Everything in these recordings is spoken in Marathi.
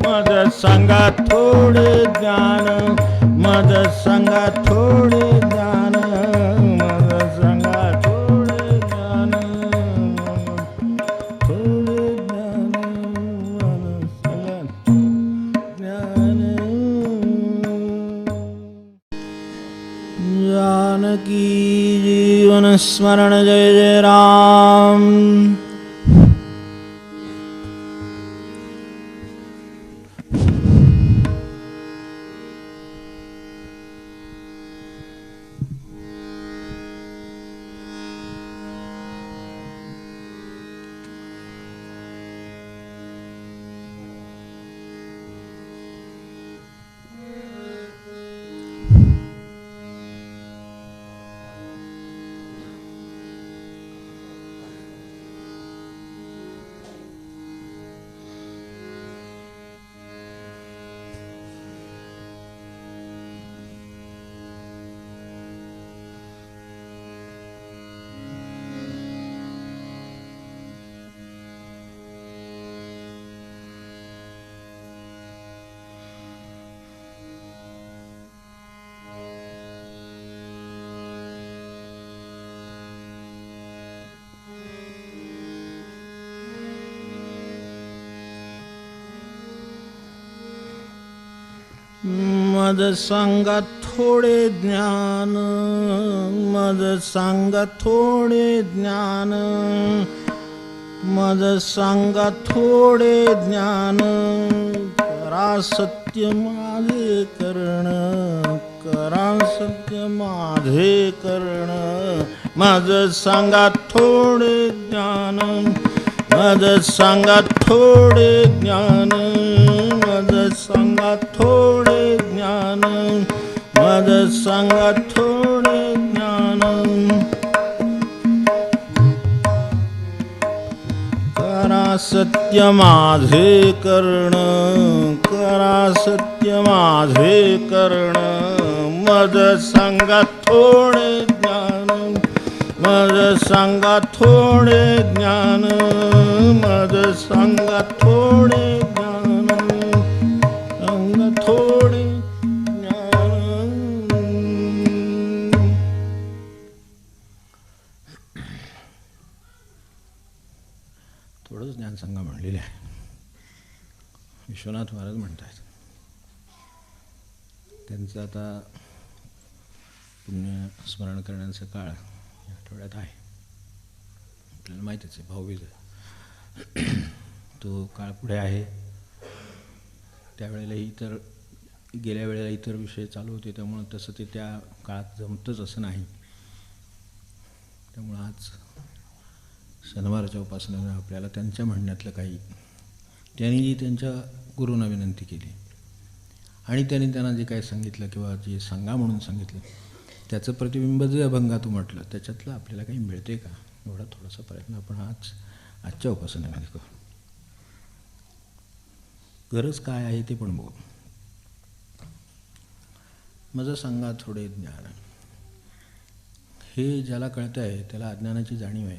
मद संगा थोडे ज्ञान, मद संगा थोडे ज्ञान, मद संगा थोडे ज्ञान, थोडे ज्ञान, मद संगा ज्ञान. जानकी जीवन स्मरण जय जय राम. मद सांगा थोडे ज्ञान, मद सांगा थोडे ज्ञान, मद सांगा थोडे ज्ञान. करा सत्य माझे कर्ण, करा सत्य माझे कर्ण. मद सांगा थोडे ज्ञान, मद सांगा थोडे ज्ञान, मद सांगा थोडे ज्ञान, मद सांगा थोडे ज्ञान. करा सत्य माझे कर्ण, करा सत्य माझे कर्ण. मद सांगा थोडे ज्ञान, मद सांगा थोडे ज्ञान, मद सांगा थोडे ज्ञान, सांगा थोडे ज्ञान. थोडंच ज्ञान सांगा म्हणलेले आहे. विश्वनाथ महाराज म्हणतात त्यांचं आता पुण्य स्मरण करण्याचा काळ आठवड्यात आहे. आपल्याला माहीतच आहे भाऊबीज तो काळ पुढे आहे. त्यावेळेला इतर गेल्या वेळेला इतर विषय चालू होते त्यामुळं तसं ते त्या काळात जमतंच असं नाही. त्यामुळं आज शनिवारच्या उपासनेनं आपल्याला त्यांच्या म्हणण्यातलं काही त्यांनी जी त्यांच्या गुरूंना विनंती केली आणि त्यांनी त्यांना जे काही सांगितलं किंवा जे सांगा म्हणून सांगितलं त्याचं प्रतिबिंब जे अभंगातून म्हटलं त्याच्यातलं आपल्याला काही मिळते का एवढा थोडासा प्रयत्न आपण आजच्या उपासनेमध्ये करू. गरज काय आहे ते पण बघू. माझं सांगा थोडे ज्ञान. हे ज्याला कळतं आहे त्याला अज्ञानाची जाणीव आहे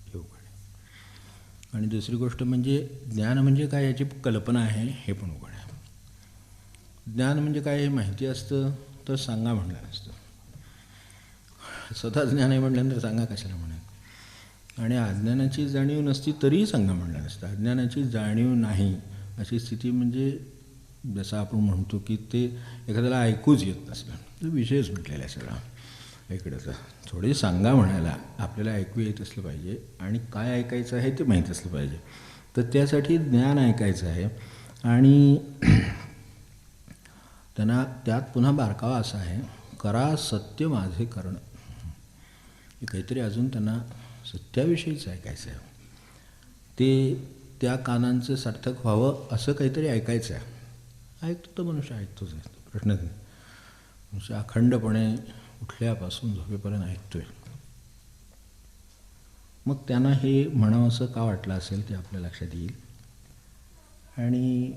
हे उघड. आणि दुसरी गोष्ट म्हणजे ज्ञान म्हणजे काय याची कल्पना आहे हे पण उघड आहे. ज्ञान म्हणजे काय हे माहिती असतं तर सांगा म्हणलं नसतं. स्वतः ज्ञान आहे म्हटल्यानंतर सांगा कशाला म्हणेल. आणि अज्ञानाची जाणीव नसती तरीही सांगा म्हणलं नसतं. अज्ञानाची जाणीव नाही अशी स्थिती म्हणजे जसं आपण म्हणतो की ते एखाद्याला ऐकूच येत नसलं तर विषयच म्हटलेला आहे सगळा इकडंचं. थोडी सांगा म्हणायला आपल्याला ऐकू येत असलं पाहिजे आणि काय ऐकायचं आहे ते माहीत असलं पाहिजे. तर त्यासाठी ज्ञान ऐकायचं आहे. आणि त्यांना त्यात पुन्हा बारकावा असा आहे करा सत्य माझे कर्ण. काहीतरी अजून त्यांना सत्याविषयीच ऐकायचं आहे. ते त्या कानांचं सार्थक व्हावं असं काहीतरी ऐकायचं आहे. ऐकतो तर मनुष्य ऐकतोच आहे प्रश्नच नाही. मनुष्य अखंडपणे उठल्यापासून झोपेपर्यंत ऐकतो आहे. मग त्यांना हे म्हणावं असं का वाटलं असेल ते आपल्या लक्षात येईल. आणि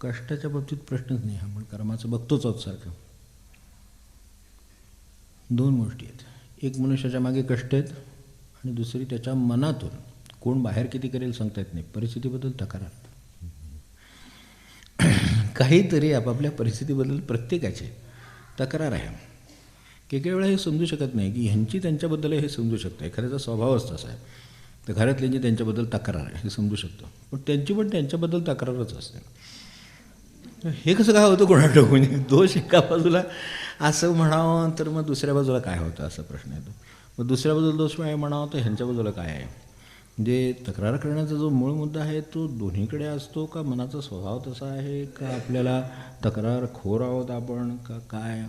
कष्टाच्या बाबतीत प्रश्नच नाही. आपण कर्माचं बघतोच आहोत सारखं. दोन गोष्टी आहेत. एक मनुष्याच्या मागे कष्ट आहेत आणि दुसरी त्याच्या मनातून कोण बाहेर किती करेल सांगता येत नाही. परिस्थितीबद्दल तक्रार काहीतरी आपापल्या परिस्थितीबद्दल प्रत्येकाची तक्रार आहे. काही वेळा हे समजू शकत नाही की ह्यांची त्यांच्याबद्दल हे समजू शकतं. एखाद्याचा स्वभावच तसा आहे. तर घरातल्यांची त्यांच्याबद्दल तक्रार आहे हे समजू शकतो, पण त्यांची पण त्यांच्याबद्दल तक्रारच असते. हे कसं काय होतं कोणाला म्हणजे दोष एका बाजूला असं म्हणावं तर मग दुसऱ्या बाजूला काय होतं असा प्रश्न येतो. मग दुसऱ्या बाजूला दोष आहे म्हणावं तर ह्यांच्या बाजूला काय आहे. म्हणजे तक्रार करण्याचा जो मूळ मुद्दा आहे तो दोन्हीकडे असतो का मनाचा स्वभाव तसा आहे का आपल्याला तक्रारखोर आहोत आपण का काय,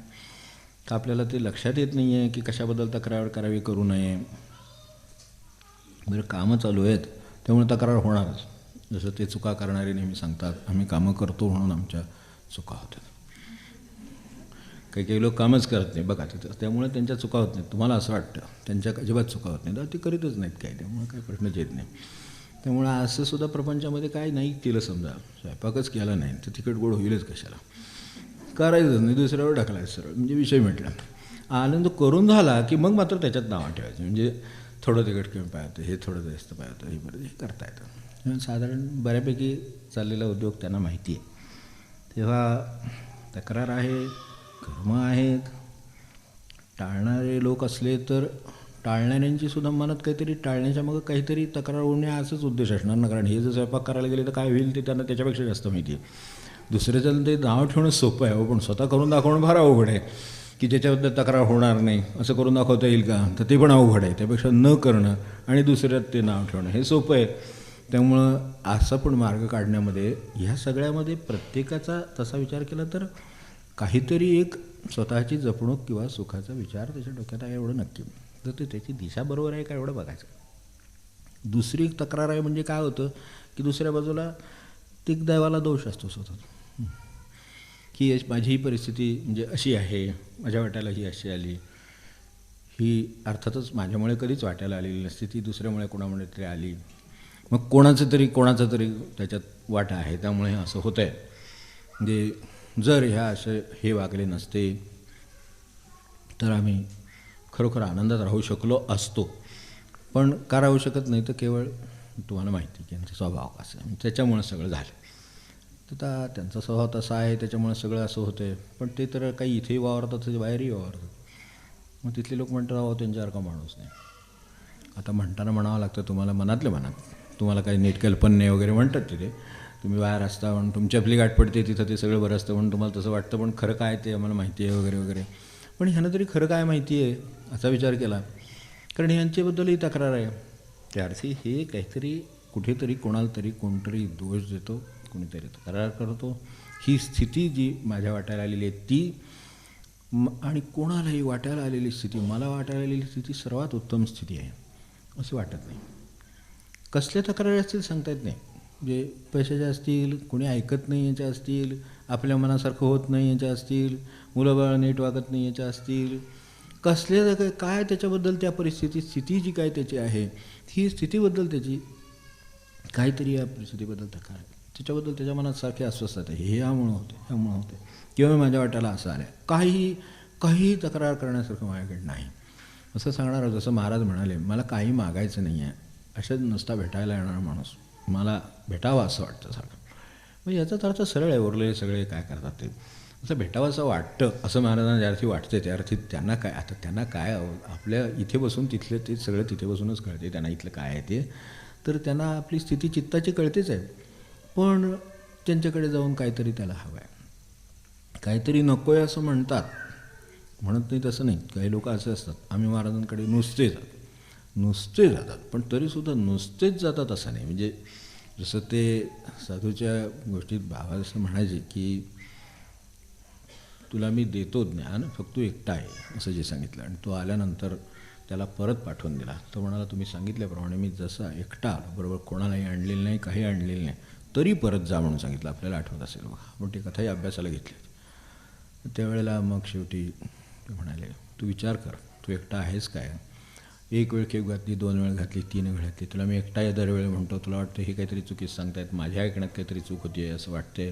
का आपल्याला ते लक्षात येत नाही आहे की कशाबद्दल तक्रार करावी करू नये. बरं कामं चालू आहेत त्यामुळे तक्रार होणारच. जसं ते चुका करणारे नेहमी सांगतात आम्ही कामं करतो म्हणून आमच्या चुका होतात. काही काही लोक कामच करत नाही बघा तिथं, त्यामुळे त्यांच्या चुका होत नाहीत. तुम्हाला असं वाटतं त्यांच्या अजिबात चुका होत नाही तर ते करीतच नाहीत काय, त्यामुळे काही प्रश्नच येत नाही. त्यामुळं असं सुद्धा प्रपंचामध्ये काय नाही केलं समजा स्वयंपाकच केला नाही तर तिखट गोड होईलच कशाला, करायचंच नाही दुसऱ्यावर ढकलायचं सरळ म्हणजे विषय मिटला. आनंद करून झाला की मग मात्र त्याच्यात नावं ठेवायचं. म्हणजे थोडं तिखट कमी पाहिजे हे थोडं जास्त पाहिजे हे बरं हे करता येतं. साधारण बऱ्यापैकी चाललेला उद्योग त्यांना माहिती आहे. तेव्हा तक्रार आहे, कर्म आहेत. टाळणारे लोक असले तर टाळणाऱ्यांची सुद्धा मनात काहीतरी टाळण्याच्या मग काहीतरी तक्रार होणे असंच उद्देश असणार ना. कारण हे जर स्वयंपाक करायला गेले तर काय होईल ते त्यांना त्याच्यापेक्षा जास्त माहिती आहे. दुसऱ्याचं ते नाव ठेवणं सोपं आहे पण स्वतः करून दाखवणं फार अवघड आहे की ज्याच्याबद्दल तक्रार होणार नाही असं करून दाखवता येईल का, तर ते पण अवघड आहे. त्यापेक्षा न करणं आणि दुसऱ्यात ते नाव ठेवणं हे सोपं आहे. त्यामुळं असा पण मार्ग काढण्यामध्ये ह्या सगळ्यामध्ये प्रत्येकाचा तसा विचार केला तर काहीतरी एक स्वतःची जपणूक किंवा सुखाचा विचार त्याच्या डोक्यात आहे एवढं नक्की. तर ते त्याची दिशा बरोबर आहे का एवढं बघायचं. दुसरी एक तक्रार आहे म्हणजे काय होतं की दुसऱ्या बाजूला ती दैवाला दोष असतो स्वतः की माझी ही परिस्थिती म्हणजे अशी आहे, माझ्या वाट्याला ही अशी आली, ही अर्थातच माझ्यामुळे कधीच वाट्याला आलेली नसती, ती दुसऱ्यामुळे कोणामुळे तरी आली. मग कोणाचा तरी त्याच्यात वाटा आहे त्यामुळे असं होतं आहे. म्हणजे जर ह्या असं हे वागले नसते तर आम्ही खरोखर आनंदात राहू शकलो असतो. पण का राहू शकत नाही तर केवळ तुम्हाला माहिती की त्यांचा स्वभाव कसा आहे त्याच्यामुळं सगळं झालं. तर त्यांचा स्वभाव तसा आहे त्याच्यामुळे सगळं असं होतं आहे. पण ते तर काही इथेही वावरतात त्याच्या बाहेरही वावरतात. मग तिथले लोक म्हणतात अहो त्यांच्यासारखा माणूस नाही. आता म्हणताना म्हणावं लागतं तुम्हाला मनातल्या मनात, तुम्हाला काही नीट कल्पना नाही वगैरे म्हणतात तिथे, तुम्ही बाहेर असता म्हणून तुमची आपली गाठ पडते तिथं ते सगळं बरं असतं म्हणून तुम्हाला तसं वाटतं. पण खरं काय ते आम्हाला माहिती आहे वगैरे वगैरे. पण ह्यानं तरी खरं काय माहिती आहे असा विचार केला कारण ह्यांच्याबद्दलही तक्रार आहे. त्या अर्थी हे काहीतरी कुठेतरी कोणाला तरी कोणतरी दोष देतो, कोणीतरी तक्रार करतो. ही स्थिती जी माझ्या वाट्याला आलेली आहे ती आणि कोणालाही वाट्याला आलेली स्थिती, मला वाट्याला आलेली स्थिती सर्वात उत्तम स्थिती आहे असं वाटत नाही. कसल्या तक्रारी असतील सांगता येत नाही. म्हणजे पैशाच्या असतील, कोणी ऐकत नाही याच्या असतील, आपल्या मनासारखं होत नाही याच्या असतील, मुलंबाळ नीट वागत नाही याच्या असतील, कसल्या काय त्याच्याबद्दल त्या परिस्थिती स्थिती जी काय त्याची आहे ही स्थितीबद्दल त्याची काहीतरी या परिस्थितीबद्दल तक्रार त्याच्याबद्दल त्याच्या मनात सारखे अस्वस्थ आहे. हे ह्यामुळं होते किंवा माझ्या वाट्याला असं आलं आहे. काही तक्रार करण्यासारखं माझ्याकडे नाही असं सांगणार. जसं महाराज म्हणाले मला काही मागायचं नाही आहे अशाच नुसता भेटायला येणारा माणूस मला भेटावा असं वाटतं सारखं. म्हणजे याचाच अर्थ सरळ आहे. उरलेले सगळे काय करतात ते असं भेटावं असं वाटतं असं महाराजांना ज्या अर्थी वाटते त्या अर्थी त्यांना काय आपल्या इथे बसून तिथले ते सगळं तिथे बसूनच कळते त्यांना इथलं काय आहे ते. तर त्यांना आपली स्थिती चित्ताची कळतेच आहे. पण त्यांच्याकडे जाऊन काहीतरी त्याला हवं आहे, काहीतरी नको आहे असं म्हणतात. म्हणत नाही तसं नाही. काही लोक असे असतात आम्ही महाराजांकडे नुसते जातात पण तरीसुद्धा नुसतेच जातात असं नाही. म्हणजे जसं ते साधूच्या गोष्टीत बाबा असं म्हणायचे की तुला मी देतो ज्ञान फक्त तू एकटा आहे असं जे सांगितलं. आणि तो आल्यानंतर त्याला परत पाठवून दिला. तो म्हणाला तुम्ही सांगितल्याप्रमाणे मी जसा एकटा आलो बरोबर कोणालाही आणलेलं नाही काही आणलेलं नाही तरी परत जा म्हणून सांगितलं. आपल्याला आठवत असेल बघा. आपण ती कथाही अभ्यासाला घेतली. त्यावेळेला मग शेवटी ते म्हणाले तू विचार कर तू एकटा आहेस काय. एक वेळ केक घातली, 2 वेळ घातली, 3 वेळ घातली, तुला मी एकटा दरवेळी म्हणतो तुला वाटतं हे काहीतरी चुकीच सांगतायत, माझ्या ऐकण्यात काहीतरी चूक होती आहे असं वाटते.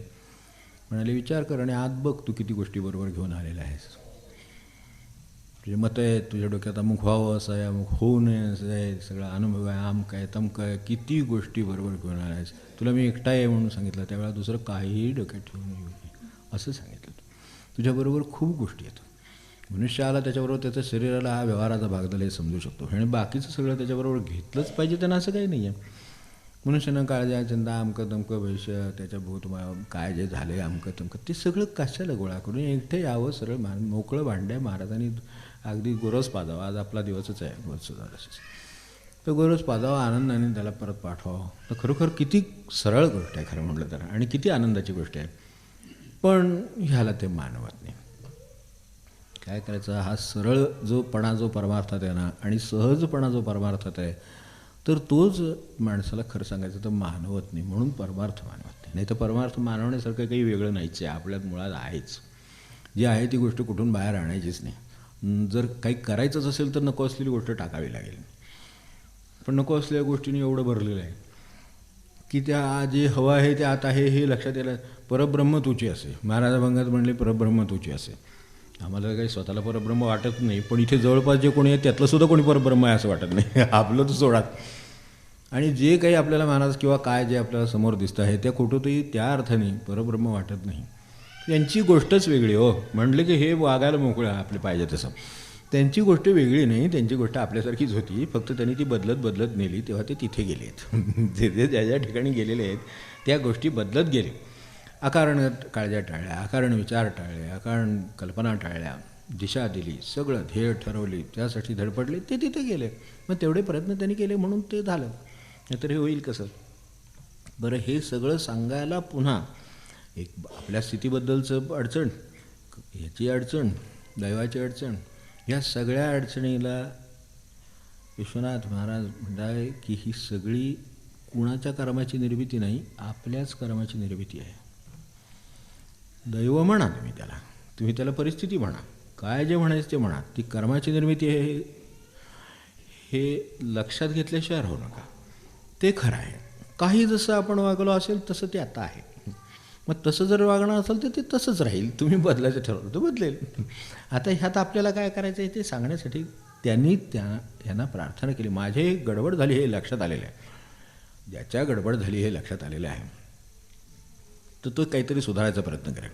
म्हणाले विचार कर आणि आत बघ तू किती गोष्टी बरोबर घेऊन आलेला आहेस. तुझे मतं आहेत, तुझ्या डोक्यात अमुक व्हावं असं आहे, अमुक होऊ नये असं आहे, सगळा अनुभव आहे, आमक आहे तमकं आहे, किती गोष्टी बरोबर घेऊन आलायस. तुला मी एकटा आहे म्हणून सांगितलं, त्यावेळेला दुसरं काहीही डोक्यात ठेवून येऊ नये असं सांगितलं. तुझ्याबरोबर खूप गोष्टी आहेत. मनुष्य आला त्याच्याबरोबर त्याच्या शरीराला हा व्यवहाराचा भाग झाला हे समजू शकतो, आणि बाकीचं सगळं त्याच्याबरोबर घेतलंच पाहिजे त्यांना असं काही नाही आहे. मनुष्यानं काळजा चिंता अमकं तमकं भविष्य त्याच्या भूत काय जे झाले अमकं तमकं ते सगळं कशाला गोळा करून एकटे यावं, सरळ मोकळं भांड्या महाराजांनी अगदी गोरस पाजावा. आज आपला दिवसच आहे गोरसचा, तर गोरस पाजावा, आनंदाने त्याला परत पाठवावं. तर खरोखर किती सरळ गोष्ट आहे खरं म्हटलं तर, आणि किती आनंदाची गोष्ट आहे. पण ह्याला ते मानवत नाही. काय करायचं, हा सरळ जो परमार्थात आहे ना, आणि सहजपणा जो परमार्थात आहे, तर तोच माणसाला खरं सांगायचं तर मानवत नाही. म्हणून परमार्थ मानवत नाही. नाही तर परमार्थ मानवण्यासारखं काही वेगळं नाहीच आहे, आपल्यात मुळात आहेच. जी आहे ती गोष्ट कुठून बाहेर आणायचीच नाही. जर काही करायचंच असेल तर नको असलेली गोष्ट टाकावी लागेल. पण नको असलेल्या गोष्टीने एवढं भरलेलं आहे की त्या जे हवं आहे ते आता आहे हे लक्षात यायला. परब्रह्म तुची असे, महाराजाभंगात म्हणले परब्रह्म तुची असे. आम्हाला काही स्वतःला परब्रह्म वाटत नाही, पण इथे जवळपास जे कोणी आहे त्यातलं सुद्धा कोणी परब्रह्म आहे असं वाटत नाही. आपलं तर सोडात. आणि जे काही आपल्याला महाराज किंवा काय जे आपल्याला समोर दिसतं आहे त्या कुठंतरी त्या अर्थाने परब्रह्म वाटत नाही. त्यांची गोष्टच वेगळी हो. म्हणले की हे वागायला मोकळं आपले पाहिजे तसं. त्यांची गोष्ट वेगळी नाही, त्यांची गोष्ट आपल्यासारखीच होती, फक्त त्यांनी ती बदलत नेली तेव्हा ते तिथे गेले आहेत. जे ज्या ज्या ठिकाणी गेलेले आहेत त्या गोष्टी बदलत गेले. अकारण काळज्या टाळल्या, अकारण विचार टाळले, अकारण कल्पना टाळल्या, दिशा दिली, सगळं ध्येय ठरवली, त्यासाठी धडपडले, ते तिथे गेले. मग तेवढे प्रयत्न त्यांनी केले म्हणून ते झालं. नाहीतर हे होईल कसं. बरं, हे सगळं सांगायला पुन्हा एक आपल्या स्थितीबद्दलचं अडचण, ह्याची अडचण, दैवाची अडचण, ह्या सगळ्या अडचणीला विश्वनाथ महाराज म्हणताय की ही सगळी कुणाच्या कर्माची निर्मिती नाही, आपल्याच कर्माची निर्मिती आहे. दैव म्हणा तुम्ही त्याला परिस्थिती म्हणा, काय जे म्हणायचं ते म्हणा, ती कर्माची निर्मिती आहे हे लक्षात घेतल्याशिवाय राहू नका. ते खरं आहे. काही जसं आपण वागलो असेल तसं ते आता आहे. मग तसं जर वागणं असेल तर ते तसंच राहील. तुम्ही बदलायचं ठरवलं तर बदलेल. आता ह्यात आपल्याला काय करायचं आहे ते सांगण्यासाठी त्यांनी यांना प्रार्थना केली. माझे गडबड झाली हे लक्षात आलेलं आहे. ज्याच्या गडबड झाली हे लक्षात आलेलं आहे तर तो काहीतरी सुधारायचा प्रयत्न करेल.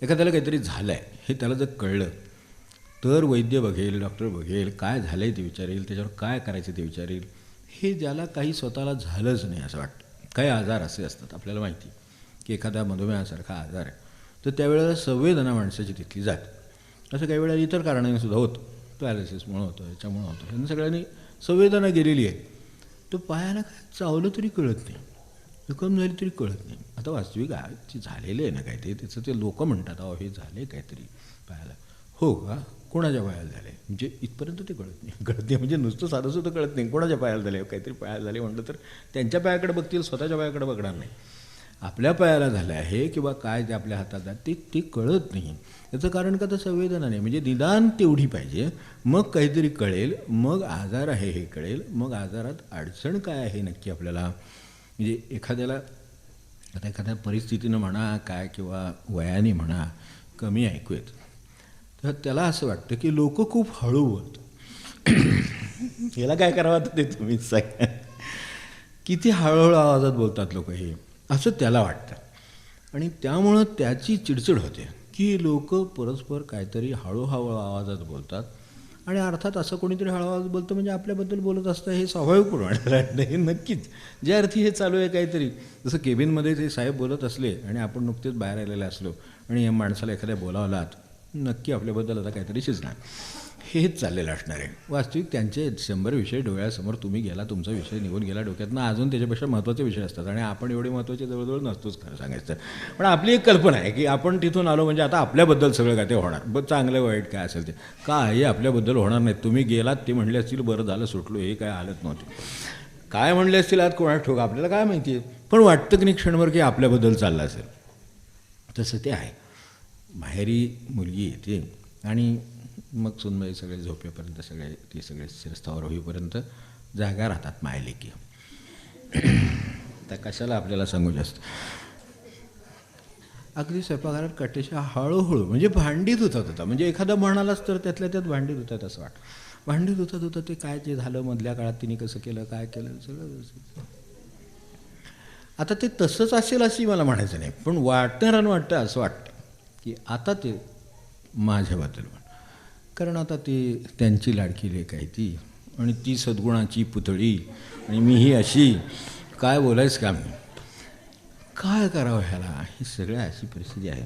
एखाद्याला काहीतरी झालं आहे हे त्याला जर कळलं तर वैद्य बघेल, डॉक्टर बघेल, काय झालं आहे ते विचारेल, त्याच्यावर काय करायचं ते विचारेल. हे ज्याला काही स्वतःला झालंच नाही असं वाटतं. काही आजार असे असतात आपल्याला माहिती की एखादा मधुमेहासारखा आजार आहे तर त्यावेळेला संवेदना माणसाची तिथली जाते. असं काही वेळेला इतर कारणाने सुद्धा होतं. पॅरालिसिसमुळं होतं, याच्यामुळं होतं. यांना सगळ्यांनी संवेदना गेलेली आहे. तो पायाला काय चावलं तरी कळत नाही, जखम झाली तरी कळत नाही. आता वास्तविक झालेलं आहे ना काय ते, त्याचं ते लोक म्हणतात अहो हे झाले काहीतरी पायाला. हो का, कोणाच्या पायाला झाले म्हणजे इथपर्यंत ते कळत नाही. कळत नाही म्हणजे नुसतं साधंसुद्धा कळत नाही. कोणाच्या पायाला झाले, काहीतरी पायाला झाले म्हटलं तर त्यांच्या पायाकडे बघतील, स्वतःच्या पायाकडे बघणार नाही. आपल्या पायाला झालं आहे किंवा काय ते आपल्या हातात आहे ते कळत नाही. याचं कारण का तर संवेदना नाही. म्हणजे निदान तेवढी पाहिजे, मग काहीतरी कळेल, मग आजार आहे हे कळेल, मग आजारात अडचण काय आहे नक्की आपल्याला. म्हणजे एखाद्याला आता एखाद्या परिस्थितीनं म्हणा काय किंवा वयाने म्हणा कमी ऐकू येतं तर त्याला असं वाटतं की लोक खूप हळू बोलतात. याला काय करावं ते तुम्हीच सांगा. किती हळूहळू आवाजात बोलतात लोक हे असं त्याला वाटतं. आणि त्यामुळं त्याची चिडचिड होते की लोक परस्पर काहीतरी हळूहळू आवाजात बोलतात. आणि अर्थात असं कोणीतरी हळू आवाज बोलतं म्हणजे आपल्याबद्दल बोलत असतं हे स्वाभाविक वाटलं नाही. नक्कीच ज्या अर्थी हे चालू आहे काहीतरी, जसं केबिनमध्ये ते साहेब बोलत असले आणि आपण नुकतेच बाहेर आलेले असलो आणि या माणसाला एखाद्या बोलावलात नक्की आपल्याबद्दल आता काहीतरी शिजणार, हेच चाललेलं असणार आहे. वास्तविक त्यांचे 100 विषय डोळ्यासमोर तुम्ही गेला, तुमचा विषय निघून गेला डोक्यातनं, अजून त्याच्यापेक्षा महत्त्वाचे विषय असतात आणि आपण एवढे महत्त्वाचे जवळजवळ नसतोच खरं सांगायचं. पण आपली एक कल्पना आहे की आपण तिथून आलो म्हणजे आता आपल्याबद्दल सगळं काय ते होणार, चांगलं वाईट काय असेल ते काय आपल्याबद्दल होणार नाही. तुम्ही गेलात ते म्हणले असतील बरं झालं सुटलो, हे काय हालत नव्हती, काय म्हणले असतील आज कोणाला ठोक आपल्याला काय माहिती आहे. पण वाटतं की नाही क्षणभर की आपल्याबद्दल चाललं असेल. तसं ते आहे. माहेरी मुलगी येते आणि मग सुनबाई सगळे झोपेपर्यंत ते सगळे शिरस्थावर होईपर्यंत जागा राहतात मायलेकी. त्या कशाला आपल्याला सांगू जास्त. अगदी स्वयंपाकघरात कटेशा हळूहळू म्हणजे भांडी धुतात होता. म्हणजे एखादा म्हणालाच तर त्यातल्या त्यात भांडी धुतात असं वाटतं. भांडी धुतात होतं ते काय जे झालं मधल्या काळात तिने कसं केलं काय केलं सगळं. आता ते तसंच असेल अशी मला म्हणायचं नाही, पण वाटतं असं वाटतं की आता ते माझ्याबद्दल म्हण. कारण आता ते त्यांची लाडकी लेक आहे ती आणि ती सद्गुणाची पुतळी आणि मी ही अशी काय बोलायचं का मी काय करावं ह्याला. ही सगळं अशी परिस्थिती आहे.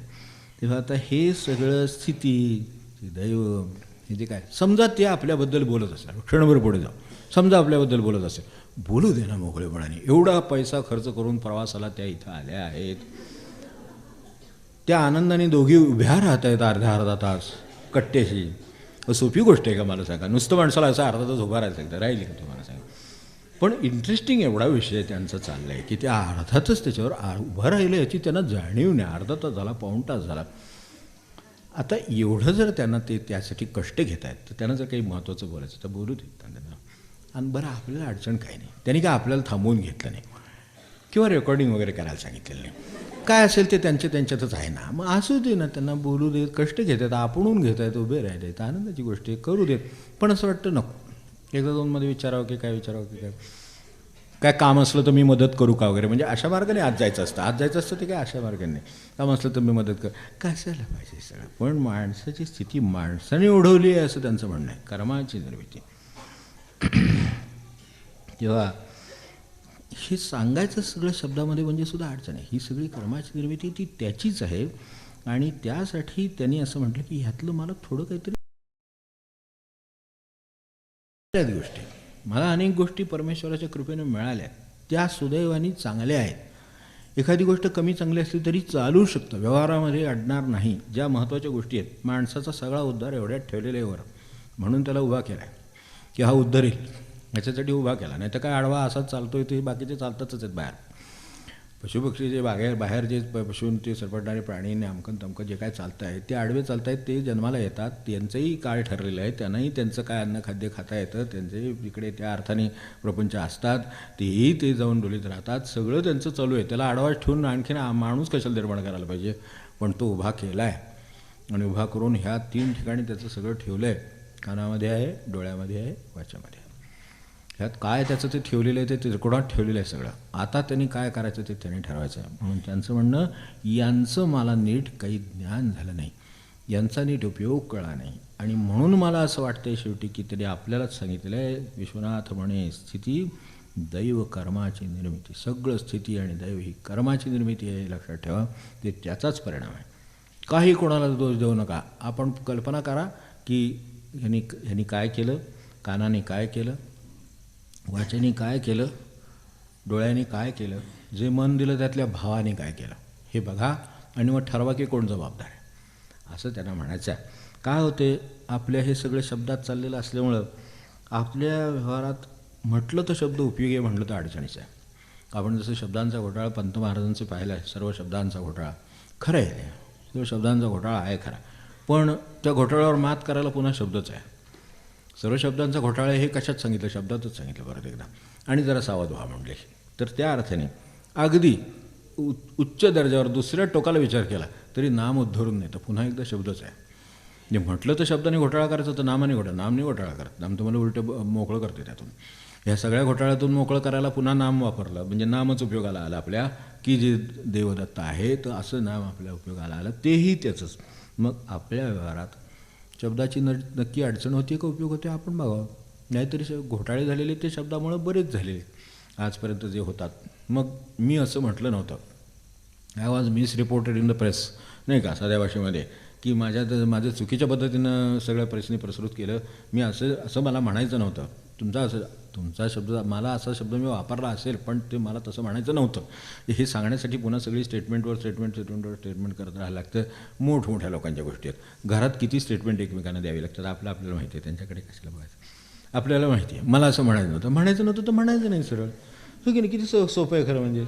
तेव्हा आता हे सगळं स्थिती दैव हे जे काय समजा ते आपल्याबद्दल बोलत असेल क्षणभर पुढे जाऊ समजा आपल्याबद्दल बोलत असेल बोलू दे ना मोकळेपणाने. एवढा पैसा खर्च करून प्रवासाला त्या इथं आल्या आहेत. त्या आनंदाने दोघी उभ्या राहत आहेत अर्धा तास कट्ट्याशी. सोपी गोष्ट आहे का मला सांगा. नुसतं माणसाला असं अर्धा तास उभा राहायचं एकदा राहील का तुम्हाला सांगा. पण इंटरेस्टिंग एवढा विषय त्यांचा चालला आहे की त्या अर्धातच त्याच्यावर उभं राहिलं याची त्यांना जाणीव नाही. अर्धा तास झाला पाऊण तास झाला. आता एवढं जर त्यांना ते त्यासाठी कष्ट घेत आहेत तर त्यांना जर काही महत्त्वाचं बोलायचं तर बोलू देत त्यांना. आणि बरं आपल्याला अडचण काही नाही. त्यांनी काय आपल्याला थांबवून घेतलं नाही किंवा रेकॉर्डिंग वगैरे करायला सांगितलेलं नाही. काय असेल ते त्यांच्यातच आहे ना. मग असू दे ना. त्यांना बोलू देत. कष्ट घेत आहेत आपणून घेत आहेत उभे राहिले आहेत आनंदाची गोष्ट आहे करू देत. पण असं वाटतं नको एकदा दोनमध्ये विचारावं की काय विचारावं की काय काम असलं तर मी मदत करू का वगैरे. म्हणजे अशा मार्गाने आज जायचं असतं ते काय अशा मार्गाने नाही. काम असलं तर मी मदत कर कशाला पाहिजे सगळं. पण माणसाची स्थिती माणसाने ओढवली आहे असं त्यांचं म्हणणं आहे. कर्माची निर्मिती. तेव्हा हे सांगायचं सगळं शब्दामध्ये म्हणजे सुद्धा अडचण आहे. ही सगळी कर्माची निर्मिती ती त्याचीच आहे आणि त्यासाठी त्यांनी असं म्हटलं की ह्यातलं मला थोडं काहीतरी गोष्टी मला अनेक गोष्टी परमेश्वराच्या कृपेने मिळाल्या त्या सुदैवाने चांगल्या आहेत. एखादी गोष्ट कमी चांगली असली तरी चालू शकतं व्यवहारामध्ये अडणार नाही. ज्या महत्त्वाच्या गोष्टी आहेत माणसाचा सगळा उद्धार एवढ्यात ठेवलेला आहे वर म्हणून त्याला उभा केला आहे की हा उद्धरेल याच्यासाठी उभा केला. नाही तर काय आडवा असाच चालतो आहे ते बाकीचे चालतातच आहेत बाहेर. पशुपक्षी जे बाहेर जे पशून ते सरपटणारे प्राणी अमकन तमकं जे काय चालतं आहे ते आडवे चालत आहेत. ते जन्माला येतात त्यांचंही काळ ठरलेलं आहे. त्यांनाही त्यांचं काय अन्नखाद्य खाता येतं. त्यांचेही इकडे त्या अर्थाने प्रपंच असतात. तेही ते जाऊन डोलीत राहतात. सगळं त्यांचं चालू आहे. त्याला आडवा ठेवून आणखीन माणूस कशाला निर्माण करायला पाहिजे. पण तो उभा केला आहे आणि उभा करून ह्या 3 ठिकाणी त्याचं सगळं ठेवलं आहे. कानामध्ये आहे डोळ्यामध्ये आहे वाच्यामध्ये आहे. ह्यात काय त्याचं ते ठेवलेलं आहे ते त्रिकोणात ठेवलेलं आहे सगळं. आता त्यांनी काय करायचं ते त्यांनी ठरवायचं आहे. म्हणून त्यांचं म्हणणं यांचं मला नीट काही ज्ञान झालं नाही. यांचा नीट उपयोग कळला नाही आणि म्हणून मला असं वाटतंय शेवटी की त्यांनी आपल्यालाच सांगितलेलं आहे. विश्वनाथ म्हणे स्थिती दैव कर्माची निर्मिती. सगळं स्थिती आणि दैव ही कर्माची निर्मिती आहे लक्षात ठेवा. ते त्याचाच परिणाम आहे. काही कोणाला दोष देऊ नका. आपण कल्पना करा की ह्यांनी काय केलं. कानाने काय केलं. वाचनी काय केलं. डोळ्याने काय केलं. जे मन दिलं त्यातल्या भावाने काय केलं हे बघा आणि मग ठरवा की कोण जबाबदार आहे असं त्यांना म्हणायचं आहे. काय होते आपल्या हे सगळे शब्दात चाललेलं असल्यामुळं आपल्या व्यवहारात म्हटलं तर शब्द उपयोगी आहे म्हटलं तर अडचणीचं आहे. आपण जसं शब्दांचा घोटाळा पंत महाराजांचं पाहिलं आहे. सर्व शब्दांचा घोटाळा खरं आहे. सर्व शब्दांचा घोटाळा आहे खरा. पण त्या घोटाळ्यावर मात करायला पुन्हा शब्दच आहे. सर्व शब्दांचा घोटाळा हे कशात सांगितलं शब्दातच सांगितलं परत एकदा आणि जरा सावध व्हा म्हणले. तर त्या अर्थाने अगदी उच्च दर्जावर दुसऱ्या टोकाला विचार केला तरी नाम उद्धरून नाही तर पुन्हा एकदा शब्दच आहे. जे म्हटलं तर शब्दाने घोटाळा करायचा तर नामाने नामने घोटाळा करत. नाम तुम्हाला उलटं मोकळं करते त्यातून. ह्या सगळ्या घोटाळ्यातून मोकळं करायला पुन्हा नाम वापरलं म्हणजे नामच उपयोगाला आलं आपल्या की जे देवदत्त आहे तर असं नाम आपल्या उपयोगाला आलं तेही त्याचंच. मग आपल्या व्यवहारात शब्दाची नक्की अडचण होती का उपयोग होते आपण बघावं. नाहीतरी घोटाळे झालेले ते शब्दामुळं बरेच झालेले आजपर्यंत जे होतात. मग मी असं म्हटलं नव्हतं. I was miss reported in the press नाही का साध्या भाषेमध्ये की माझं चुकीच्या पद्धतीनं सगळ्या प्रेसने प्रसृत केलं. मी असं मला म्हणायचं नव्हतं. तुमचा शब्द मला असा शब्द मी वापरला असेल पण ते मला तसं म्हणायचं नव्हतं. हे सांगण्यासाठी पुन्हा सगळी स्टेटमेंटवर स्टेटमेंट करत राहायला लागतं. मोठमोठ्या लोकांच्या गोष्टी आहेत. घरात किती स्टेटमेंट एकमेकांना द्यावी लागतात आपल्याला माहिती आहे. त्यांच्याकडे कशाला बघायचं आपल्याला माहिती आहे. मला असं म्हणायचं नव्हतं तर म्हणायचं नाही सरळ. हो की नाही. किती सोपं आहे खरं. म्हणजे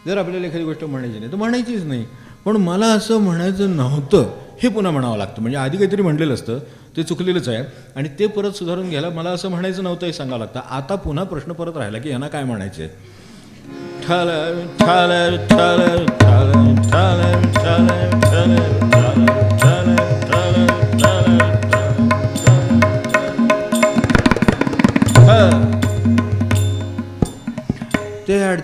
जर आपल्याला एखादी गोष्ट म्हणायची नाही तर म्हणायचीच नाही. पण मला असं म्हणायचं नव्हतं हे पुन्हा म्हणावं लागतं. म्हणजे आधी काहीतरी म्हणलेलं असतं ते चुकलेलंच आहे आणि ते परत सुधारून घ्यायला मला असं म्हणायचं नव्हतं हे सांगावं लागतं. आता पुन्हा प्रश्न परत राहिला की यांना काय म्हणायचं आहे.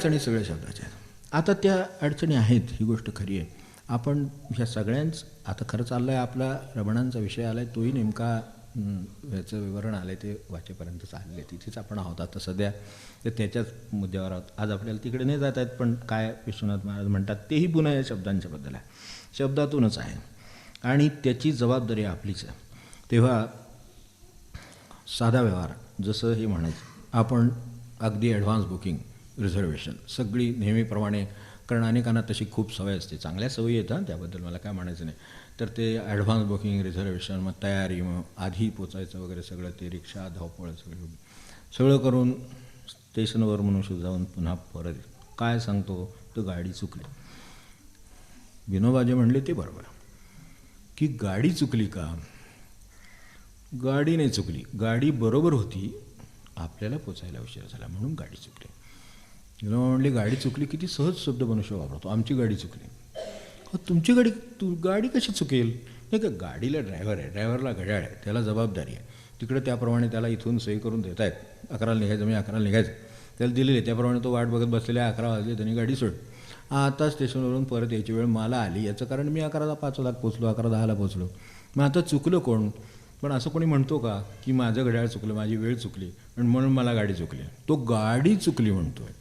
अडचणी सगळ्या शब्दाच्या आहेत. आता त्या अडचणी आहेत, ही गोष्ट खरी आहे. आपण ह्या सगळ्यांच आता खरं चाललं आहे आपला रमणांचा विषय आला आहे, तोही नेमका याचं विवरण आलं आहे ते वाचेपर्यंत चालले आहे, तिथेच आपण आहोत आता सध्या, तर त्याच्याच मुद्द्यावर आहोत. आज आपल्याला तिकडे नाही जात आहेत, पण काय विश्वनाथ महाराज म्हणतात तेही पुन्हा या शब्दांच्याबद्दल आहे, शब्दातूनच आहे आणि त्याची जबाबदारी आपलीच आहे. तेव्हा साधा व्यवहार जसं हे म्हणायचं, आपण अगदी ॲडव्हान्स बुकिंग, रिझर्वेशन सगळी नेहमीप्रमाणे, कारण अनेकांना तशी खूप सवय असते, चांगल्या सवयी येतात त्याबद्दल मला काय म्हणायचं नाही, तर ते ॲडव्हान्स बुकिंग, रिझर्वेशन, मग तयारी, मग आधी पोचायचं वगैरे सगळं, ते रिक्षा धावपळ सगळं करून स्टेशनवर मनुष्य जाऊन पुन्हा परत काय सांगतो तर गाडी चुकली. विनोबाजी म्हणले ते बरोबर की गाडी चुकली का, गाडी नाही चुकली, गाडी बरोबर होती, आपल्याला पोचायला उशीर झाला म्हणून गाडी चुकली. विनोबा म्हणले गाडी चुकली, किती सहज शब्द मनुष्य वापरतो, आमची गाडी चुकली. तुमची गाडी कशी चुकेल, नाही का, गाडीला ड्रायव्हर आहे, ड्रायव्हरला घड्याळ आहे, त्याला जबाबदारी आहे, तिकडे त्याप्रमाणे त्याला इथून सही करून देत आहेत, 11ला निघायचं म्हणजे 11ला निघायचं, त्याला दिलेले त्याप्रमाणे तो वाट बघत बसलेला आहे, 11 वाजले त्यांनी गाडी सोड. आता स्टेशनवरून परत यायची वेळ मला आली, याचं कारण मी 11:05 पोचलो, 11:10 पोचलो, मग आता चुकलं कोण. पण असं कोणी म्हणतो का की माझं घड्याळ चुकलं, माझी वेळ चुकली आणि म्हणून मला गाडी चुकली. तो गाडी चुकली म्हणतो आहे,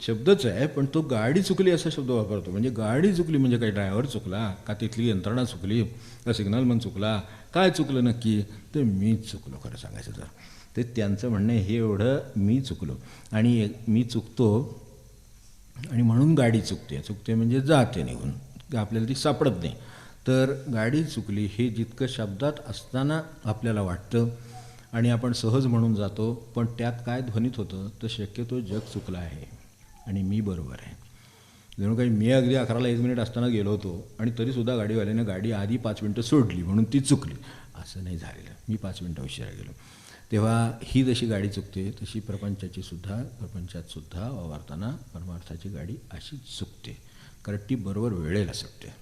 शब्दच आहे, पण तो गाडी चुकली असा शब्द वापरतो. म्हणजे गाडी चुकली म्हणजे काही ड्रायव्हर चुकला का, तिथली यंत्रणा चुकली का, सिग्नलमन चुकला, काय चुकलं नक्की, तर मीच चुकलो खरं सांगायचं तर. ते त्यांचं म्हणणं हे एवढं, मी चुकलो आणि मी चुकतो आणि म्हणून गाडी चुकते म्हणजे जाते निघून, आपल्याला ती सापडत नाही. तर गाडी चुकली हे जितकं शब्दात असताना आपल्याला वाटतं आणि आपण सहज म्हणून जातो, पण त्यात काय ध्वनित होतं तर शक्यतो जग चुकलं आहे आणि मी बरोबर आहे. जणू काही मी अगदी 11ला 1 मिनिट असताना गेलो होतो आणि तरीसुद्धा गाडीवाल्याने गाडी आधी 5 मिनटं सोडली म्हणून ती चुकली, असं नाही झालेलं, मी 5 मिनटं उशिरा गेलो. तेव्हा ही जशी गाडी चुकते तशी प्रपंचातसुद्धा वावरताना परमार्थाची गाडी अशी चुकते, कारण ती बरोबर वेळेला सुटते,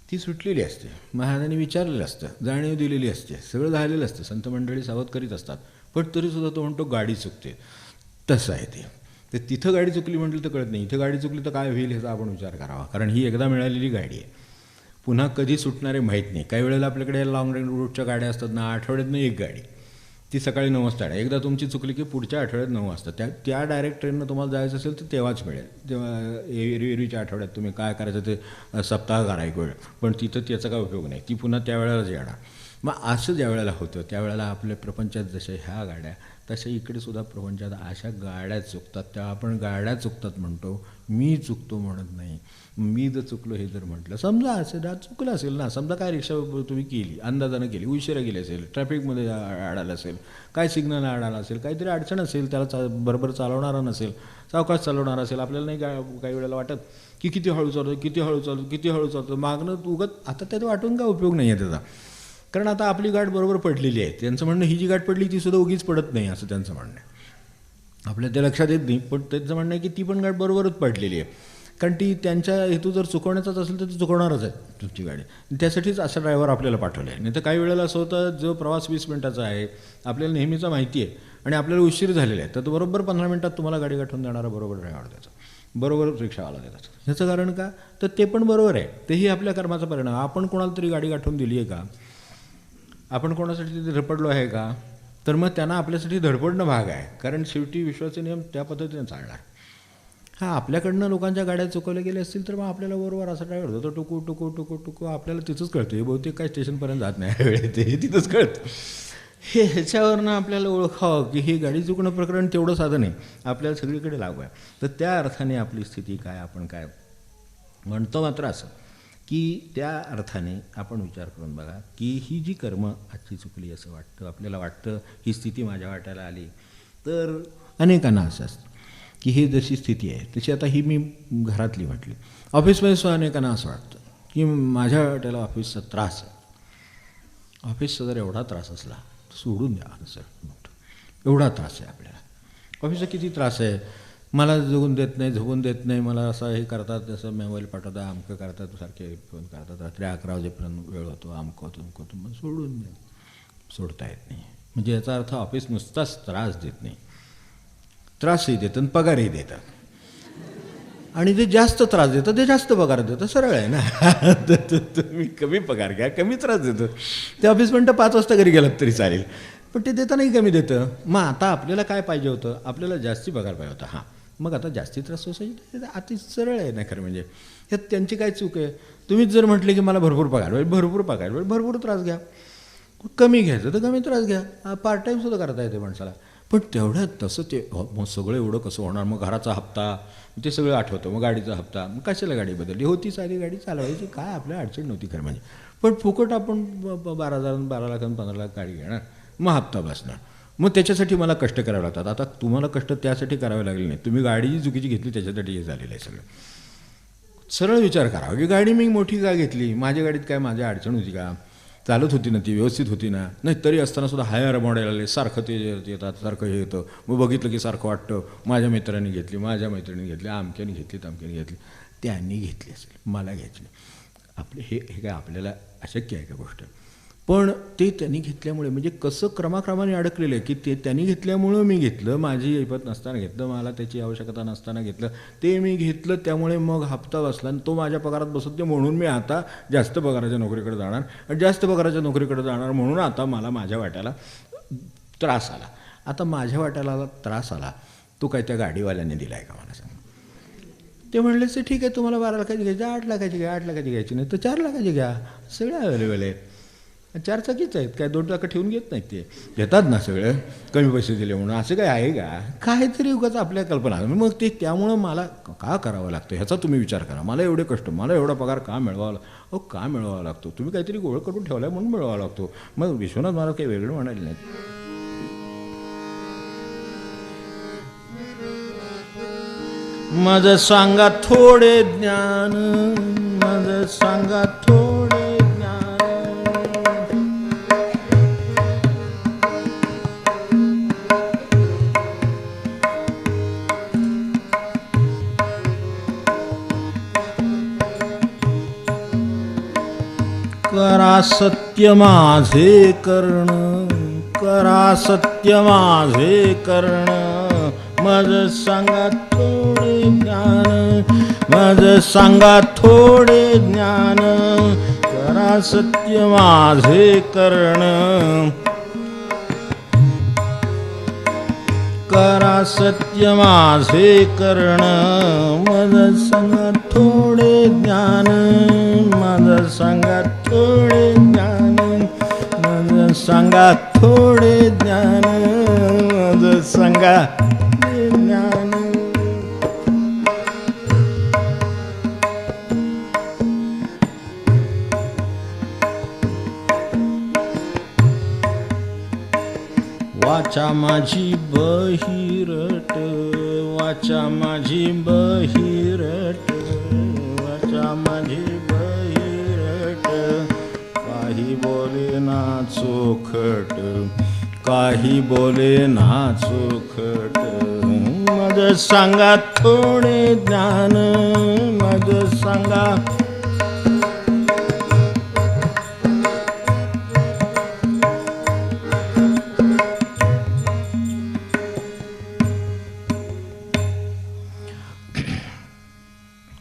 ती सुटलेली असते, महाराजांनी विचारलेलं असतं, जाणीव दिलेली असते, सगळं झालेलं असतं, संत मंडळी सावध करीत असतात, पण तरीसुद्धा तो म्हणतो गाडी चुकते. तसं आहे ते. तर तिथं गाडी चुकली म्हटलं तर कळत नाही, इथं गाडी चुकली तर काय होईल ह्याचा आपण विचार करावा, कारण ही एकदा मिळालेली गाडी आहे, पुन्हा कधी सुटणारे माहीत नाही. काही वेळेला आपल्याकडे लॉंग रूटच्या गाड्या असतात ना, आठवड्यातनं एक गाडी, ती सकाळी 9 वाजता आहे, एकदा तुमची चुकली की पुढच्या आठवड्यात 9 वाजता त्या डायरेक्ट ट्रेननं तुम्हाला जायचं असेल तर तेव्हाच मिळेल. तेव्हा एरवीच्या आठवड्यात तुम्ही काय करायचं ते सप्ताह करायक वेळ, पण तिथं त्याचा काय उपयोग नाही, ती पुन्हा त्यावेळेलाच येणार. मग असं ज्या वेळेला होतं त्यावेळेला आपल्या प्रपंचात जशा ह्या गाड्या तशा इकडे सुद्धा प्रपंचात अशा गाड्या चुकतात, त्या आपण गाड्या चुकतात म्हणतो, मी चुकतो म्हणत नाही. मी जर चुकलो हे जर म्हटलं, समजा असेल चुकलं असेल ना, समजा काय रिक्षा तुम्ही केली, अंदाजानं केली, उशिरा गेली असेल, ट्रॅफिकमध्ये अडायला असेल, काय सिग्नल अडायला असेल, काहीतरी अडचण असेल, त्याला बरोबर चालवणारा नसेल, सावकाश चालवणारा असेल, आपल्याला नाही काही वेळेला वाटत की किती हळू चालतो, मागणं उगत आता त्यात वाटून काय उपयोग नाही आहे त्याचा, कारण आता आपली गाठ बरोबर पडलेली आहे. त्यांचं म्हणणं ही जी गाठ पडली ती सुद्धा उगीच पडत नाही असं त्यांचं म्हणणं आहे. आपल्या ते लक्षात येत नाही, पण त्यांचं म्हणणं आहे की ती पण गाठ बरोबरच पडलेली आहे, कारण ती त्यांच्या हेतू जर चुकवण्याचाच असेल तर ती चुकवणारच आहे तुमची गाडी. त्यासाठीच असा ड्रायव्हर आपल्याला पाठवला आहे. नाही तर काही वेळेला असं होतं, जो प्रवास 20 मिनिटाचा आहे, आपल्याला नेहमीचा माहिती आहे आणि आपल्याला उशीर झालेला आहे, तर तो बरोबर 15 मिनिटात तुम्हाला गाडी गाठवून देणारा बरोबर ड्रायव्हर त्याचा, बरोबर रिक्षावाला देतात. ह्याचं कारण का, तर ते पण बरोबर आहे, तेही आपल्या कर्माचा परिणाम. आपण कोणाला तरी गाडी गाठवून दिली आहे का, आपण कोणासाठी तिथे धडपडलो आहे का, तर मग त्यांना आपल्यासाठी धडपडणं भाग आहे, कारण शेवटी विश्वाचे नियम त्या पद्धतीने चालणार. हां, आपल्याकडनं लोकांच्या गाड्या चुकवल्या गेल्या असतील तर मग आपल्याला बरोबर असा ड्रायव्हर होतो, टुकू आपल्याला तिथंच कळतं, हे बहुतेक काय स्टेशनपर्यंत जात नाही वेळेत, हे तिथंच कळतं. ह्याच्यावरनं आपल्याला ओळखावं की हे गाडी चुकणं प्रकरण तेवढं साधं नाही, आपल्याला सगळीकडे लागू आहे. तर त्या अर्थाने आपली स्थिती काय, आपण काय म्हणतो मात्र असं की त्या अर्थाने आपण विचार करून बघा की ही जी कर्म आजची चुकली असं वाटतं, आपल्याला वाटतं ही स्थिती माझ्या वाट्याला आली, तर अनेकांना असं असतं की ही जशी स्थिती आहे तशी आता ही मी घरातली म्हटली, ऑफिसमध्ये सुद्धा अनेकांना असं वाटतं की माझ्या वाट्याला ऑफिसचा त्रास आहे. ऑफिसचा जर एवढा त्रास असला तर सोडून द्या सर, एवढा त्रास आहे आपल्याला, ऑफिसचा किती त्रास आहे, मला जगून देत नाही, झोपून देत नाही, मला असं हे करतात, जसं मोबाईल पाठवतात, अमकं करतात, सारखे फोन करतात, रात्री 11 वाजेपर्यंत वेळ होतो, अमकं होतो, मग सोडून द्या. सोडता येत नाही म्हणजे याचा अर्थ ऑफिस नुसताच त्रास देत नाही, त्रासही देतात आणि पगारही देतात. आणि जे जास्त त्रास देतं ते जास्त पगार देतं. सरळ आहे ना. तुम्ही कमी पगार घ्या, कमी त्रास देतं. ते ऑफिस म्हणतं 5 वाजता घरी गेलात तरी चालेल, पण ते देतानाही कमी देतं. मग आता आपल्याला काय पाहिजे होतं? आपल्याला जास्ती पगार पाहिजे होता. हां, मग आता जास्ती त्रास सोसायटी अति सरळ आहे ना खरं म्हणजे. ह्यात त्यांची काय चूक आहे? तुम्हीच जर म्हटले की मला भरपूर पगार पाहिजे, भरपूर पगार पाहिजे, भरपूर त्रास घ्या. कमी घ्यायचं तर कमी त्रास घ्या. पार्ट टाईमसुद्धा करता येते माणसाला. पण तेवढ्यात तसं ते मग सगळं एवढं कसं होणार? मग घराचा हप्ता ते सगळं आठवतं. मग गाडीचा हप्ता, मग कशाला गाडी बदलली? होती सारी गाडी चालवायची, काय आपल्या अडचण नव्हती खरं म्हणजे. पण फुकट आपण 12 लाख 15 लाख गाडी घेणार, मग हप्ता बसणार. मग त्याच्यासाठी मला कष्ट करावे लागतात. आता तुम्हाला कष्ट त्यासाठी करावे लागले नाही, तुम्ही गाडी जी चुकीची घेतली त्याच्यासाठी हे झालेलं आहे सगळं. सरळ विचार करावा की गाडी मी मोठी का घेतली? माझ्या गाडीत काय माझ्या अडचण होती का? चालत होती ना ती, व्यवस्थित होती ना? नाही तरी असताना सुद्धा हायर मॉडेल आले, सारखं ते येतात, सारखं हे येतं. मग बघितलं की सारखं वाटतं माझ्या मित्रांनी घेतली, माझ्या मैत्रिणीने घेतली, आमक्याने घेतली, तमक्याने घेतली. त्यांनी घेतली असेल, मला घ्यायची नाही. आपले हे काय आपल्याला अशक्य आहे का गोष्ट? पण ते त्यांनी घेतल्यामुळे म्हणजे कसं क्रमाक्रमाने अडकलेलं आहे की ते त्यांनी घेतल्यामुळं मी घेतलं, माझी ऐपत नसताना घेतलं, मला त्याची आवश्यकता नसताना घेतलं, ते मी घेतलं त्यामुळे मग हप्ता बसला आणि तो माझ्या पगारात बसत नाही म्हणून मी आता जास्त पगाराच्या नोकरीकडे जाणार आणि जास्त पगाराच्या नोकरीकडे जाणार म्हणून आता मला माझ्या वाट्याला त्रास आला. आता माझ्या वाट्याला त्रास आला तो काय त्या गाडीवाल्याने दिला आहे का मला सांग? ते म्हणले ते ठीक आहे, तुम्हाला 12 लाखाची घ्यायची, 8 लाखाची घ्या, 8 लाखाची घ्यायची नाही तर 4 लाखाची घ्या, सगळं अवेलेबल आहे. 4 चाकीच आहेत, काय 2 चाकं ठेवून घेत नाहीत, ते घेतात ना सगळं कमी पैसे दिले म्हणून. असं काय आहे का? काहीतरी उगाच आपल्या कल्पना. मग ते त्यामुळं मला का करावं लागतं ह्याचा तुम्ही विचार करा. मला एवढे कष्ट, मला एवढा पगार का मिळवावा लागतो? का मिळवावा लागतो? तुम्ही काहीतरी गोळ करून ठेवला आहे म्हणून मिळवावा लागतो. मग विश्वनाथ मला काही वेगळं म्हणाले नाहीत. माझं सांगा थोडे ज्ञान, माझं सांगा थोडे ज्ञान. करा सत्य माझे कर्ण, करा सत्य माझे कर्ण. माझं सांगा थोडे ज्ञान, माझं सांगा थोडे ज्ञान. करा सत्य माझे कर्ण, करा सत्य माझे कर्ण. माझं सांगा थोडे ज्ञान, माझं सांगा थोडे ज्ञान. माझं सांगा थोडे ज्ञान, माझं सांगा ज्ञान. वाचा माझी बहिरट, वाचा माझी बहिरट, वाचा माझी बहिरट. काही बोले ना चोखट, काही बोले ना चोखट. माझं सांगा थोडे ज्ञान, माझं सांगा.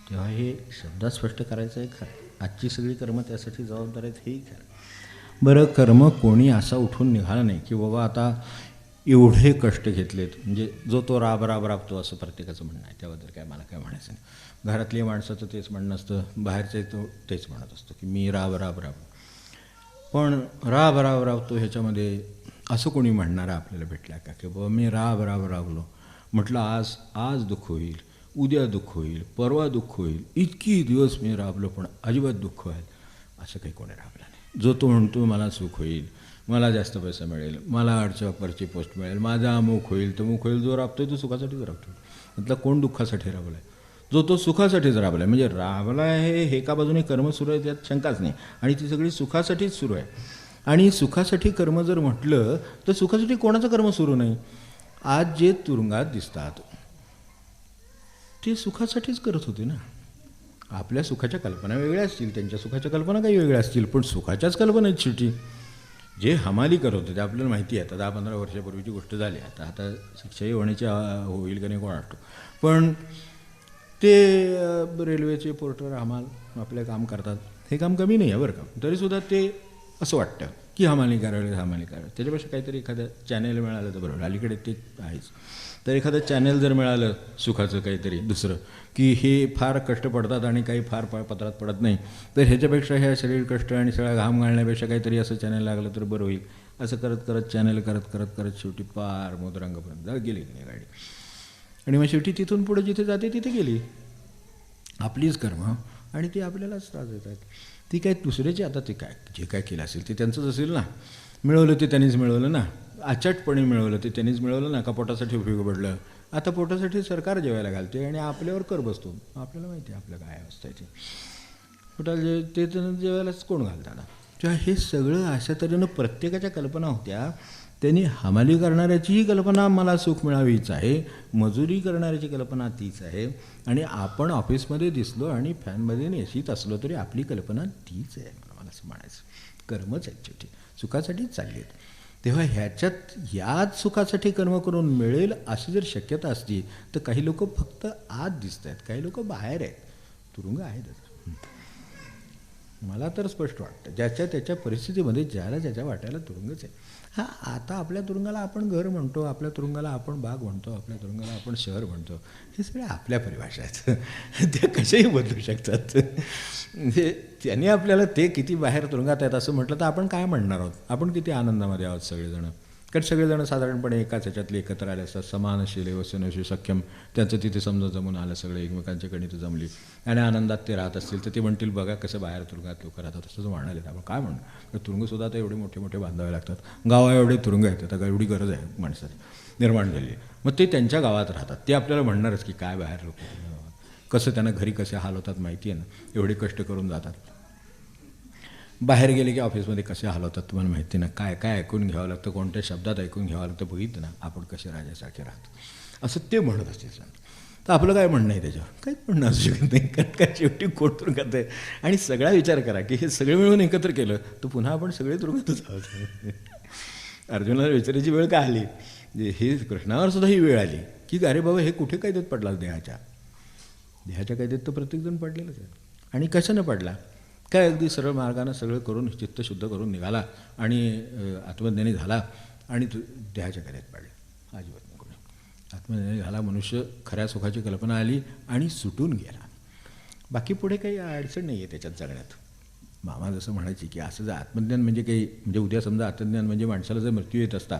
तेव्हा हे शब्दात स्पष्ट करायचं आहे खरं. आजची सगळी कर्म त्यासाठी जबाबदार आहेत, हेही खरं. बरं, कर्म कोणी असा उठून निघाला नाही की बाबा आता एवढे कष्ट घेतलेत म्हणजे जो तो राब राब राबतो असं प्रत्येकाचं म्हणणं आहे. त्याबद्दल काय मला काय म्हणायचं नाही. घरातल्या माणसाचं तेच म्हणणं असतं, बाहेरचे तो तेच म्हणत असतो की मी राब राब राब. पण राब राब राबतो ह्याच्यामध्ये असं कोणी म्हणणारं आपल्याला भेटलं का की बाबा मी राब राब राबलो म्हटलं आज दुःख होईल, उद्या दुःख होईल, परवा दुःख होईल, इतकी दिवस मी राबलो पण अजिबात दुःख होईल असं काही कोणी राबलं नाही. जो तो म्हणतो मला सुख होईल, मला जास्त पैसा मिळेल, मला वरची पोस्ट मिळेल, माझा अमुक होईल तमुक होईल. जो राबतोय तो सुखासाठीच राबतो. म्हटलं कोण दुःखासाठी राबला आहे? जो तो सुखासाठीच राबला आहे. म्हणजे राबला आहे हे एका बाजूने कर्म सुरू आहे त्यात शंकाच नाही, आणि ती सगळी सुखासाठीच सुरू आहे. आणि सुखासाठी कर्म जर म्हटलं तर सुखासाठी कोणाचं कर्म सुरू नाही? आज जे तुरुंगात दिसतात ते सुखासाठीच करत होते ना. आपल्या सुखाच्या कल्पना वेगळ्या असतील, त्यांच्या सुखाच्या कल्पना काही वेगळ्या असतील, पण सुखाच्याच कल्पना आहेत शेवटी. जे हमाली करत होते ते आपल्याला माहिती आहे. आता 10-15 वर्षापूर्वीची गोष्ट झाली. आता शिक्षाही होण्याची होईल का नाही कोण वाटतो. पण ते रेल्वेचे पोर्टर हमाल आपले काम करतात. हे काम कमी नाही आहे बरं का, तरीसुद्धा ते असं वाटतं की हमाली करावी हमाली करावी. त्याच्यापेक्षा काहीतरी एखादं चॅनेल मिळालं तर बरोबर. अलीकडे ते आहेच. तर एखादं चॅनेल जर मिळालं सुखाचं काहीतरी दुसरं, की हे फार कष्ट पडतात आणि काही फार पत्रात पडत नाही, तर ह्याच्यापेक्षा ह्या शरीर कष्ट आणि सगळा घाम घालण्यापेक्षा काहीतरी असं चॅनेल लागलं तर बरं होईल. असं करत करत चॅनेल करत करत करत शेवटी पार मोदरंगापर्यंत गेली नाही गाडी. आणि मग शेवटी तिथून पुढे जिथे जाते तिथे गेली. आपलीच कर्म आणि ती आपल्यालाच त्रास देत आहेत. ती काय दुसऱ्याची, आता ते काय जे काय केलं असेल ते त्यांचंच असेल ना. मिळवलं ते त्यांनीच मिळवलं ना, अचाटपणे मिळवलं ते त्यांनीच मिळवलं ना. का पोटासाठी उपयोग पडलं. आता पोटासाठी सरकार जेवायला घालते आणि आपल्यावर कर बसतो. आपल्याला माहिती आहे आपलं काय अवस्था आहे ती. पोटाला ते जेवायलाच कोण घालतं ना. तेव्हा हे सगळं अशा तऱ्हेनं प्रत्येकाच्या कल्पना होत्या. त्यांनी हमाली करणाऱ्याचीही कल्पना मला सुख मिळावीच आहे, मजुरी करणाऱ्याची कल्पना तीच आहे. आणि आपण ऑफिसमध्ये दिसलो आणि फॅनमध्ये नेशीत असलो तरी आपली कल्पना तीच आहे. मला असं म्हणायचं, कर्मच आहेत शेवटी, सुखासाठीच चालली आहेत. तेव्हा ह्याच्यात याच सुखासाठी कर्म करून मिळेल अशी जर शक्यता असती तर काही लोक फक्त आत दिसत आहेत, काही लोक बाहेर आहेत. तुरुंग आहेतच. मला तर स्पष्ट वाटतं ज्याच्या त्याच्या परिस्थितीमध्ये ज्याला ज्याच्या वाटायला तुरुंगच आहे. हां, आता आपल्या तुरुंगाला आपण घर म्हणतो, आपल्या तुरुंगाला आपण बाग म्हणतो, आपल्या तुरुंगाला आपण शहर म्हणतो. हे सगळे आपल्या परिभाषा आहेत. त्या कशाही बदलू शकतात. म्हणजे त्यांनी आपल्याला ते किती बाहेर तुरुंगात आहेत असं म्हटलं तर आपण काय म्हणणार आहोत. आपण किती आनंदामध्ये आहोत सगळेजणं. कारण सगळेजण साधारणपणे एकाच ह्याच्यातले एकत्र आले असतात. समानशील वसनशी सक्षम, त्यांचं तिथे समजा जमून आलं, सगळे एकमेकांच्या गणित जमली आणि आनंदात ते राहत असतील तर ते म्हणतील बघा कसं बाहेर तुरुंगात लोक राहतात. असं जो म्हणाले आपण काय म्हणू. तुरुंगसुद्धा आता एवढे मोठे मोठे बांधावे लागतात. गावा एवढे तुरुंग आहेत, आता एवढी गरज आहे माणसाची निर्माण झाली. मग ते त्यांच्या गावात राहतात. ते आपल्याला म्हणणारच की काय बाहेर लोक कसं त्यांना घरी कसे हाल होतात माहिती आहे ना. एवढे कष्ट करून जातात, बाहेर गेले की ऑफिसमध्ये कसे हाल होतात तुम्हाला माहिती ना. काय काय ऐकून घ्यावं लागतं, कोणत्या शब्दात ऐकून घ्यावं लागतं. बघितलं ना आपण कसे राजासारखे राहतो असं ते म्हणत असते. तर आपलं काय म्हणणं आहे त्याच्यावर, काहीच म्हणणं असू शकत नाही. कारण काय शेवटी कोण तुरुंगात आहे. आणि सगळा विचार करा की हे सगळे मिळून एकत्र केलं तर पुन्हा आपण सगळे तुरुंगातच आहोत. अर्जुनाला विचारायची वेळ का आली, हे कृष्णावर सुद्धा ही वेळ आली की अरे बाबा हे कुठे कैदेत पडला. देहाच्या कैदेत तर प्रत्येकजण पडलेलंच आहे. आणि कशानं पडला, काय अगदी सरळ मार्गानं सगळं करून चित्त शुद्ध करून निघाला आणि आत्मज्ञानी झाला आणि देहाच्या कैदेत पडला. अजिबात नको. आत्मज्ञानी झाला, मनुष्य खऱ्या सुखाची कल्पना आली आणि सुटून गेला. बाकी पुढे काही अडचण नाही आहे त्याच्यात जगण्यात. मामा जसं म्हणायची की असं जर आत्मज्ञान म्हणजे काही म्हणजे उद्या समजा आत्मज्ञान म्हणजे माणसाला जर मृत्यू येत असता,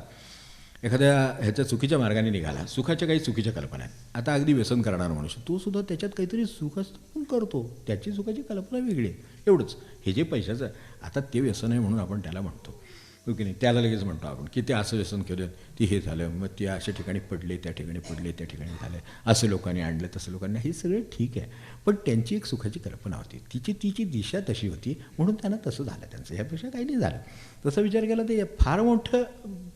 एखाद्या ह्याच्या चुकीच्या मार्गाने निघाला, सुखाच्या काही चुकीच्या कल्पना आहेत. आता अगदी व्यसन करणारा मनुष्य तो सुद्धा त्याच्यात काहीतरी सुख असतं पण करतो, त्याची सुखाची कल्पना वेगळी आहे. एवढंच. हे जे पैशाचं आता ते व्यसन आहे म्हणून आपण त्याला म्हणतो की नाही, त्याला लगेच म्हणतो आपण की ते असं व्यसन केलं, ती हे झालं, मग ते अशा ठिकाणी पडले, त्या ठिकाणी पडले, त्या ठिकाणी झालं, असं लोकांनी आणलं, तसं लोकांनी, हे सगळं ठीक आहे. पण त्यांची एक सुखाची कल्पना होती, तिची दिशा तशी होती म्हणून त्यांना तसं झालं. त्यांचं ह्यापेक्षा काही नाही झालं. तसा विचार केला तर फार मोठं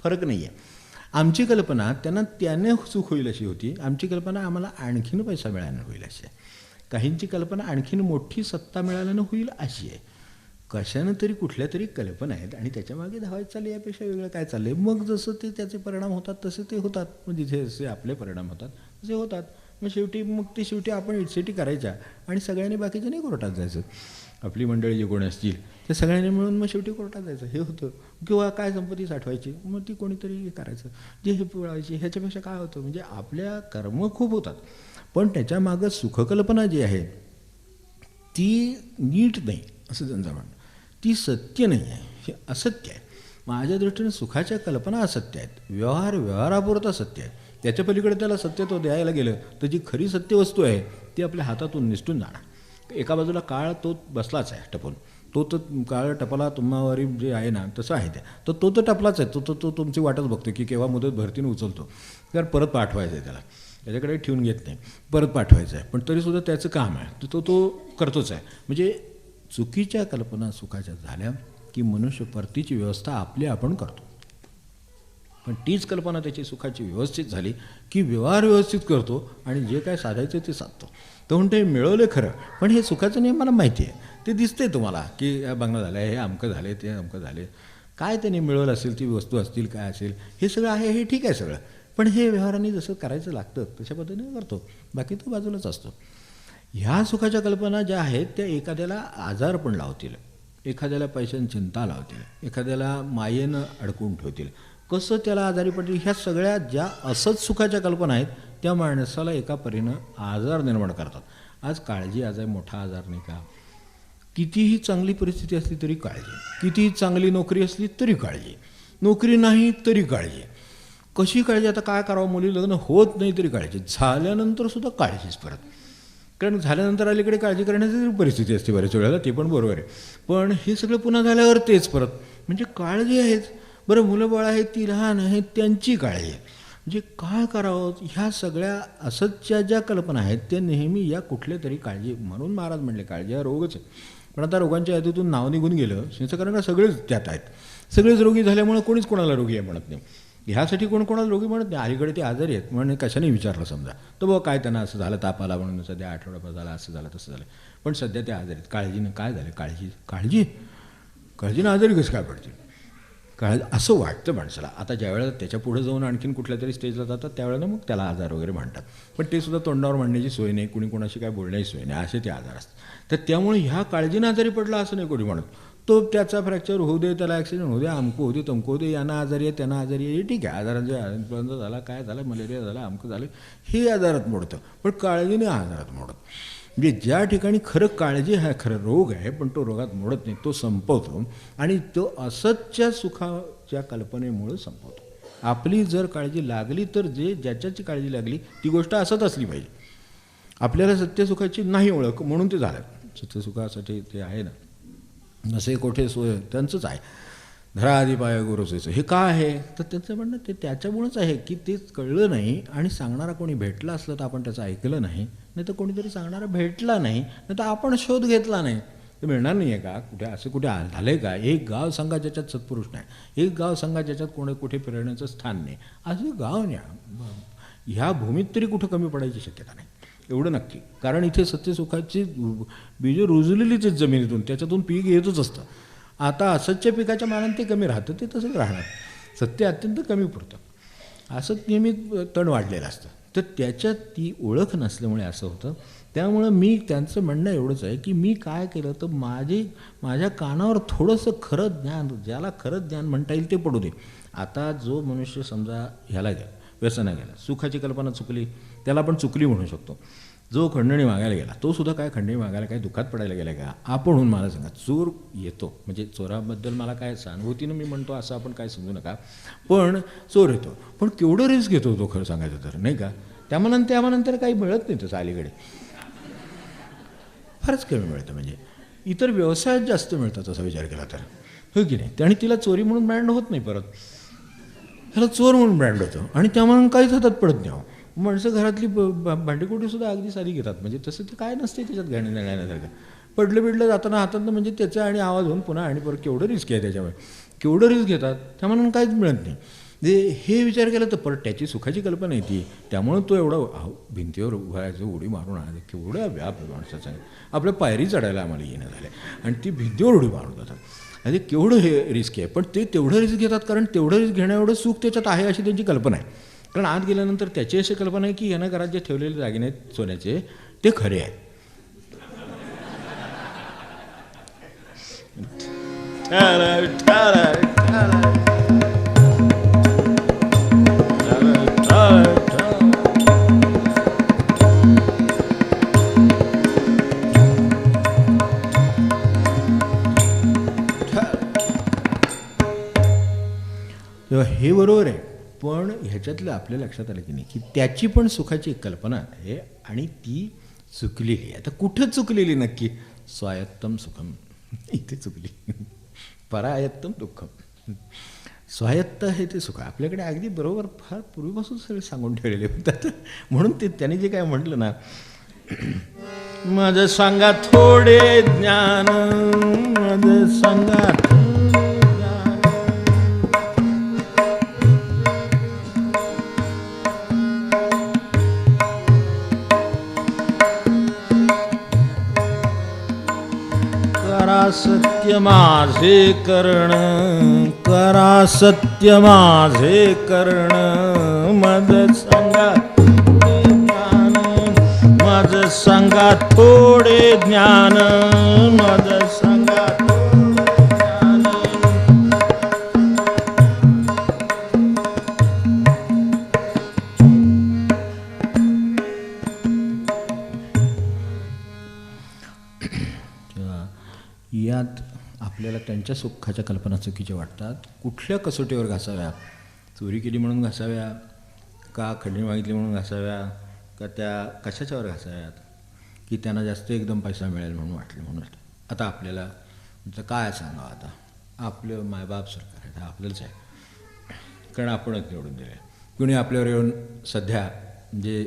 फरक नाही आहे. आमची कल्पना त्याने सुख होईल अशी होती. आमची कल्पना आम्हाला आणखीन पैसा मिळाल्यानं होईल अशी आहे. काहींची कल्पना आणखीन मोठी सत्ता मिळाल्यानं होईल अशी आहे. कशानं तरी कुठल्या तरी कल्पना आहेत आणि त्याच्यामागे धावायचं चाललं, यापेक्षा वेगळं काय चाललं आहे. मग जसं ते त्याचे परिणाम होतात तसे ते होतात. मग जिथे जसे आपले परिणाम होतात तसे होतात. मग शेवटी आपण इटसेटी करायच्या आणि सगळ्यांनी बाकीच्यांनी कोर्टात जायचं. आपली मंडळी जे कोणी असतील ते सगळ्यांनी मिळून मग शेवटी कोर्टात जायचं. हे होतं. किंवा काय संपत्ती साठवायची, मग ती कोणीतरी करायचं, जे हे पिळायची. ह्याच्यापेक्षा काय होतं, म्हणजे आपल्या कर्म खूप होतात पण त्याच्यामागं सुखकल्पना जी आहे ती नीट नाही असं त्यांचं म्हणणं. ती सत्य नाही आहे, हे असत्य आहे. माझ्या दृष्टीने सुखाच्या कल्पना असत्य आहेत, व्यवहारापुरता सत्य आहे. त्याच्या पलीकडे त्याला सत्यत्व द्यायला गेलं तर जी खरी सत्य वस्तू आहे ती आपल्या हातातून निसटून जाणार. एका बाजूला काळ तो बसलाच आहे टपून, तो काळ टपला तुम्हावरी जे आहे ना तसं आहे त्या, तर तो टपलाच आहे. तो तुमची वाटच बघतो की केव्हा मुदत भरतीने उचलतो, तर परत पाठवायचं आहे त्याला, त्याच्याकडे ठेवून घेत नाही, परत पाठवायचं आहे. पण तरीसुद्धा त्याचं काम आहे, तो करतोच आहे. म्हणजे चुकीच्या कल्पना सुखाच्या झाल्या की मनुष्य परतीची व्यवस्था आपली आपण करतो. पण तीच कल्पना त्याची सुखाची व्यवस्थित झाली की व्यवहार व्यवस्थित करतो आणि जे काय साधायचं ते साधतो. तो म्हणते मिळवलं खरं, पण हे सुखाचं नियम मला माहिती आहे, ते दिसते तुम्हाला की या बंगला झाला, हे अमकं झाले, ते अमकं झाले, काय त्यांनी मिळवलं असेल, ती वस्तू असतील, काय असेल, हे सगळं आहे, हे ठीक आहे सगळं. पण हे व्यवहारांनी जसं करायचं लागतं तशा पद्धतीने करतो, बाकी तो बाजूलाच असतो. ह्या सुखाच्या कल्पना ज्या आहेत त्या एखाद्याला आजार पण लावतील, एखाद्याला पैशांची चिंता लावतील, एखाद्याला मायेनं अडकून ठेवतील, कसं त्याला आजारी पडतील. ह्या सगळ्या ज्या असंच सुखाच्या कल्पना आहेत त्या माणसाला एका परीनं आजार निर्माण करतात. आज काळजी आज आहे मोठा आजार नाही का. कितीही चांगली परिस्थिती असली तरी काळजी, कितीही चांगली नोकरी असली तरी काळजी, नोकरी नाही तरी काळजी. कशी काळजी, आता काय करावं, मुली लग्न होत नाही तरी काळजी, झाल्यानंतर सुद्धा काळजीच परत. कारण झाल्यानंतर अलीकडे काळजी करण्याची परिस्थिती असते बऱ्याच वेळेला, ते पण बरोबर आहे. पण हे सगळं पुन्हा झाल्यावर तेच परत, म्हणजे काळजी आहेच. बरं मुलं बाळ आहेत ती लहान आहेत त्यांची काळजी, म्हणजे काय करावं. ह्या सगळ्या असतच्या ज्या कल्पना आहेत त्या नेहमी या कुठल्या तरी काळजी, म्हणून महाराज म्हणले काळजी हा रोगच आहे. पण आता रोगांच्या यादीतून नाव निघून गेलं याचं कारण का सगळेच त्यात आहेत. सगळेच रोगी झाल्यामुळे कोणीच कोणाला रोगी आहे म्हणत नाही. ह्यासाठी कोण कोणाला रोगी म्हणत नाही. अलीकडे ते आजारी आहेत म्हणून कशाने विचारलं समजा तर बाबा काय त्यांना असं झालं, ताप आला म्हणून सध्या आठवडाभर झाला, असं झालं तसं झालं, पण सध्या ते आजारी आहेत. काळजीनं काय झालं, काळजीनं आजारी कसं काय पडतील, असं वाटतं माणसाला. आता ज्यावेळेला त्याच्या पुढे जाऊन आणखीन कुठल्या तरी स्टेजला जातात त्यावेळेला मग त्याला आजार वगैरे म्हणतात. पण ते सुद्धा तोंडावर म्हणण्याची सोय नाही, कुणी कोणाशी काय बोलण्याची सोय नाही, असे ते आजार असतात. तर त्यामुळे ह्या काळजीनं आजारी पडला असं नाही कोणी म्हणत. तो त्याचा फ्रॅक्चर होऊ दे, त्याला ॲक्सिडेंट होऊ दे, अमकं होऊ दे, तमकं होऊ दे, यांना आजारी आहे त्यांना आजारी आहे, हे ठीक आहे. आजारांचे इन्फ्लुएन्झा झाला, काय झालं, मलेरिया झाला, अमकं झालं, हे आजारात मोडतं. पण काळजीने आजारात मोडत. म्हणजे ज्या ठिकाणी खरं काळजी हा खरं रोग आहे पण तो रोगात मोडत नाही, तो संपवतो. आणि तो असतच्या सुखाच्या कल्पनेमुळे संपवतो. आपली जर काळजी लागली तर ज्याच्याची काळजी लागली ती गोष्ट असत असली पाहिजे. आपल्याला सत्यसुखाची नाही ओळख म्हणून ते झालं. सत्यसुखासाठी ते आहे ना, नसे कोठे सोय त्यांचंच आहे, धरा आधी पाय गुरुसेचं. हे काय आहे तर त्यांचं म्हणणं ते त्याच्यामुळंच आहे की तेच कळलं नाही आणि सांगणारा कोणी भेटला असलं तर आपण त्याचं ऐकलं नाही, नाही तर कोणीतरी सांगणारा भेटला नाही, नाही तर आपण शोध घेतला नाही तर मिळणार नाही आहे का. कुठे असं कुठे झालं आहे का. एक गाव सांगा ज्याच्यात सत्पुरुष नाही, एक गाव सांगा ज्याच्यात कुठे फिरण्याचं स्थान नाही, असं गाव न्या. ह्या भूमीत तरी कुठं कमी पडायची शक्यता नाही, एवढं नक्की. कारण इथे सत्यसुखाची बीजं रुजलेलीच आहेत जमिनीतून, त्याच्यातून पीक येतच असतं. आता असतच्या पिकाच्या मानाने ते कमी राहतं, ते तसंच राहणार. सत्य अत्यंत कमी पुरतं, असत नेहमी तण वाढलेलं असतं. तर त्याच्यात ती ओळख नसल्यामुळे असं होतं. त्यामुळं मी त्यांचं म्हणणं एवढंच आहे की मी काय केलं तर माझ्या कानावर थोडंसं खरं ज्ञान, ज्याला खरं ज्ञान म्हणता येईल ते पडू दे. आता जो मनुष्य समजा ह्याला गेला, व्यसना गेला, सुखाची कल्पना चुकली, त्याला आपण चुकली म्हणू शकतो. जो खंडणी मागायला गेला तो सुद्धा काय खंडणी मागायला काय दुःखात पडायला गेला का. आपणहून मला सांगा, चोर येतो म्हणजे चोराबद्दल मला काय सहानुभूतीनं मी म्हणतो असं आपण काय समजू नका, पण चोर येतो, पण केवढं रिस्क घेतो तो खरं सांगायचं तर, नाही का. त्यामानंतर काही मिळत नाही तसं अलीकडे, फारच कमी मिळतं. म्हणजे इतर व्यवसायात जास्त मिळतात असा विचार केला तर, हो की नाही. आणि तिला चोरी म्हणून ब्रँड होत नाही, परत ह्याला चोर म्हणून ब्रँड होतं आणि त्यामुळे काहीच हातात पडत नाही. माणसं घरातली भांडीकोटीसुद्धा अगदी साधी घेतात, म्हणजे तसं ते काय नसते त्याच्यात घेणं देण्यासारखं. पडलं जाताना हातातनं म्हणजे त्याचा आणि आवाज होऊन पुन्हा आणि परत केवढं रिस्क आहे त्याच्यामुळे, केवढं रिस्क घेतात, त्यामुळे काहीच मिळत नाही. हे विचार केला तर परत त्याची सुखाची कल्पना येते. त्यामुळं तो एवढा भिंतीवर उभारायचं, उडी मारून आले, केवढा व्याप माणसाचा. आपल्या पायरी चढायला आम्हाला येणं झालं आणि ती भिंतीवर उडी मारून जातात. आणि केवढं हे रिस्क आहे, पण ते तेवढं रिस्क घेतात कारण तेवढं रिस्क घेणं एवढं सुख त्याच्यात आहे अशी त्यांची कल्पना आहे. कारण आत गेल्यानंतर त्याची अशी कल्पना आहे की यांना घरात जे ठेवलेले दागिने आहेत सोन्याचे ते खरे आहेत. तेव्हा हे बरोबर आहे, पण ह्याच्यातलं आपल्या लक्षात आलं की नाही की त्याची पण सुखाची एक कल्पना आहे आणि ती चुकलेली आहे. आता कुठं चुकलेली नक्की. स्वायत्तम सुखम इथे चुकली, परायत्तम दुःखम. स्वायत्त आहे ते सुख आपल्याकडे अगदी बरोबर फार पूर्वीपासून सगळे सांगून ठेवलेले होतात. म्हणून ते त्यांनी जे काय म्हटलं ना, माझं सांगा थोडे ज्ञान, माझं सांगा सत्य माझे कर्ण, करा सत्य माझे कर्ण, मज सांगा ज्ञान, माझ सांगा थोडे ज्ञान, माझं सांगा थोडे ज्ञान. यात आपल्याला त्यांच्या सुखाच्या कल्पना चुकीच्या वाटतात. कुठल्या कसोटीवर घासाव्या? चोरी केली म्हणून घासाव्या का, खंडणी मागितली म्हणून घासाव्या का, त्या कशाच्यावर घासाव्यात, की त्यांना जास्त एकदम पैसा मिळेल म्हणून वाटले म्हणून. आता आपल्याला म्हणजे काय सांगावं, आता आपलं मायबाप सरकार आहे, आपलंच आहे, कारण आपणच निवडून दिलं आहे. कुणी आपल्यावर येऊन सध्या म्हणजे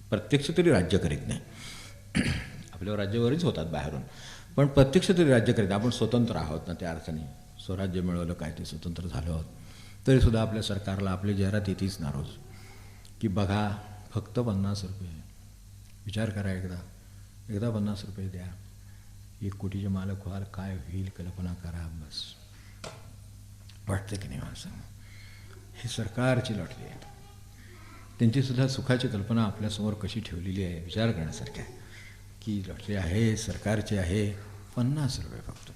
प्रत्यक्ष तरी राज्य करीत नाही. आपल्यावर राज्यावरच होतात बाहेरून, पण प्रत्यक्ष तरी राज्य करीत. आपण स्वतंत्र आहोत ना, त्या अर्थाने स्वराज्य मिळवलं काय, ते स्वतंत्र झालो आहोत, तरीसुद्धा आपल्या सरकारला आपली जाहिरात येतेच ना रोज, की बघा फक्त 50 रुपये, विचार करा एकदा 50 रुपये द्या, 1 कोटीचे मालक व्हाल, काय होईल कल्पना करा. बस वाटतं की नाही माणसांना? हे सरकारची लॉटरी आहे. त्यांचीसुद्धा सुखाची कल्पना आपल्यासमोर कशी ठेवलेली आहे विचार करण्यासारखं आहे, की लॉटरी आहे, सरकारची आहे, 50 रुपये फक्त.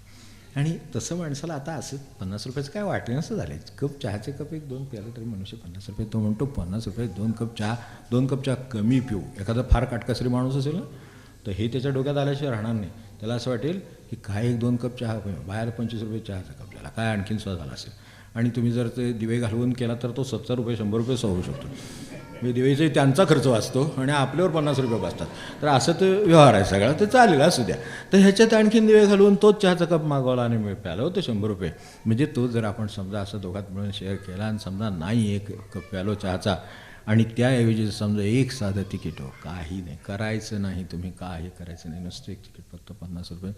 आणि तसं माणसाला आता असं 50 रुपयाचं काय वाटलं नसं झालं. कप चहाचे कप 1-2 प्यालं तरी मनुष्य 50 रुपये, तो म्हणतो 50 रुपये 2 कप चहा, 2 कप चहा कमी पिऊ. एखादा फार काटकसरी माणूस असेल ना, तर हे त्याच्या डोक्यात आल्याशिवाय राहणार नाही. त्याला असं वाटेल की काय 1-2 कप चहा, बाहेर 25 रुपये चहाचा कप झाला, काय आणखीन स्वाद झाला असेल. आणि तुम्ही जर ते दिवे घालवून केला तर तो 70 रुपये 100 रुपये होऊ शकतो. म्हणजे दिवेचाही त्यांचा खर्च वाचतो आणि आपल्यावर 50 रुपये वाचतात. तर असं तो व्यवहार आहे सगळा, ते चालेल असू द्या. तर ह्याच्यात आणखीन दिवे घालवून तोच चहाचा कप मागवला आणि प्याला होतं 100 रुपये. म्हणजे तो जर आपण समजा असं दोघात मिळून शेअर केला आणि समजा नाही 1 कप प्यालो चहाचा, आणि त्याऐवजी समजा 1 साधं तिकीट हो, काही नाही करायचं नाही, तुम्ही काही करायचं नाही, नुसतं 1 तिकीट फक्त 50 रुपये,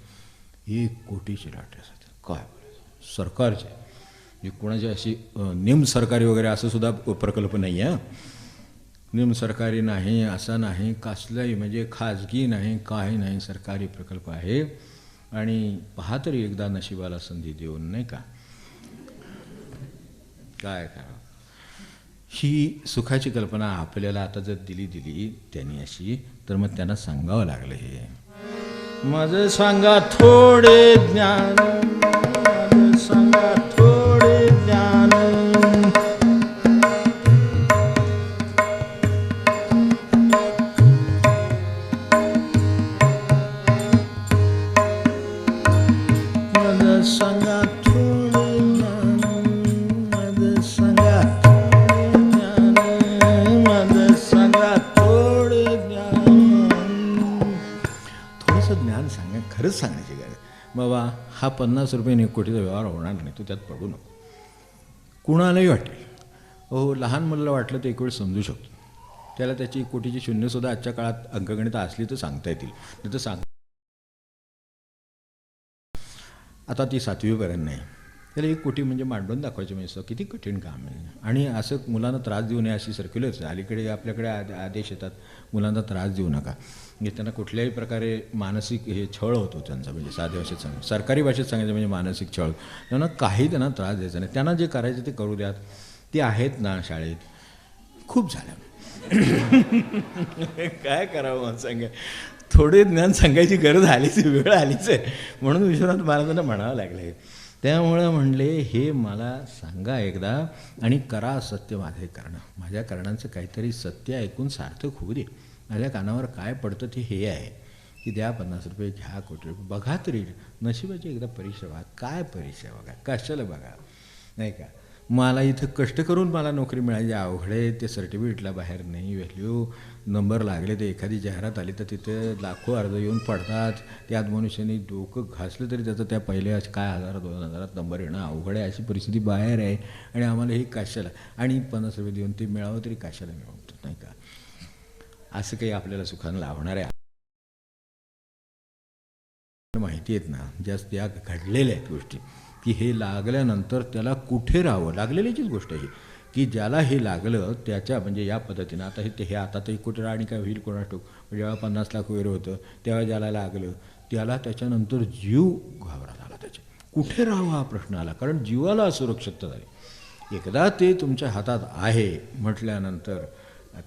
1 कोटीची लॉटरी असते. काय सरकारचे, म्हणजे कोणाची अशी निमसरकारी वगैरे असं सुद्धा प्रकल्प नाही आहे. निमसरकारी नाही, असा नाही, कसलाही म्हणजे खाजगी नाही, काही नाही, सरकारी प्रकल्प आहे. आणि पहा तरी एकदा नशिबाला संधी देऊन, नाही का, काय करावं. ही सुखाची कल्पना आपल्याला आता जर दिली त्यांनी अशी, तर मग त्यांना सांगावं लागलं, हे माझं सांगा थोडे ज्ञान, माझं सांगा थोडे ज्ञान. माझं सांगा थोडे ज्ञान, माझं सांगा थोडे ज्ञान, माझं सांगा थोडे ज्ञान. थोडंसं ज्ञान सांगा, खरंच सांगण्याची गरज. बाबा हा 50 रुपये 1 कोटीचा व्यवहार होणार नाही, तू त्यात पडू नको. कुणालाही वाटेल, हो लहान मुलाला वाटलं तर एक वेळ समजू शकतो, त्याला त्याची 1 कोटीची शून्यसुद्धा आजच्या काळात अंकगणित असली तर सांगता येतील, नाही तर सांग. आता ती 7वीपर्यंत नाही, त्याला 1 कोटी म्हणजे मांडून दाखवायचे म्हणजे किती कठीण काम आहे. आणि असं मुलांना त्रास देऊ नये अशी सर्क्युलर्स अलीकडे आपल्याकडे आदेश येतात, मुलांना त्रास देऊ नका. म्हणजे त्यांना कुठल्याही प्रकारे मानसिक हे छळ होतो त्यांचा, म्हणजे साध्या भाषेत सांगायचं, सरकारी भाषेत सांगायचं म्हणजे मानसिक छळ. त्यांना काही त्यांना त्रास द्यायचा नाही, त्यांना जे करायचं ते करू द्यात. ते आहेत ना शाळेत, खूप झालं. काय करावं मला सांगा, थोडे ज्ञान सांगायची गरज आलीच, वेळ आलीच आहे. म्हणून विश्वनाथ महाराजांना म्हणावं लागलं आहे. त्यामुळं म्हणले हे मला सांगा एकदा आणि करा सत्य माझे करणं. माझ्या कारणांचं काहीतरी सत्य ऐकून सार्थक होऊ दे. माझ्या कानावर काय पडतं ते हे आहे की द्या 50 रुपये, घ्या कोटी रुपये, बघा तरी नशिबाची एकदा परीक्षा बघा. काय परीक्षा बघा, कशाला बघा, नाही का. मला इथं कष्ट करून मला नोकरी मिळायची अवघड आहे, ते सर्टिफिकेटला बाहेर नाही व्हॅल्यू. नंबर लागले तर एखादी जाहिरात आली तर तिथे लाखो अर्ज येऊन पडतात. त्यात मनुष्याने डोकं घासलं तरी त्याचं त्या पहिल्या काय 1000-2000 नंबर येणं अवघड आहे. अशी परिस्थिती बाहेर आहे आणि आम्हाला हे कशाला, आणि 50 रुपये देऊन ते मिळावं तरी कशाला मिळवतो, नाही का. असं काही आपल्याला सुखानं लाभणार आहे माहिती आहेत ना, जास्त या घडलेल्या आहेत गोष्टी, की हे लागल्यानंतर त्याला कुठे राहावं. लागलेल्याचीच गोष्ट आहे की ज्याला हे लागलं त्याच्या म्हणजे या पद्धतीनं आता हे आता तर 1 कोटी आणि काय होईल कोणा ठोक. जेव्हा 50 लाख वगैरे होतं तेव्हा ज्याला लागलं त्याला त्याच्यानंतर जीव घाबरा झाला. त्याच्या कुठे राहावं हा प्रश्न आला, कारण जीवाला असुरक्षितता झाली. एकदा ते तुमच्या हातात आहे म्हटल्यानंतर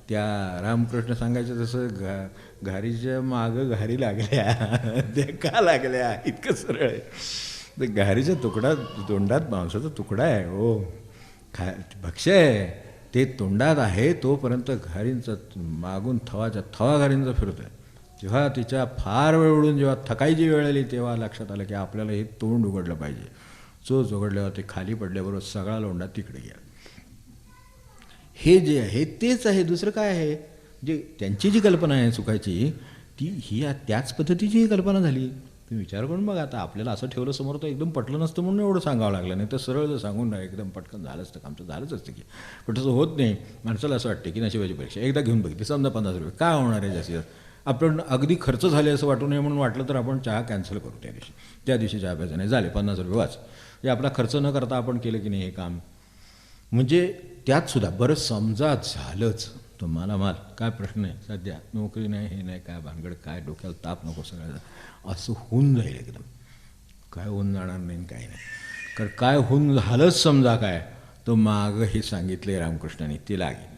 त्या रामकृष्ण सांगायचं तसं घारीच्या मागं घारी लागल्या त्या का लागल्या इतकं सरळ आहे. तर घारीचा तुकडा तोंडात मांसाचा तुकडा आहे हो, भक्ष्य आहे ते तोंडात आहे तोपर्यंत घारींचा मागून थवा घारींचा फिरतो आहे. जेव्हा तिच्या फार वेळ उडून जेव्हा थकायची वेळ आली तेव्हा लक्षात आलं की आपल्याला हे तोंड उघडलं पाहिजे. चोच उघडल्यावर ते खाली पडल्याबरोबर सगळा लोंढा तिकडे गेला. हे जे आहे तेच आहे, दुसरं काय आहे. जे त्यांची जी कल्पना आहे सुखाची ती ही त्याच पद्धतीची ही कल्पना झाली. तुम्ही विचार करून बघा, आता आपल्याला असं ठेवलं समोर तर एकदम पटलं नसतं म्हणून एवढं सांगावं लागलं, नाही तर सरळ जर सांगून नाही एकदम पटकन झालं असतं आमचं झालंच असतं की. पण तसं होत नाही. माणसाला असं वाटतं की नशिबाची परीक्षा एकदा घेऊन बघितली, समजा 50 रुपये काय होणार आहे जास्तीत जास्त. आपण अगदी खर्च झाले असं वाटू नये म्हणून वाटलं तर आपण चहा कॅन्सल करू त्या दिवशी चहा प्यायचा नाही, झाले 50 रुपये वाच. म्हणजे आपला खर्च न करता आपण केलं की नाही हे काम. म्हणजे त्यातसुद्धा बरं समजा झालंच तुम्हाला माल काय प्रश्न आहे, सध्या नोकरी नाही हे नाही काय भानगड काय डोक्याला ताप नको सगळ्याचा असं होऊन जाईल एकदम. काय होऊन जाणार नाही काय नाही, कारण काय होऊन झालंच समजा काय तर मागं हे सांगितलं रामकृष्णाने ते लागेल.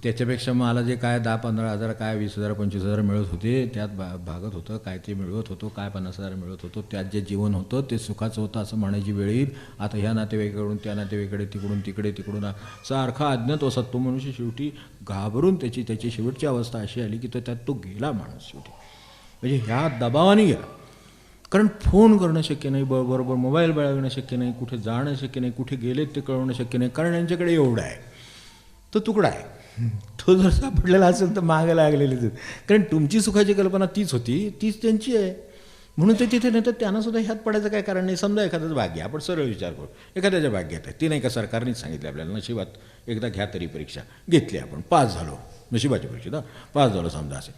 त्याच्यापेक्षा मला जे काय 10-15 हजार काय 20,000 25,000 मिळत होते त्यात भागत होतं काय ते मिळवत होतो काय 50,000 मिळत होतो त्यात जे जीवन होतं ते सुखाचं होतं असं म्हणायची वेळ येईल. आता ह्या नातेवाईकडून त्या नातेवाईकडे तिकडून तिकडे सारखा अज्ञात असत तो मनुष्य शेवटी घाबरून त्याची शेवटची अवस्था अशी आली की त्यात तो गेला माणूस शेवटी. म्हणजे ह्या दबावाने गेला. कारण फोन करणं शक्य नाही, बरोबर मोबाईल बाळगणं शक्य नाही, कुठे जाणं शक्य नाही, कुठे गेलेत ते कळवणं शक्य नाही, कारण यांच्याकडे एवढा आहे तो तुकडा आहे. तो जर सापडलेला असेल तर मागं लागलेलीच. कारण तुमची सुखाची कल्पना तीच होती तीच त्यांची आहे म्हणून ते तिथे नाही तर त्यांनासुद्धा ह्यात पडायचं काय कारण नाही. समजा एखादंच भाग्य, आपण सरळ विचार करू एखाद्याच्या भाग्यात आहे ती नाही का सरकारनेच सांगितलं आपल्याला नशिबात एकदा घ्या तरी परीक्षा घेतली, आपण पास झालो नशिबाच्या परीक्षेत पास झालो समजा. असे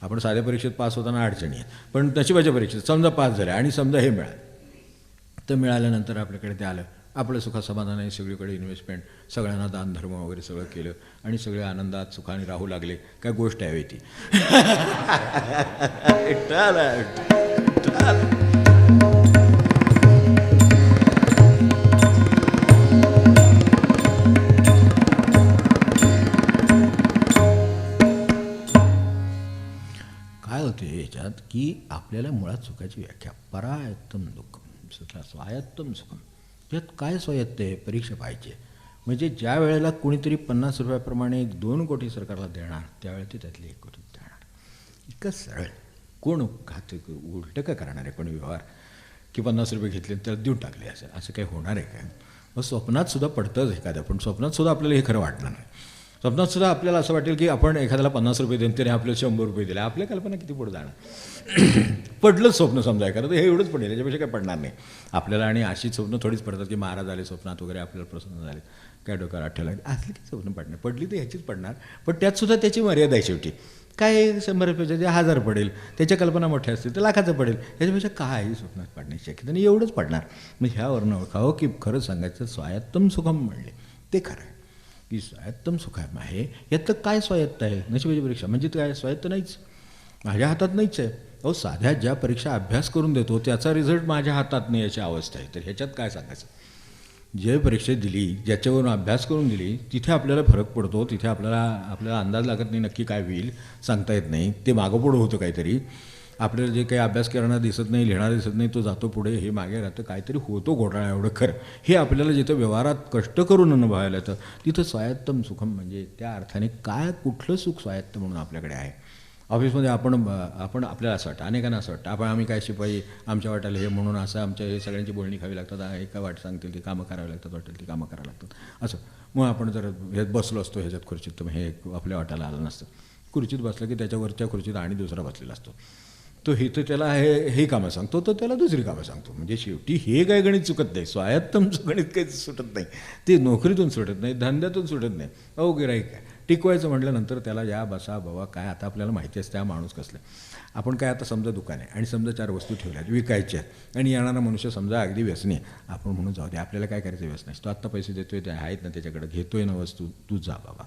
आपण साध्या परीक्षेत पास होताना अडचणी आहेत, पण नशिबाच्या परीक्षेत समजा पास झाले आणि समजा हे मिळालं तर मिळाल्यानंतर आपल्याकडे ते आलं, आपलं सुखा समाधान सगळीकडे इन्व्हेस्टमेंट, सगळ्यांना दान धर्म वगैरे सगळं केलं आणि सगळे आनंदात सुखाने राहू लागले. काय गोष्ट आहे ती. काय होते याच्यात की आपल्याला मुळात सुखाची व्याख्या परायत्तम दुःखम स्वायत्तम सुखम. त्यात काय स्वायत्त आहे, परीक्षा पाहिजे. म्हणजे ज्या वेळेला कोणीतरी 50 रुपयाप्रमाणे 2 कोटी सरकारला देणार त्यावेळेला ते त्यातले 1 कोटी देणार. इतकं सरळ. कोण उलटं काय करणार आहे पण व्यवहार की 50 रुपये घेतले तर देऊन टाकले असं काही होणार आहे काय. मग स्वप्नात सुद्धा पडतंच एखाद्या, पण स्वप्नात सुद्धा आपल्याला हे खरं वाटलं नाही. स्वप्नात सुद्धा आपल्याला असं वाटेल की आपण एखाद्याला 50 रुपये देऊन त्याने आपल्याला 100 रुपये दिले. आपल्या कल्पना किती पुढे जाणार. पडलंच स्वप्न समजा एखादं तर हे एवढंच पडेल, याच्यापेक्षा काय पडणार नाही आपल्याला. आणि अशी स्वप्न थोडीच पडतात की महाराज आले स्वप्नात वगैरे आपल्याला प्रसन्न झाले काय डोक्याला आठवलं लागले असली की स्वप्न पडणार. पडली तर ह्याचीच पडणार, पण त्यातसुद्धा त्याची मर्यादा आहे शेवटी. काय 100 रुपयाचे जे 1000 पडेल, त्याच्या कल्पना मोठ्या असतील तर लाखाचं पडेल, ह्याच्यापेक्षा काही स्वप्नात पडण्याची शक्यता नाही. एवढंच पडणार. मग ह्यावरनं ओळखावं की खरं सांगायचं स्वायत्तम सुखम म्हणले ते खरं आहे की स्वायत्तम सुखम आहे. यात काय स्वायत्त आहे. नशिबाची परीक्षा म्हणजे काय स्वायत्त नाहीच, माझ्या हातात नाहीच आहे. अहो साध्या ज्या परीक्षा अभ्यास करून देतो त्याचा रिझल्ट माझ्या हातात नाही याची अवस्था आहे. तर ह्याच्यात काय सांगायचं. जे परीक्षा दिली ज्याच्यावरून अभ्यास करून दिली तिथे आपल्याला फरक पडतो, तिथे आपल्याला अंदाज लागत नाही नक्की काय होईल, सांगता येत नाही. ते मागं पुढं होतं काहीतरी. आपल्याला जे काही अभ्यास करणारा दिसत नाही, लिहिणारा दिसत नाही, तो जातो पुढे, हे मागे राहतं, काहीतरी होतो घोटाळा एवढं खरं. हे आपल्याला जिथं व्यवहारात कष्ट करून अनुभवायला येतं तिथं स्वायत्तम सुखम म्हणजे त्या अर्थाने काय कुठलं सुख स्वायत्त म्हणून आपल्याकडे आहे. ऑफिसमध्ये आपण आपल्याला असं वाटतं, अनेकांना असं वाटतं आम्ही काय शिपाई आमच्या वाट्याला हे म्हणून असं आमच्या हे सगळ्यांची बोलणी खावी लागतात, एका वाट सांगतील ती कामं करावी लागतात, वाटेल ती कामं करावी लागतात असं. मग आपण जर ह्यात बसलो असतो ह्याच्यात खुर्चीत तर हे आपल्या वाट्याला आलं नसतं. खुर्चीत बसलं की त्याच्यावरच्या खुर्चीत आणि दुसरा बसलेला असतो तो, हे तर त्याला हे कामं सांगतो तो त्याला दुसरी कामं सांगतो. म्हणजे शेवटी हे काय गणित चुकत नाही, स्वायत्तमचं गणित काही सुटत नाही, ते नोकरीतून सुटत नाही, धंद्यातून सुटत नाही. अहो गिऱ्हाईक काय टिकवायचं म्हटल्यानंतर त्याला या बसा बाबा काय आता आपल्याला माहिती असते हा माणूस कसला. आपण काय आता समजा दुकान आहे आणि समजा 4 वस्तू ठेवल्या आहेत विकायच्या आहेत आणि येणारा मनुष्य समजा अगदी व्यसनी आहे. आपण म्हणून जाऊ दे आपल्याला काय करायचं व्यसन आहे, तो आत्ता पैसे देतोय ते आहेत ना त्याच्याकडे घेतोय ना वस्तू, तू जा बाबा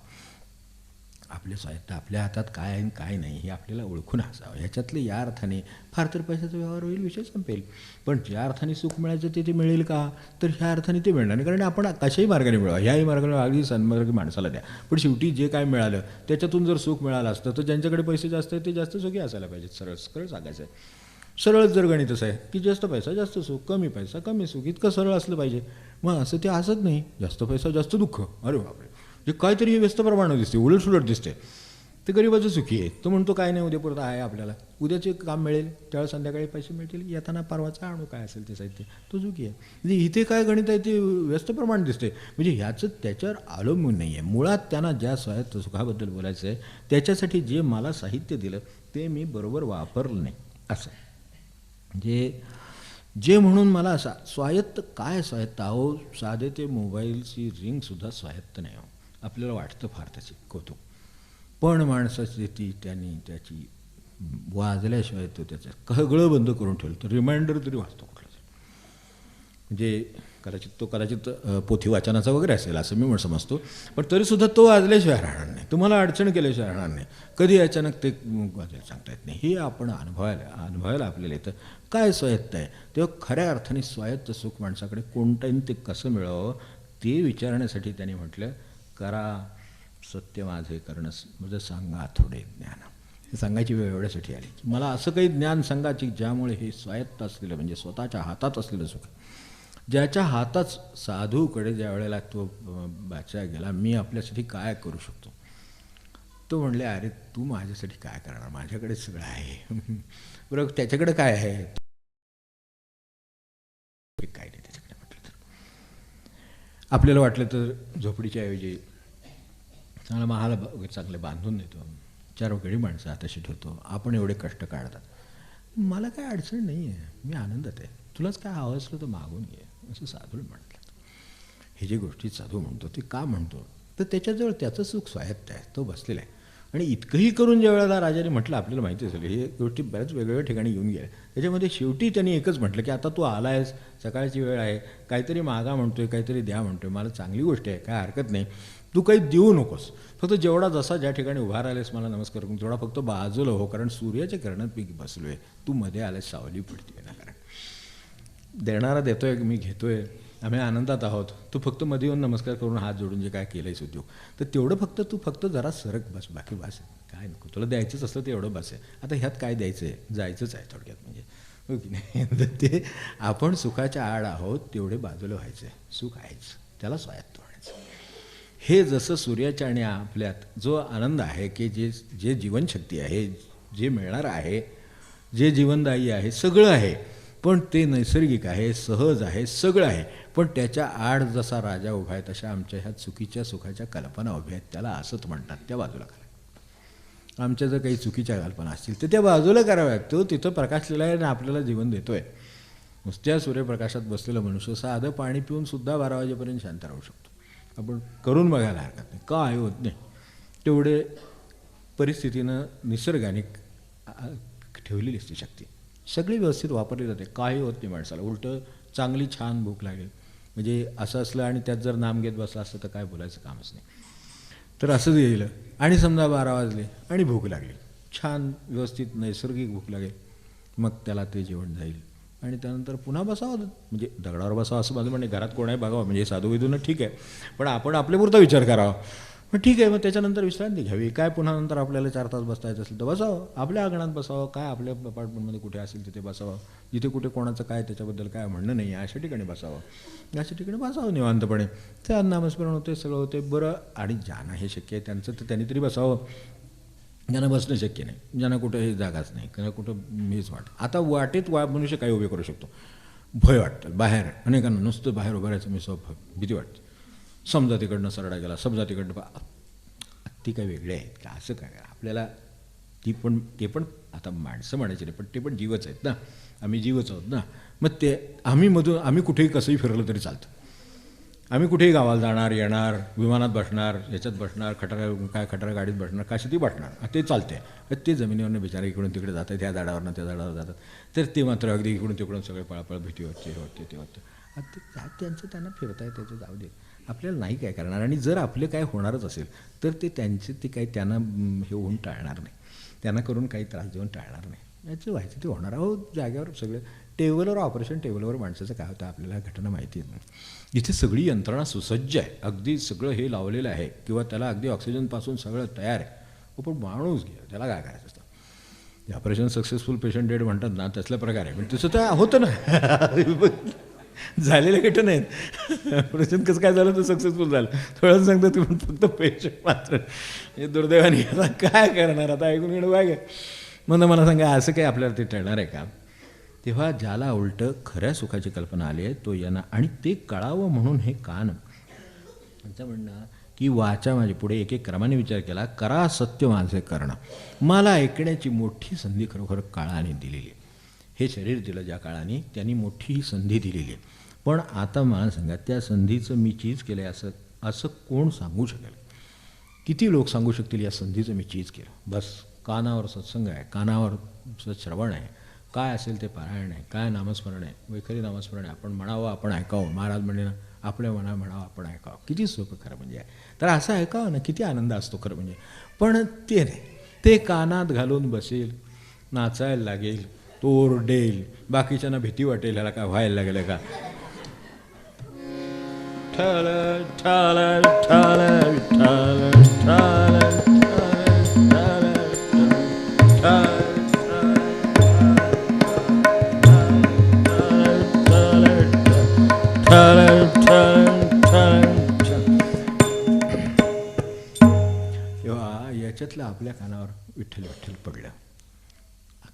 आपले स्वायत्त, आपल्या हातात काय आहे काय नाही हे आपल्याला ओळखून असावं. ह्याच्यातले या अर्थाने फार तर पैशाचा व्यवहार होईल, विषय संपेल. पण ज्या अर्थाने सुख मिळायचं ते मिळेल का, तर ह्या अर्थाने ते मिळणार नाही. कारण आपण कशाही मार्गाने मिळवा, ह्याही मार्गाने अगदी सन्मार्गी माणसाला द्या, पण शेवटी जे काय मिळालं त्याच्यातून जर सुख मिळालं असतं तर ज्यांच्याकडे पैसे जास्त आहेत ते जास्त सुखी असायला पाहिजेत. सरळ सरळ सांगायचं आहे. सरळच जर गणितच आहे की जास्त पैसा जास्त सुख, कमी पैसा कमी सुख, इतकं सरळ असलं पाहिजे. मग असं ते असत नाही. जास्त पैसा जास्त दुःख, अरे बापरे, जे काहीतरी हे व्यस्त प्रमाणात दिसते, उलटसुलट दिसते. ते गरीबाचं सुखी आहे. तो म्हणतो काय नाही, उद्या पुरता आहे आपल्याला, उद्याचे काम मिळेल, त्यावेळेस संध्याकाळी पैसे मिळतील, येताना परवाचा आणू काय असेल ते साहित्य, तो सुखी आहे. म्हणजे इथे काय गणित आहे ते व्यस्त प्रमाण दिसते. म्हणजे ह्याचं त्याच्यावर अवलंबून नाही आहे. मुळात त्यांना ज्या स्वायत्त सुखाबद्दल बोलायचं आहे त्याच्यासाठी जे मला साहित्य दिलं ते मी बरोबर वापरलं नाही असं. म्हणजे जे म्हणून मला असा स्वायत्त काय स्वायत्त, अहो साधे ते मोबाईलची रिंगसुद्धा स्वायत्त नाही हो. आपल्याला वाटतं फार त्याची कौतुक, पण माणसाची ती त्यांनी त्याची वाजल्याशिवाय तो त्याचं सगळं बंद करून ठेवलं तर रिमाइंडर तरी वाचतो कुठला तरी. म्हणजे कदाचित पोथी वाचनाचा वगैरे असेल असं मी समजतो, पण तरीसुद्धा तो वाजल्याशिवाय राहणार नाही, तुम्हाला अडचण केल्याशिवाय राहणार नाही. कधी अचानक ते वाजायला सांगता येत नाही. हे आपण अनुभवायला आपल्याला येतं. काय स्वायत्त आहे तेव्हा खऱ्या अर्थाने स्वायत्त सुख माणसाकडे कोणतं ते कसं मिळावं ते विचारण्यासाठी त्यांनी म्हटलं, करा सत्य माझे करणं म्हणजे सांगा थोडे ज्ञान. हे सांगायची वेळ एवढ्यासाठी आली की मला असं काही ज्ञान सांगा की ज्यामुळे हे स्वायत्त असलेलं म्हणजे स्वतःच्या हातात असलेलं सुख, ज्याच्या हाताच साधूकडे ज्या वेळेला तो बादशाह गेला, मी आपल्यासाठी काय करू शकतो. तो म्हणले, अरे तू माझ्यासाठी काय करणार, माझ्याकडे सगळं आहे. बरोबर, त्याच्याकडे काय आहे, काय नाही त्याच्याकडे. म्हटलं तर आपल्याला वाटलं तर झोपडीच्या ऐवजी चांगला महाल वगैरे चांगले बांधून देतो, 4 वेगळी माणसं हाताशी ठेवतो, आपण एवढे कष्ट काढतात, मला काय अडचण नाही आहे, मी आनंदात आहे, तुलाच काय हवं असलं तर मागून घे, असं साधू म्हणतात. हे जे गोष्टी साधू म्हणतो ते का म्हणतो तर त्याच्याजवळ त्याचं सुख स्वायत्त आहे, तो बसलेला आहे. आणि इतकंही करून ज्या वेळेला राजाने म्हटलं, आपल्याला माहिती असेल हे गोष्टी बऱ्याच वेगवेगळ्या ठिकाणी येऊन गेल्या, त्याच्यामध्ये शेवटी त्यांनी एकच म्हटलं की आता तू आला आहेस, सकाळची वेळ आहे, काहीतरी मागा म्हणतोय, काहीतरी द्या म्हणतोय, मला चांगली गोष्ट आहे, काय हरकत नाही, तू काही देऊ नकोस, फक्त जेवढा जसा ज्या ठिकाणी उभा राहिलेस मला नमस्कार करून तेवढा फक्त बाजूला हो, कारण सूर्याच्या किरणात मी बसलो आहे, तू मध्ये आलास, सावली पडते ना, कारण देणारा देतोय, मी घेतोय, आम्ही आनंदात आहोत, तू फक्त मध्ये येऊन नमस्कार करून हात जोडून जे काय केलंयस उद्योग, तर तेवढं फक्त जरा सरक बस, बाकी बस काय नको, तुला द्यायचंच असतं ते एवढं बस आहे. आता ह्यात काय द्यायचं आहे, जायचंच आहे थोडक्यात, म्हणजे हो की नाही. तर ते आपण सुखाच्या आड आहोत तेवढे बाजूला व्हायचं आहे, सुख आहेच, त्याला स्वायत्त व्हायचं. हे जसं सूर्याच्या आणि आपल्यात जो आनंद आहे की जे जीवनशक्ती आहे, जे मिळणार आहे, जे जीवनदायी आहे, सगळं आहे, पण ते नैसर्गिक आहे, सहज आहे, सगळं आहे, पण त्याच्या आड जसा राजा उभा आहे तशा आमच्या ह्या चुकीच्या सुखाच्या कल्पना उभ्या आहेत, त्याला असत म्हणतात, त्या बाजूला करा. आमच्या जर काही चुकीच्या कल्पना असतील तर त्या बाजूला कराव्यात. तो तिथं प्रकाशलेला आहे आणि आपल्याला जीवन देतोय. नुसत्या सूर्यप्रकाशात बसलेलं मनुष्य साधं पाणी पिऊन सुद्धा 12 वाजेपर्यंत शांत राहू शकतो. आपण करून बघायला हरकत नाही, काय होत नाही, तेवढे परिस्थितीनं निसर्गाने ठेवलेली असते शक्ती, सगळी व्यवस्थित वापरली जाते, काही होत नाही माणसाला. उलटं चांगली छान भूक लागेल, म्हणजे असं असलं आणि त्यात जर नाम घेत बसला असतं तर काय बोलायचं कामच नाही. तर असंच येईल. आणि समजा 12 वाजले आणि भूक लागली, छान व्यवस्थित नैसर्गिक भूक लागेल, मग त्याला ते जेवण जाईल आणि त्यानंतर पुन्हा बसावं, म्हणजे दगडावर बसावं असं माझं म्हणजे, घरात कोणाही बघावं, म्हणजे साधू विधूनं ठीक आहे, पण आपण आपल्यापुरता विचार करावा. मग ठीक आहे, मग त्याच्यानंतर विश्रांती घ्यावी, काय पुन्हा नंतर आपल्याला 4 तास बसता येत असेल तर बसावं, आपल्या अंगणात बसावं, काय आपल्या अपार्टमेंटमध्ये कुठे असेल तिथे बसावं, जिथे कुठे कोणाचं काय त्याच्याबद्दल काय म्हणणं नाही आहे अशा ठिकाणी बसावं, अशा ठिकाणी बसावं निवांतपणे, ते नामस्मरण होते, सगळं होते बरं. आणि ज्यांना हे शक्य आहे त्यांचं तर त्यांनी तरी बसावं, ज्यांना बसणं शक्य नाही, ज्यांना कुठं हे जागाच नाही, त्यांना कुठं मीच आता वाटेत मनुष्य काही उभे करू शकतो. भय वाटतं बाहेर, अनेकांना नुसतं बाहेर उभं राहायचं मी भीती वाटते. समजा तिकडनं सरडा गेला, समजा तिकडनं ती काही वेगळे आहेत का, असं काय आपल्याला ते पण आता माणसं म्हणायचे नाही, पण ते पण जीवच आहेत ना, आम्ही जीवच आहोत ना. मग ते आम्ही कुठेही कसंही फिरलं तरी चालतं, आम्ही कुठेही गावाला जाणार येणार, विमानात बसणार, याच्यात बसणार, खटारा गाडीत बसणार, कशातही बसणार, ते चालते. ते जमिनीवरनं बिचारे इकडून तिकडे जातात, त्या झाडावरनं त्या झाडावर जातात, तर ते मात्र अगदी इकडून तिकडून सगळे पळापळ भीती होते ते होते. त्यांचं त्यांना फिरता येते, त्याचं जाऊ दे. आपल्याला नाही काय करणार. आणि जर आपले काय होणारच असेल तर ते त्यांचे ते काही त्यांना हे होऊन टाळणार नाही, त्यांना करून काही त्रास देऊन टाळणार नाही. याचं व्हायचं ते होणार. अहो जाग्यावर सगळं टेबलवर ऑपरेशन टेबलवर माणसाचं काय होतं आपल्याला घटना माहिती आहे. इथे सगळी यंत्रणा सुसज्ज आहे, अगदी सगळं हे लावलेलं आहे किंवा त्याला अगदी ऑक्सिजनपासून सगळं तयार आहे. पण माणूस घ्या त्याला काय करायचं असतं. ते ऑपरेशन सक्सेसफुल पेशंट डेड म्हणतात ना तसल्या प्रकारे. पण तसं तर होतं ना झालेल्या घटना आहेत. ऑपरेशन कसं काय झालं तर सक्सेसफुल झालं थोडंसं सांगतं तुम्ही फक्त पेशंट मात्र हे दुर्दैवाने आता काय करणार. आता ऐकून घेणं काय म्हणून मला सांगा असं काही आपल्याला ते टळणार आहे का. तेव्हा ज्याला उलटं खऱ्या सुखाची कल्पना आली आहे तो यांना आणि ते कळावं म्हणून हे कान. त्यांचं म्हणणं की वाचा माझी पुढे एक एक क्रमाने विचार केला. करा सत्य माझे करणं. मला ऐकण्याची मोठी संधी खरोखर काळाने दिलेली आहे. हे शरीर दिलं ज्या काळाने त्यांनी मोठी ही संधी दिलेली आहे. पण आता मला सांगा त्या संधीचं मी चीज केलं आहे असं कोण सांगू शकेल. किती लोक सांगू शकतील या संधीचं मी चीज केलं. बस कानावर सत्संग आहे, कानावर श्रवण आहे, काय असेल ते पारायण आहे, काय नामस्मरण आहे, वैखरी नामस्मरण आहे. आपण म्हणावं आपण ऐकावं. महाराज म्हणजे ना आपल्या मना म्हणावं आपण ऐकावं. किती सोपं खरं म्हणजे. तर असं ऐकावं ना किती आनंद असतो खरं म्हणजे. पण ते नाही, ते कानात घालून बसेल, नाचायला लागेल, तो ओरडेल, बाकीच्यांना भीती वाटेल ह्याला काय व्हायला लागेल का. ठल ठल ठल ठल ठल तेव्हा याच्यातलं आपल्या कानावर विठ्ठल विठ्ठल पडलं.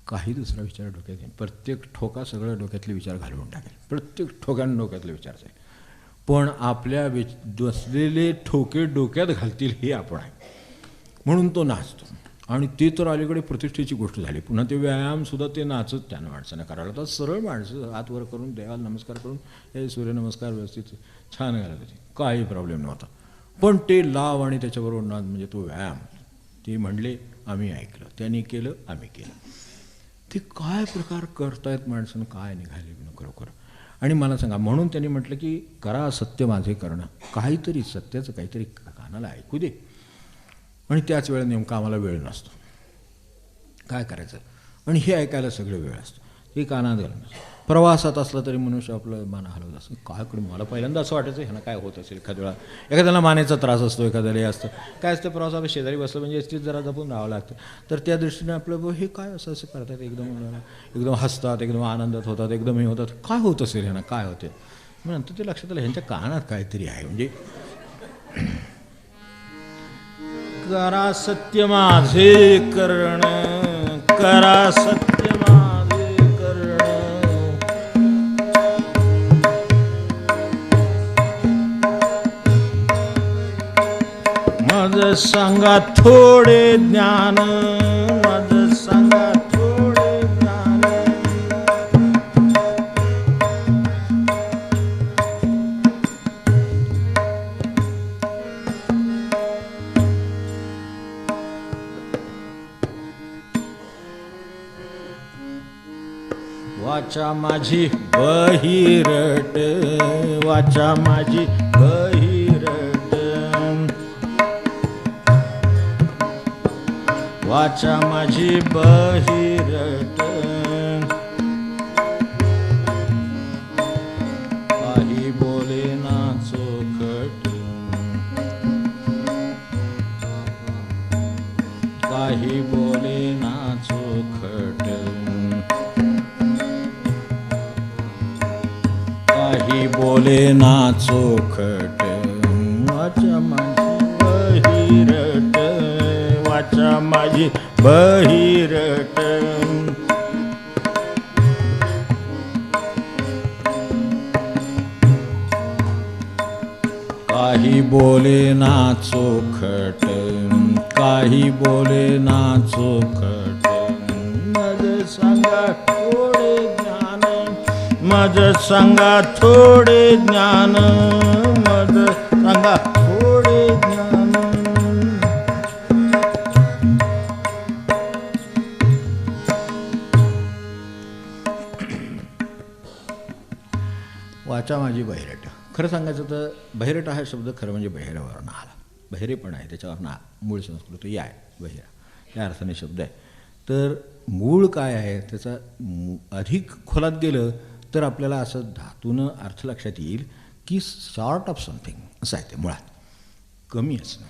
काही दुसरा विचार डोक्यात येईल. प्रत्येक ठोका सगळं डोक्यातले विचार घालवून टाकेल. प्रत्येक ठोक्यानं डोक्यातले विचार जाईल. पण आपल्या बसलेले ठोके डोक्यात घालतील हे आपण आहे म्हणून तो नाचतो. आणि ते तर अलीकडे प्रतिष्ठेची गोष्ट झाली. पुन्हा ते व्यायामसुद्धा ते नाचत त्यानं माणसानं करायला. तर सरळ माणसं हात वर करून देवाला नमस्कार करून हे सूर्यनमस्कार व्यवस्थित छान घालत होते, काही प्रॉब्लेम नव्हता. पण ते लाव आणि त्याच्याबरोबर नाच म्हणजे तो व्यायाम. ते म्हणले आम्ही ऐकलं, त्यांनी केलं आम्ही केलं. ते काय प्रकार करतायत माणसानं काय निघाले खरोखर. आणि मला सांगा म्हणून त्यांनी म्हटलं की करा सत्य माझे करणं. काहीतरी सत्याचं काहीतरी कानाला ऐकू दे. आणि त्याच वेळेला नेमका आम्हाला वेळ नसतो. काय करायचं. आणि हे ऐकायला सगळं वेळ असतो. हे कानात घालून प्रवासात असला तरी मनुष्य आपलं मान हलवत असतं. काय करून मला पहिल्यांदा असं वाटायचं ह्यानं काय होत असेल. एखाद्या वेळा एखाद्याला मानेचा त्रास असतो, एखाद्याला हे असतं काय असतं. प्रवासाला शेजारी बसलं म्हणजे स्थित जरा जपून राहावं लागतं. तर त्या दृष्टीने आपलं हे काय असं असं करतात. एकदम हसतात, एकदम आनंदात होतात, एकदम हे होतात. काय होत असेल ह्यांना काय होते. मग नंतर ते लक्षात आलं ह्यांच्या कानात काहीतरी आहे. म्हणजे करा सत्य माझे करण, करा सत्य माझे करण. माझं सांगा थोडे ज्ञान, माझं सांगा थोडे ज्ञान. वाचा माझी बहिरट, वाचा माझी बहिरट, वाचा माझी बहिरट. काही बोले ना चोखट, काही बोले ना चोखट, काही बोले ना चोखट. वाचा माझी बहिरट, वाचा माझी बहिरट. काही बोले ना चोखट, काही बोले ना चोखट. माझं सांगा थोडे ज्ञान, माझं सांगा थोडे ज्ञान, माझं सांगा थोडे ज्ञान. वाचा माझी बहिरट, खरं सांगायचं तर बहिरट हा शब्द खरं म्हणजे बहिऱ्यावरनं आला. बहिरेपण आहे त्याच्यावरनं मूळ संस्कृत या आहे बहिरा या अर्थाने शब्द आहे. तर मूळ काय आहे त्याचा अधिक खोलात गेलं तर आपल्याला असं धातूनं अर्थ लक्षात येईल की सॉर्ट ऑफ समथिंग असं आहे ते मुळात कमी असणं.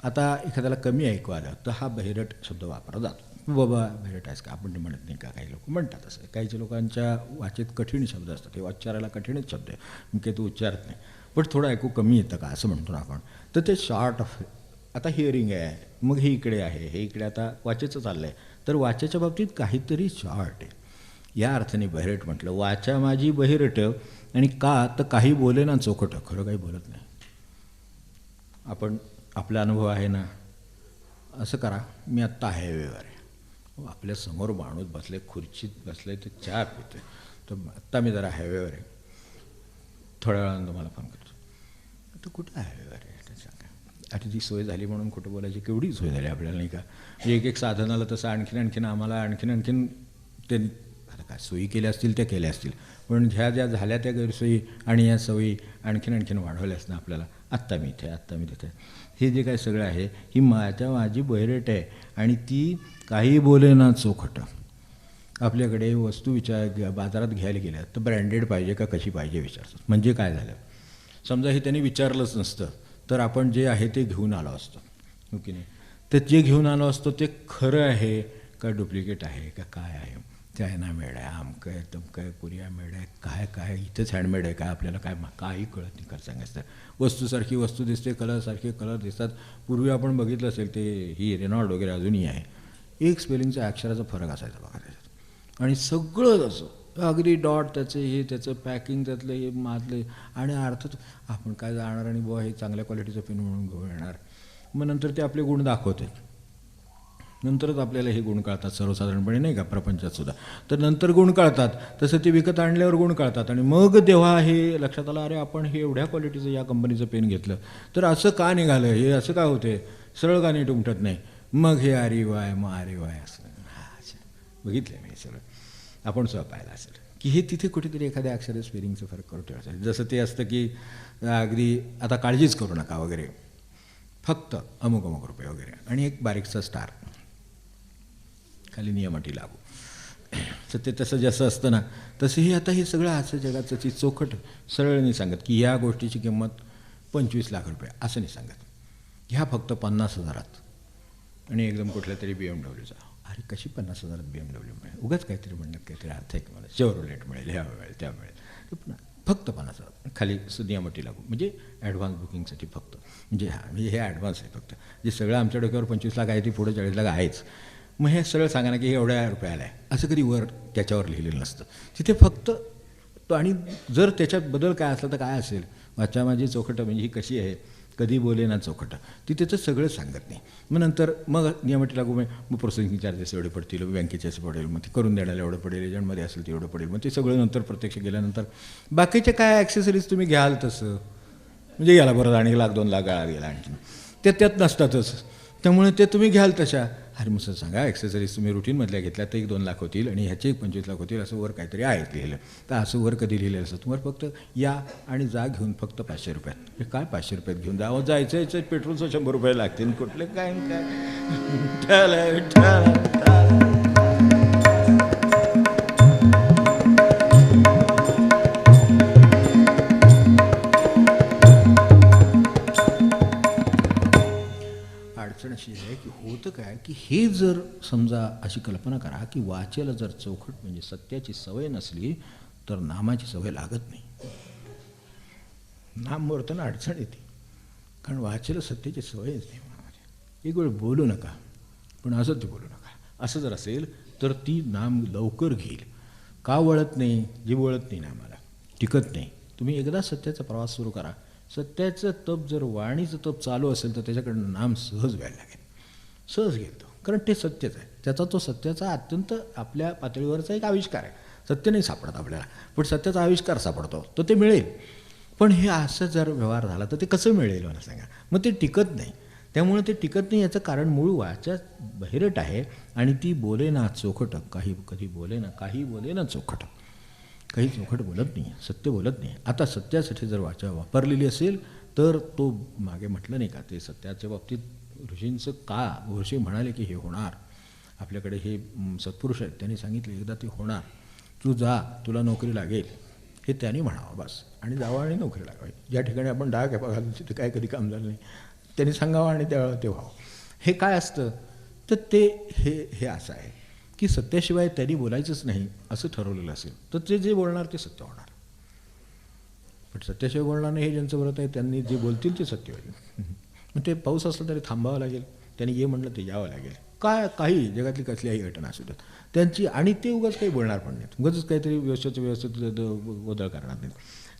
आता एखाद्याला कमी ऐकू आलं तर हा बहिरट शब्द वापरला जातो. बाबा बहिरट आहेस का आपण ते म्हणत नाही का, काही लोक म्हणतात असं. काही लोकांच्या वाचेत कठीण शब्द असतात, हे उच्चारायला कठीणच शब्द आहे मग काही तो उच्चारत नाही, पण थोडं ऐकू कमी येतं का असं म्हणतो ना आपण. तर ते शॉर्ट ऑफ आता हिअरिंग आहे, मग हे इकडे आहे, हे इकडे आता वाचेचं चाललं आहे, तर वाचेच्या बाबतीत काहीतरी शॉर्ट आहे या अर्थाने बहिरट म्हटलं. वाचा माझी बहिरट आणि का तर काही बोले ना चोखटं, खरं काही बोलत नाही. आपण आपला अनुभव आहे ना, असं करा मी आत्ता हायवेवर आहे, आपल्यासमोर माणूस बसले खुर्चीत बसले ते चहा पिते, तर आत्ता मी जरा हायवेवर आहे, थोड्या वेळानं तुम्हाला फोन करतो. तर कुठं हायवेवर आहे ते सांगा. आता ती सोय झाली म्हणून कुठं बोलायची, केवढी सोय झाली आपल्याला नाही का. एक एक साधनाला तसं आणखीन आम्हाला आणखीन ते आता काय सोयी केल्या असतील त्या केल्या असतील, पण ह्या ज्या झाल्या त्या गैरसोयी आणि या सवयी आणखीन वाढवल्याच ना आपल्याला. आत्ता मी इथे, आत्ता मी तिथे, हे जे काय सगळं आहे ही माझी बहिरट आहे आणि ती काही बोले ना चोखटं. आपल्याकडे वस्तू बाजारात घ्यायला गेल्या तर ब्रँडेड पाहिजे का कशी पाहिजे विचारतात. म्हणजे काय झालं, समजा हे त्यांनी विचारलंच नसतं तर आपण जे आहे ते घेऊन आलो असतो, हो की नाही. तर जे घेऊन आलो असतो ते खरं आहे का डुप्लिकेट आहे का काय आहे, चायना मेड आहे, आमकं आहे तमकं आहे, कोरिया मेड आहे, काय इथंच हँडमेड आहे काय, आपल्याला काही कळत नाही. खरं सांगायचं वस्तूसारखी वस्तू दिसते, कलरसारखे कलर दिसतात. पूर्वी आपण बघितलं असेल ते ही रेनॉल्ड वगैरे अजूनही आहे, एक स्पेलिंगचा अक्षराचा फरक असायचा बघा त्याच्यात, आणि सगळं असं अगदी डॉट त्याचं हे त्याचं पॅकिंग त्यातलं हे मातलं, आणि अर्थात आपण काय जाणार आणि बुवा हे चांगल्या क्वालिटीचं पेन म्हणून घेऊन येणार. मग नंतर ते आपले गुण दाखवते, नंतरच आपल्याला हे गुण कळतात सर्वसाधारणपणे नाही का प्रपंचात सुद्धा. तर नंतर गुण कळतात, तसं ते विकत आणल्यावर गुण कळतात, आणि मग तेव्हा हे लक्षात आलं अरे आपण हे एवढ्या क्वालिटीचं या कंपनीचं पेन घेतलं तर असं का निघालं, हे असं का होते, सरळ का नीट उमटत नाही. मग हे REY मग REY असं बघितलं मी सगळं. आपण सुद्धा पाहिलं असेल की हे तिथे कुठेतरी एखाद्या अक्षर स्पेलिंगचं फरक करू ठेवायचं. जसं ते असतं की अगदी आता काळजीच करू नका वगैरे, फक्त अमुक रुपये वगैरे आणि एक बारीकचा स्टार खाली नियमाटी लागू. तर ते तसं जसं असतं ना तसं हे आता हे सगळं असं जगाचं ती चोखट सरळ नाही सांगत की या गोष्टीची किंमत 25 लाख रुपये असं नाही सांगत, ह्या फक्त 50,000 आणि एकदम कुठल्या तरी BMWचा. अरे कशी 50,000 BMW मिळेल, उगाच काहीतरी म्हणण्यात काहीतरी अर्थ आहे की मला शेवरोलेट मिळेल, ह्या मिळेल त्या मिळेल, फक्त 50,000 खाली नियमाटी लागू. म्हणजे ॲडव्हान्स बुकिंगसाठी फक्त, म्हणजे म्हणजे हे ॲडव्हान्स आहे फक्त. जे सगळं आमच्या डोक्यावर 25 लाख आहे ती पुढे 40 लाख आहेच. मग हे सरळ सांगा ना की हे एवढ्या रुपयाला आहे असं कधी वर त्याच्यावर लिहिलेलं नसतं तिथे फक्त तो. आणि जर त्याच्यात बदल काय असला तर काय असेल, वाचा माझी चौखटं म्हणजे ही कशी आहे, कधी बोले ना चौखटं, ती त्याचं सगळं सांगत नाही. मग नंतर मग नियमाटी लागू मग प्रोसेसिंग चार्जेस एवढे पडतील, बँकेचे असं पडेल, मग ते करून देण्याला एवढं पडेल, एजंटमध्ये असेल ते एवढं पडेल, मग ते सगळं नंतर प्रत्यक्ष गेल्यानंतर बाकीचे काय ॲक्सेसरीज तुम्ही घ्याल तसं, म्हणजे याला बरं आणि 1,00,000-2 लाख गाळा गेला आणखी त्यात नसतातच. त्यामुळे ते तुम्ही घ्याल तशा. अरे मग सांगा ॲक्सेसरीज तुम्ही रुटीनमधल्या घेतल्या तर 1-2 लाख होतील आणि ह्याचे 25 लाख होतील असं वर काहीतरी आहे लिहिलं. तर असं वर कधी लिहिलेलं असतं, तुम्हाला फक्त या आणि जा घेऊन फक्त 500 रुपयात. हे काय 500 रुपयात घेऊन जायचं पेट्रोलचं 100 रुपये लागतील, कुठले काय अडचण अशी आहे की होतं काय की हे जर समजा अशी कल्पना करा की वाचेला जर चौखट म्हणजे सत्याची सवय नसली तर नामाची सवय लागत नाही. नाम बोलताना अडचण येते कारण वाचेला सत्याची सवयच नाही मनामध्ये. एक वेळ बोलू नका पण असं ते बोलू नका, असं जर असेल तर ती नाम लवकर घेईल. का वळत नाही, जे वळत नाही नामाला टिकत नाही. तुम्ही एकदा सत्याचा प्रवास सुरू करा, सत्याचं तप जर वाणीचं तप चालू असेल तर त्याच्याकडनं नाम सहज व्हायला लागेल, सहज घेतो. कारण ते सत्यच आहे, त्याचा तो सत्याचा अत्यंत आपल्या पातळीवरचा एक आविष्कार आहे. सत्य नाही सापडत आपल्याला पण सत्याचा आविष्कार सापडतो, तो ते मिळेल. पण हे असं जर व्यवहार झाला तर ते कसं मिळेल मला सांगा. मग ते टिकत नाही. त्यामुळे ते टिकत नाही याचं कारण मूळ वाचा बहिरट आहे आणि ती बोले ना चोखटं, कधी बोले ना चोखटं. काही चोखट बोलत नाही, सत्य बोलत नाही. आता सत्यासाठी जर वाचा वापरलेली असेल तर तो मागे म्हटलं नाही का ते सत्याच्या बाबतीत ऋषींचं का ऋषी म्हणाले की हे होणार, आपल्याकडे हे सत्पुरुष आहेत त्यांनी सांगितले एकदा ते होणार, तू जा तुला नोकरी लागेल, हे त्यांनी म्हणावं बस, आणि जावं आणि नोकरी लागावी. ज्या ठिकाणी आपण डाग आहे बघायला तिथे काय कधी काम झालं नाही, त्यांनी सांगावं आणि त्यावेळेला ते व्हावं. हे काय असतं तर ते हे असं आहे की सत्याशिवाय त्यांनी बोलायचंच नाही असं ठरवलेलं असेल तर ते जे बोलणार ते सत्य होणार. पण सत्याशिवाय बोलणार नाही हे ज्यांचं व्रत आहे त्यांनी जे बोलतील ते सत्य होईल. मग ते पाऊस असलं तरी थांबावं लागेल, त्यांनी ये म्हटलं ते यावं लागेल, काय काही जगातली कसल्याही घटना असू देत त्यांची, आणि ते उगाच काही बोलणार पण नाहीत, उगाच काहीतरी व्यवस्थित गोंधळ करणार नाहीत.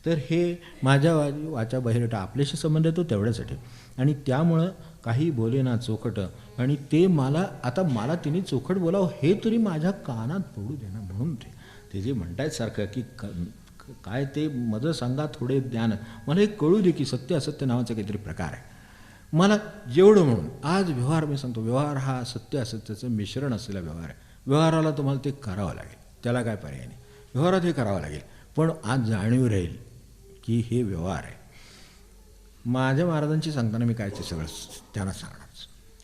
तर हे माझ्या वाचा बहिरटा आपल्याशी संबंध येतो तेवढ्यासाठी, आणि त्यामुळं काही बोले ना चोखट, आणि ते मला तिने चोखट बोलावं हे तरी माझ्या कानात पडू दे ना, म्हणून ते जे म्हणतायत सारखं की काय ते मज सांगा थोडे ज्ञान, मला हे कळू दे की सत्य असत्य नावाचा काहीतरी प्रकार आहे. मला जेवढं म्हणून आज व्यवहार मी सांगतो, व्यवहार हा सत्य असत्याचं मिश्रण असलेला व्यवहार आहे. व्यवहाराला तुम्हाला ते करावं लागेल, त्याला काय पर्याय नाही, व्यवहारात हे करावं लागेल. पण आज जाणीव राहील की हे व्यवहार आहे. माझ्या महाराजांची सांगताना मी काय ते सगळं त्यांना सांगणार,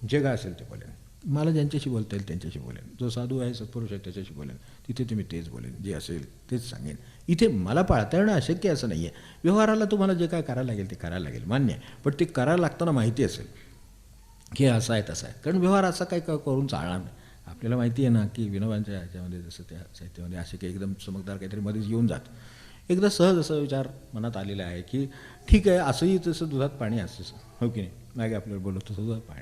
जे काय असेल ते बोलेन, मला ज्यांच्याशी बोलता येईल त्यांच्याशी बोलेन, जो साधू आहे सत्पुरुष आहे त्याच्याशी बोलेन, तिथे ते मी तेच बोलेन, जे असेल तेच सांगेन. इथे मला पाळता येणं अशक्य असं नाही आहे. व्यवहाराला तुम्हाला जे काय करायला लागेल ते करायला लागेल, मान्य आहे, पण ते करायला लागताना माहिती असेल की असं आहे तसं आहे, कारण व्यवहार असा काही करून चालणार नाही. आपल्याला माहिती आहे ना की विनोबांच्या ह्याच्यामध्ये जसं त्या साहित्यामध्ये असे काही एकदम चमकदार काहीतरी मध्येच येऊन जात, एकदा सहज असा विचार मनात आलेला आहे की ठीक आहे असंही तसं दुधात पाणी असतं, हो की नाही, मागे आपल्याला बोलत तसं दुधात पाणी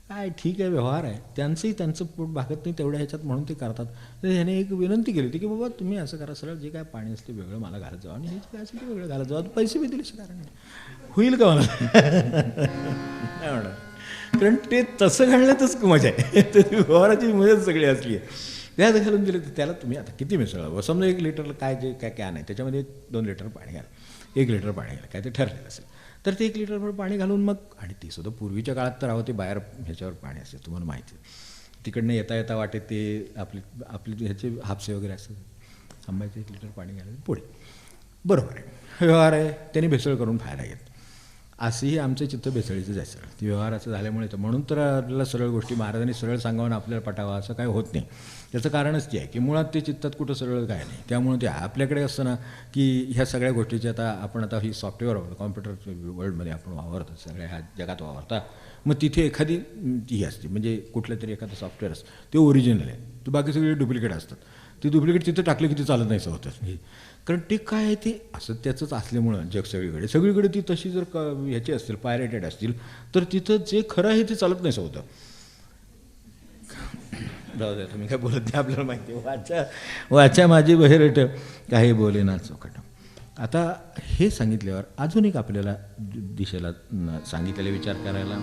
काय, ठीक आहे व्यवहार आहे, त्यांचं पोट भागत नाही तेवढ्या ह्याच्यात म्हणून ते करतात. तर ह्याने एक विनंती केली होती की बाबा तुम्ही असं करा, सरळ जे काय पाणी असते वेगळं मला घालत जावं, आणि हे जे काय असेल ते वेगळं घालत जावं, पैसे बी दिले कारण नाही होईल का मला नाही म्हणणार, कारण ते तसं घालण्यातच मजा आहे. तर व्यवहाराची मजाच सगळी असली आहे. त्यात घालून दिलं तर त्याला तुम्ही आता किती मिसळावं, समजा 1 लिटरला काय जे काय कॅन आहे त्याच्यामध्ये 2 लिटर पाणी घाल, 1 लिटर पाणी घाल, काय ते ठरलेलं असेल तर ते 1 लिटरभर पाणी घालून मग, आणि ते सुद्धा पूर्वीच्या काळात तर राहते बाहेर ह्याच्यावर पाणी असेल, तुम्हाला माहिती आहे, तिकडनं येता वाटेत ते आपले ह्याचे हापसे वगैरे असतात, थांबायचे 1 लिटर पाणी घालायचं पुढे, बरोबर आहे, व्यवहार आहे, त्यांनी भेसळ करून फायदा घेत. असंही आमचं चित्त भेसळीचं जायचं, ते व्यवहाराचं झाल्यामुळे तर, म्हणून तर आपल्याला सरळ गोष्टी महाराजांनी सरळ सांगावं आपल्याला पटावं असं काय होत नाही. त्याचं कारणच ते आहे की मुळात ते चित्तात कुठं सरळ काय नाही, त्यामुळे ते आपल्याकडे असतं ना की ह्या सगळ्या गोष्टीची आपण ही सॉफ्टवेअर वापरतो, कॉम्प्युटर वर्ल्डमध्ये आपण वापरतो, सगळ्या ह्या जगात वापरता, मग तिथे एखादी ही असते म्हणजे कुठलं तरी एखादं सॉफ्टवेअर असतं ते ओरिजिनल आहे, तर बाकी सगळे डुप्लिकेट असतात, ते डुप्लिकेट तिथं टाकले की ते चालत नाही असं होतं, कारण ते काय आहे ते असं त्याचंच असल्यामुळं जग सगळीकडे ती तशी जर ह्याची असतील पायरेटेड असतील तर तिथं जे खरं आहे ते चालत नाही असं होतं. जाऊ द्या तुम्ही काय बोलत नाही, आपल्याला माहिती आहे, वाचा माझी बहिरट काही बोले ना चोखट. आता हे सांगितल्यावर अजून एक आपल्याला दिशेला सांगितलेला विचार करायला,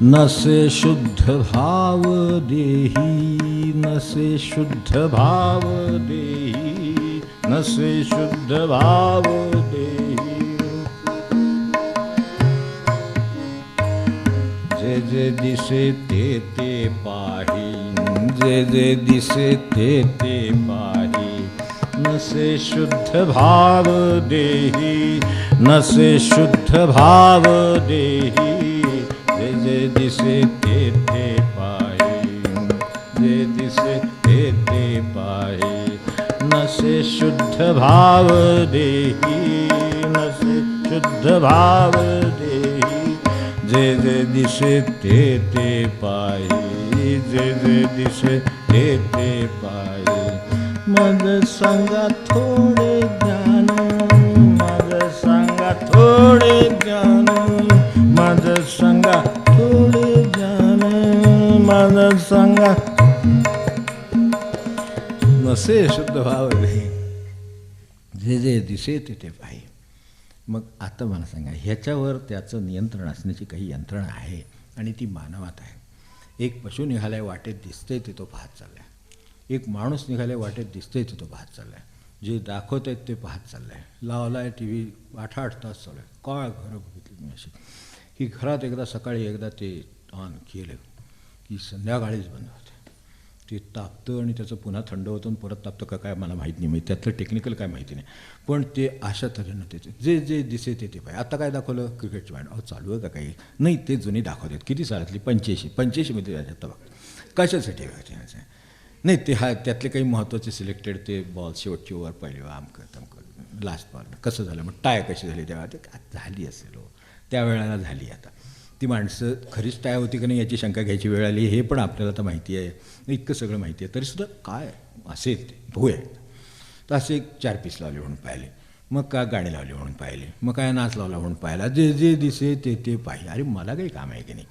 नसे शुद्ध भाव देही, नसे शुद्ध भाव देही, नसे शुद्ध भाव देही, जे जे दिसे ते पाही, जे जे दिसे ते पाही, नसे शुद्ध भाव देही, नसे शुद्ध भाव देही, जे दिसे ते पाही, जे दिसे ते पाही, नसे शुद्ध भाव देही, नसे शुद्ध भाव देही, जे जे दिसे ते पाही, जे जे दिसे ते पाही. मज सांगा थोडे ज्ञान, मज सांगा थोडे ज्ञान, मज सांगा थोडे ज्ञान, मज सांगा नसे शुद्ध भाव देही, जे जे दिसे ते पाही. मग आता मला सांगा ह्याच्यावर त्याचं नियंत्रण असण्याची काही यंत्रणा आहे आणि ती मानवात आहे. एक पशु निघालाय वाटेत दिसतंय ते तो पाहत चाललाय, एक माणूस निघालाय वाटेत दिसतंय ते तो पाहत चाललाय, जे दाखवत आहेत ते पाहत चाललाय, लावलाय टी व्ही 8-8 तास चालू आहे. काय घरं बघितली मी अशी की घरात एकदा सकाळी एकदा ते ऑन केलं की संध्याकाळीच बंद होते. ते तापतं आणि त्याचं पुन्हा थंड होतं आणि परत तापतं का काय मला माहीत नाही, म्हणजे त्यातलं टेक्निकल काय माहिती नाही, पण ते अशा तऱ्हेनं त्याचे जे जे दिसे ते पाहिजे. आता काय दाखवलं क्रिकेटची मॅच, अहो चालू आहे का काही नाही, ते जुनी दाखवतात. किती सालातली 85मध्ये त्याच्यात बघ कशासाठी बघायचे नाही ते त्यातले काही महत्त्वाचे सिलेक्टेड ते बॉल शेवटची ओव्हर पहिली आमकं तमकं लास्ट बॉल कसं झालं, मग टाय कशी झाली तेव्हा ते झाली असेल हो त्यावेळेला झाली. आता ती माणसं खरीच टाय होती का नाही याची शंका घ्यायची वेळ आली हे पण आपल्याला तर माहिती आहे, इतकं सगळं माहिती आहे, तरीसुद्धा काय असेल ते भोय आहे. तर असे 4 पीस लावले म्हणून पाहिले, मग का गाणी लावली म्हणून पाहिले, मग काय नाच लावला म्हणून पाहिला, जे जे दिसे ते ते पाहिले. अरे मला काही काम आहे की नाही.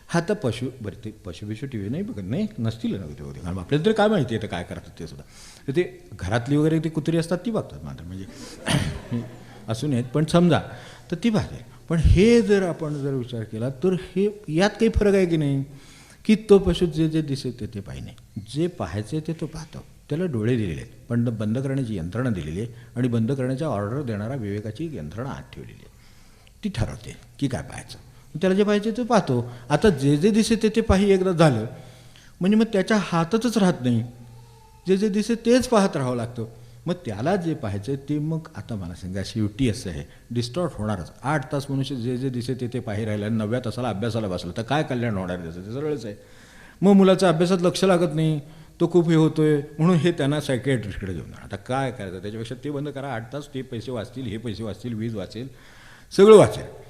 हा तर बरं ते पशु टी व्ही नाही बघत नाही नसतील ना होते कारण आपल्याला तरी काय माहिती आहे तर काय करतात ते सुद्धा. तर ते घरातली वगैरे ती कुत्री असतात ती बघतात मात्र म्हणजे असून आहेत, पण समजा तर ती पाहते. पण हे जर आपण जर विचार केला तर हे यात काही फरक आहे की नाही, की तो पशु जे जे दिसेल ते पाहिजे, जे पाहायचे ते तो पाहतो, त्याला डोळे दिलेले आहेत, पण बंद करण्याची यंत्रणा दिलेली आहे आणि बंद करण्याचा ऑर्डर देणारा विवेकाची यंत्रणा आत ठेवलेली आहे. ती ठरवते की काय पाहायचं, त्याला जे पाहिजे ते पाहतो. आता जे जे दिसे ते पाही एकदा झालं म्हणजे मग त्याच्या हातातच राहत नाही, जे जे दिसे तेच पाहत राहावं लागतं. मग त्याला जे पाहायचं ते मग आता मला सांगा शेवटी असं आहे डिस्टॉर्ट होणारच. 8 तास मनुष्य जे जे दिसे ते पाही राहिलं आणि 9व्या तासाला अभ्यासाला बसलं तर काय कल्याण होणार त्याचं, ते सरळच आहे. मग मुलाचं अभ्यासात लक्ष लागत नाही, तो खूप हे होतोय म्हणून हे त्यांना सायकॅट्रिस्टकडे घेऊन जाणार. आता काय करायचं त्याच्यापेक्षा ते बंद करा, 8 तास ते पैसे वाचतील, हे पैसे वाचतील, वीज वाचेल, सगळं वाचेल.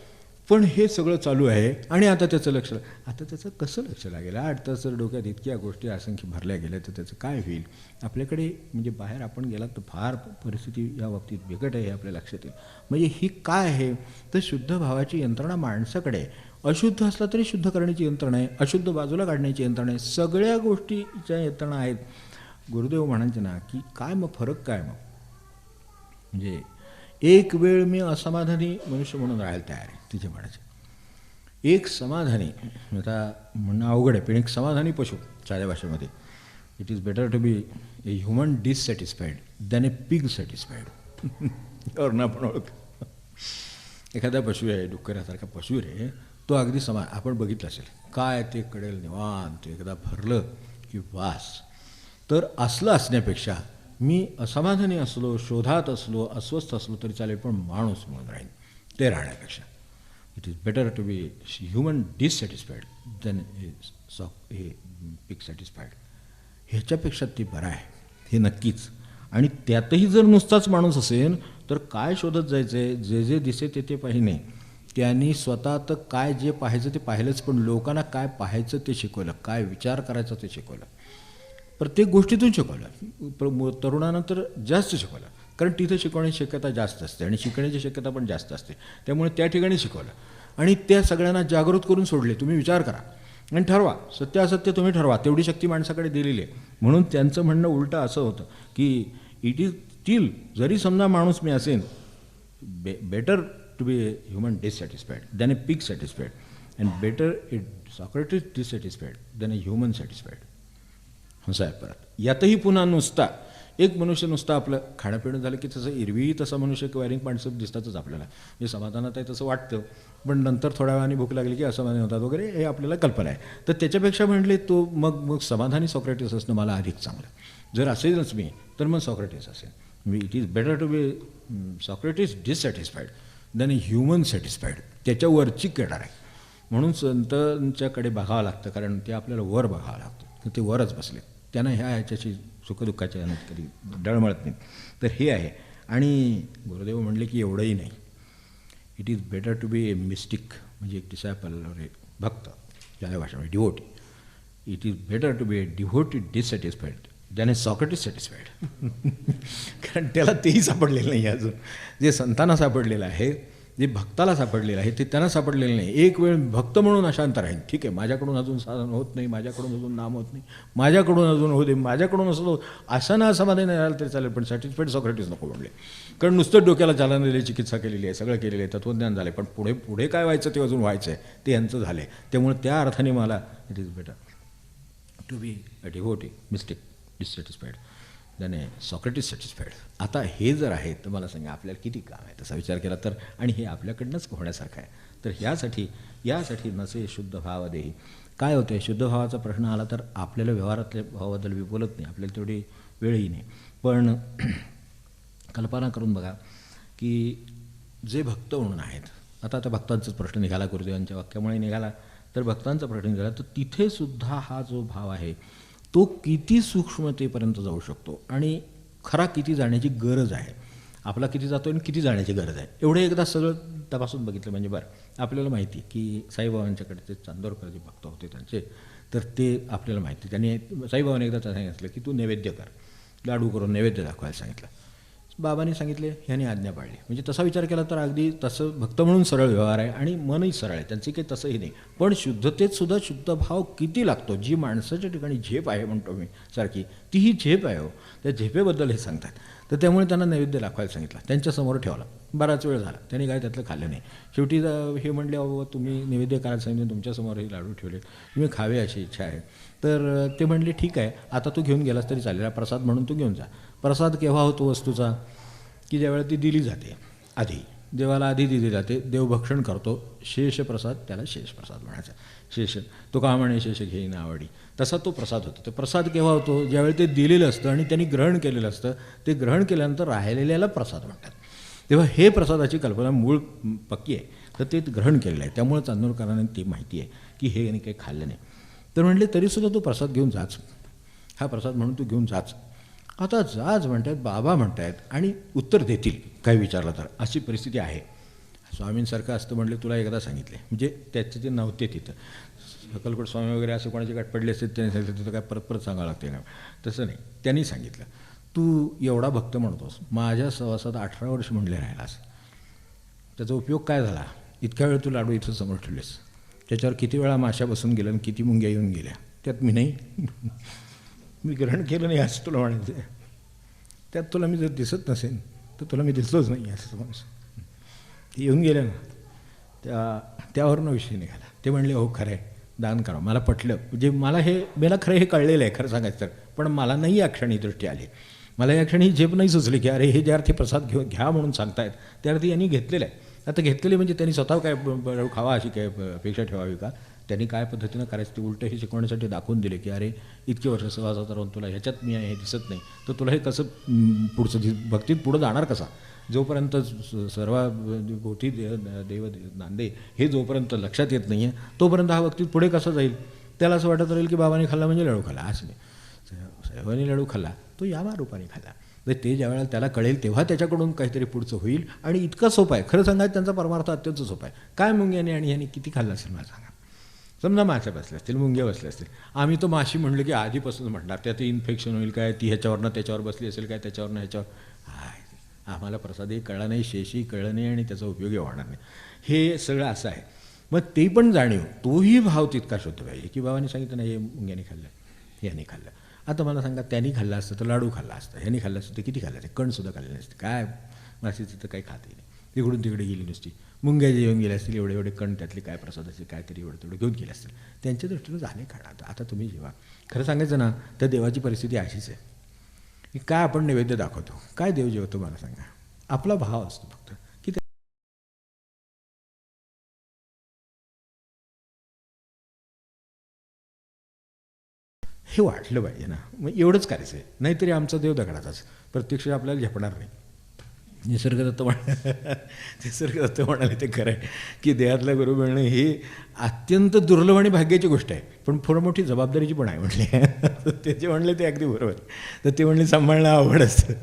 पण हे सगळं चालू आहे आणि आता त्याचं लक्ष, आता त्याचं कसं लक्ष लागेल. 8 तास जर डोक्यात इतक्या गोष्टी असंख्य भरल्या गेल्या तर त्याचं काय होईल. आपल्याकडे म्हणजे बाहेर आपण गेलात तर फार परिस्थिती या बाबतीत बिकट आहे हे आपल्या लक्षात येईल. म्हणजे ही काय आहे तर शुद्ध भावाची यंत्रणा माणसाकडे, अशुद्ध असला तरी शुद्ध करण्याची यंत्रणा आहे, अशुद्ध बाजूला काढण्याची यंत्रणा आहे, सगळ्या गोष्टीच्या यंत्रणा आहेत. गुरुदेव म्हणायचे ना की काय मग फरक काय मग, म्हणजे एक वेळ मी असमाधानी मनुष्य म्हणून राहायला तयार आहे तिचे म्हणायचे. एक समाधानी, आता म्हणणं अवघड आहे पण एक समाधानी पशु साध्या भाषेमध्ये, it is better to be a human dissatisfied than a pig satisfied. यावरून आपण ओळख एखादा पशु आहे डुक्करासारखा पशु रे, तो अगदी आपण बघितलं असेल काय ते कडेल निवांत एकदा भरलं की वास. तर असलं असण्यापेक्षा मी असमाधानी असलो, शोधात असलो, अस्वस्थ असलो तरी चालेल पण माणूस म्हणून राहील ते राहण्यापेक्षा. It is better to be human dissatisfied than a pig satisfied. ह्याच्यापेक्षा ते बरं आहे हे नक्कीच. आणि त्यातही जर नुसताच माणूस असेल तर काय शोधत जायचं आहे, जे जे दिसे ते पाहिणे. त्यांनी स्वतः तर काय जे पाहायचं ते पाहिलंच, पण लोकांना काय पाहायचं ते शिकवलं, काय विचार करायचा ते शिकवलं, प्रत्येक गोष्टीतून शिकवलं. तरुणांना तर जास्त शिकवलं कारण तिथे शिकवण्याची शक्यता जास्त असते आणि शिकण्याची शक्यता पण जास्त असते, त्यामुळे त्या ठिकाणी शिकवलं आणि त्या सगळ्यांना जागृत करून सोडले. तुम्ही विचार करा आणि ठरवा, सत्य असत्य तुम्ही ठरवा, तेवढी शक्ती माणसाकडे दिलेली आहे. म्हणून त्यांचं म्हणणं उलटं असं होतं की इट इज स्टील, जरी समजा माणूस मी असेन, better to be a human dissatisfied than a pig satisfied and better a Socrates dissatisfied than a human satisfied. असं आहे. परत यातही पुन्हा नुसता एक मनुष्य नुसता आपलं खाणंपिणं झालं की तसं एरवीही तसा मनुष्य वायरिंग माणसं दिसतातच आपल्याला, म्हणजे समाधानात आहे तसं वाटतं, पण नंतर थोड्या वेळाने भूक लागली की असमाधानी होतात वगैरे, हे आपल्याला कल्पना आहे. तर त्याच्यापेक्षा म्हटले तो मग समाधानी सॉक्रेटिस असणं मला अधिक चांगलं. जर असेलच मी तर मग सॉक्रेटिस असेल. It is better to be Socrates dissatisfied than a human satisfied. त्याच्यावरची केडार आहे. म्हणून संतांच्याकडे बघावं लागतं कारण ते आपल्याला वर बघावं लागतं, ते वरच बसले, त्यांना ह्याच्याशी सुखदुःखाच्या यानं कधी डळमळत नाहीत. तर हे आहे. आणि गुरुदेव म्हणले की एवढंही नाही, it is better to be a mystic, म्हणजे एक डिसायपल भक्त ज्या भाषेमध्ये devotee. It is better to be a devotee dissatisfied than a Socrates satisfied. कारण त्याला तेही सापडलेलं नाही अजून, जे संतांना सापडलेलं आहे, जे भक्ताला सापडलेलं आहे ते त्यांना सापडलेलं नाही. एक वेळ भक्त म्हणून अशांत राहील, ठीक आहे माझ्याकडून अजून साधन होत नाही, माझ्याकडून अजून नाम होत नाही, माझ्याकडून अजून होऊ दे, माझ्याकडून असं असं ना समाधान नाही राहिलं तरी चालेल, पण सॅटिस्फाईड सॉक्रेटिस नको म्हणले. कारण नुसतं डोक्याला चालवलेली चिकित्सा केलेली आहे, सगळं केलेलं आहे, तत्त्वज्ञान झालं, पण पुढे पुढे काय व्हायचं ते अजून व्हायचं आहे, ते यांचं झालं आहे. त्यामुळे त्या अर्थाने मला it is better to be a devotee mystic dissatisfied त्याने सॉक्रेटिस सॅटिस्फाईड. आता हे जर आहे तर मला सांगा आपल्याला किती काम आहे तसा विचार केला तर, आणि हे आपल्याकडनंच होण्यासारखं आहे. तर यासाठी नसे शुद्ध भाव देही. काय होतं आहे, शुद्ध भावाचा प्रश्न आला तर आपल्याला व्यवहारातल्या भावाबद्दल मी बोलत नाही, आपल्याला तेवढी वेळही नाही. पण कल्पना करून बघा की जे भक्त म्हणून आहेत, आता भक्तांचाच प्रश्न निघाला, गुरुदेवांच्या वाक्यामुळे निघाला, तर भक्तांचा प्रश्न निघाला, तर तिथेसुद्धा हा जो भाव आहे तो किती सूक्ष्मतेपर्यंत जाऊ शकतो आणि खरा किती जाण्याची गरज आहे, आपला किती जातो आणि किती जाण्याची गरज आहे, एवढं एकदा सगळं तपासून बघितलं म्हणजे बरं आपल्याला माहिती की साईबाबांच्याकडे ते चांदोरकर जे भक्त होते त्यांचे, तर ते आपल्याला माहिती, त्यांनी साईबाबांनी एकदा सांगितलं की तू नैवेद्य कर, लाडू करून नैवेद्य दाखवायला सांगितलं. बाबांनी सांगितले, ह्याने आज्ञा पाळली. म्हणजे तसा विचार केला तर अगदी तसं भक्त म्हणून सरळ व्यवहार आहे आणि मनही सरळ आहे, त्यांचं काही तसंही नाही. पण शुद्धतेतसुद्धा शुद्ध भाव किती लागतो, जी माणसाच्या ठिकाणी झेप आहे म्हणतो मी सारखी, ती ही झेप आहे हो. त्या झेपेबद्दल हे सांगतात. तर त्यामुळे त्यांना नैवेद्य दाखवायला सांगितलं, त्यांच्यासमोर ठेवला. बराच वेळ झाला, त्यांनी काय त्यातलं खाल्लं नाही. शेवटी हे म्हणले, अहो तुम्ही नैवेद्य करायला सांगितलं, तुमच्यासमोर हे लाडू ठेवले, तुम्ही खावे अशी इच्छा आहे. तर ते म्हणले ठीक आहे, आता तू घेऊन गेलास तरी चालेल, प्रसाद म्हणून तू घेऊन जा. प्रसाद केव्हा होतो वस्तूचा, की ज्यावेळेला ती दिली जाते आधी, देवाला आधी दिली जाते, देव भक्षण करतो, शेष प्रसाद, त्याला शेष प्रसाद म्हणायचा. शेष तो का म्हणे शेष घेईन आवडी, तसा तो प्रसाद होतो. तो प्रसाद केव्हा होतो, ज्यावेळी ते दिलेलं असतं आणि त्यांनी ग्रहण केलेलं असतं, ते ग्रहण केल्यानंतर राहिलेल्याला प्रसाद म्हणतात. तेव्हा हे प्रसादाची कल्पना मूळ पक्की आहे, तर ते ग्रहण केलेलं आहे. त्यामुळे चांदोरकरांना ती माहिती आहे की हे काही खाल्लं नाही. तर म्हणले तरीसुद्धा तू प्रसाद घेऊन जाच, हा प्रसाद म्हणून तू घेऊन जाच. आता जाच म्हणतात, बाबा म्हणत आहेत आणि उत्तर देतील काय विचारलं तर, अशी परिस्थिती आहे. स्वामींसारखं असतं म्हणले, तुला एकदा सांगितले, म्हणजे त्याचे ते नव्हते तिथं, अक्कलकोट स्वामी वगैरे असं कोणाची गाठ पडली असते त्यांनी सांगितलं, तिथं काय परत सांगावं लागते ना, तसं नाही. त्यांनी सांगितलं, तू एवढा भक्त म्हणतोस, माझ्या सहवासात 18 वर्ष म्हणले राहिलास, त्याचा उपयोग काय झाला, इतक्या वेळ तू लाडू इथं समोर ठेवलेस, त्याच्यावर किती वेळा माशा बसून गेल्या आणि किती मुंग्या येऊन गेल्या, त्यात मी नाही मी ग्रहण केलं नाही असं तुला म्हणायचं, त्यात तुला मी जर दिसत नसेन तर तुला मी दिसलोच नाही असं माणूस येऊन गेलं ना. त्यावरनं विषय निघाला. ते म्हणले हो खरं आहे, दान करा. मला पटलं, म्हणजे मला खरं हे कळलेलं आहे खरं सांगायचं तर, पण मला नाही या क्षणी दृष्टी आली, मला या क्षणी झेप नाही सुचली की अरे हे ज्या अर्थी प्रसाद घ्या म्हणून सांगतायत त्या अर्थी यांनी घेतलेलं आहे. आता घेतलेले म्हणजे त्यांनी स्वतः काय खावा अशी काय अपेक्षा ठेवावी का, त्यांनी काय पद्धतीनं करायचं ते उलटं हे शिकवण्यासाठी दाखवून दिले की अरे इतके वर्ष सहवासात राहून तुला ह्याच्यात मी हे दिसत नाही, तर तुला हे कसं पुढचं भक्तीत पुढं जाणार कसा, जोपर्यंत सर्व भोवती देव नांदे हे जोपर्यंत लक्षात येत नाही आहे तोपर्यंत हा भक्तीत पुढे कसं जाईल. त्याला असं वाटत राहील की बाबाने खाल्ला म्हणजे लाडू खाल्ला, असं नाही. साहेबांनी लाडू खाल्ला तो या रूपाने खाल्ला, तर ते ज्यावेळेला त्याला कळेल तेव्हा त्याच्याकडून काहीतरी पुढचं होईल. आणि इतकं सोपं आहे खरं सांगायचं, त्यांचा परमार्थ अत्यंत सोपा आहे. काय मुंग्याने आणि ह्याने किती खाल्लं असेल मला सांगा. समजा माश्या बसल्या असतील, मुंग्या बसल्या असतील, आम्ही तो माशी म्हणलं की आधीपासून म्हणणार त्यात इन्फेक्शन होईल काय, ती ह्याच्यावरनं त्याच्यावर बसली असेल काय, त्याच्यावरनं ह्याच्यावर, आम्हाला प्रसादही कळला नाही, शेषही कळलं नाही आणि त्याचा उपयोगही होणार नाही. हे सगळं असं आहे. मग ते पण जाणीव, तोही भाव तितका शुद्ध पाहिजे की बाबांनी सांगितलं नाही हे मुंग्याने खाल्लं, ह्याने खाल्लं. आता मला सांगा, त्यांनी खाल्लं असतं तर लाडू खाल्ला असतं, ह्यानी खाल्लं असतं तर किती खाल्लं असतं, कणसुद्धा खाल्ले नसते. काय माशीचं तर काही खातही नाही, तिकडून तिकडे गेली नुसती. मुंग्या जे येऊन गेले असतील, एवढे कण त्यातले काय प्रसादाचे काहीतरी एवढं तेवढं घेऊन गेले असतील, त्यांच्या दृष्टीनं झाले खाणं. आता तुम्ही जेव्हा खरं सांगायचं ना, तर देवाची परिस्थिती अशीच आहे की काय आपण नैवेद्य दाखवतो, काय देव जेवतो मला सांगा, आपला भाव असतो फक्त की हे वाटलं पाहिजे ना, मग एवढंच करायचं आहे. नाहीतरी आमचा देव दगडाचाच, प्रत्यक्ष आपल्याला झेपणार नाही. निसर्गदत्त म्हणाले ते खरं आहे की देहातला गुरु मिळणं ही अत्यंत दुर्लभ आणि भाग्याची गोष्ट आहे, पण फार मोठी जबाबदारीची पण आहे म्हटले. त्याचे म्हणले ते अगदी बरोबर. तर ते म्हणले सांभाळणं अवघड असतं,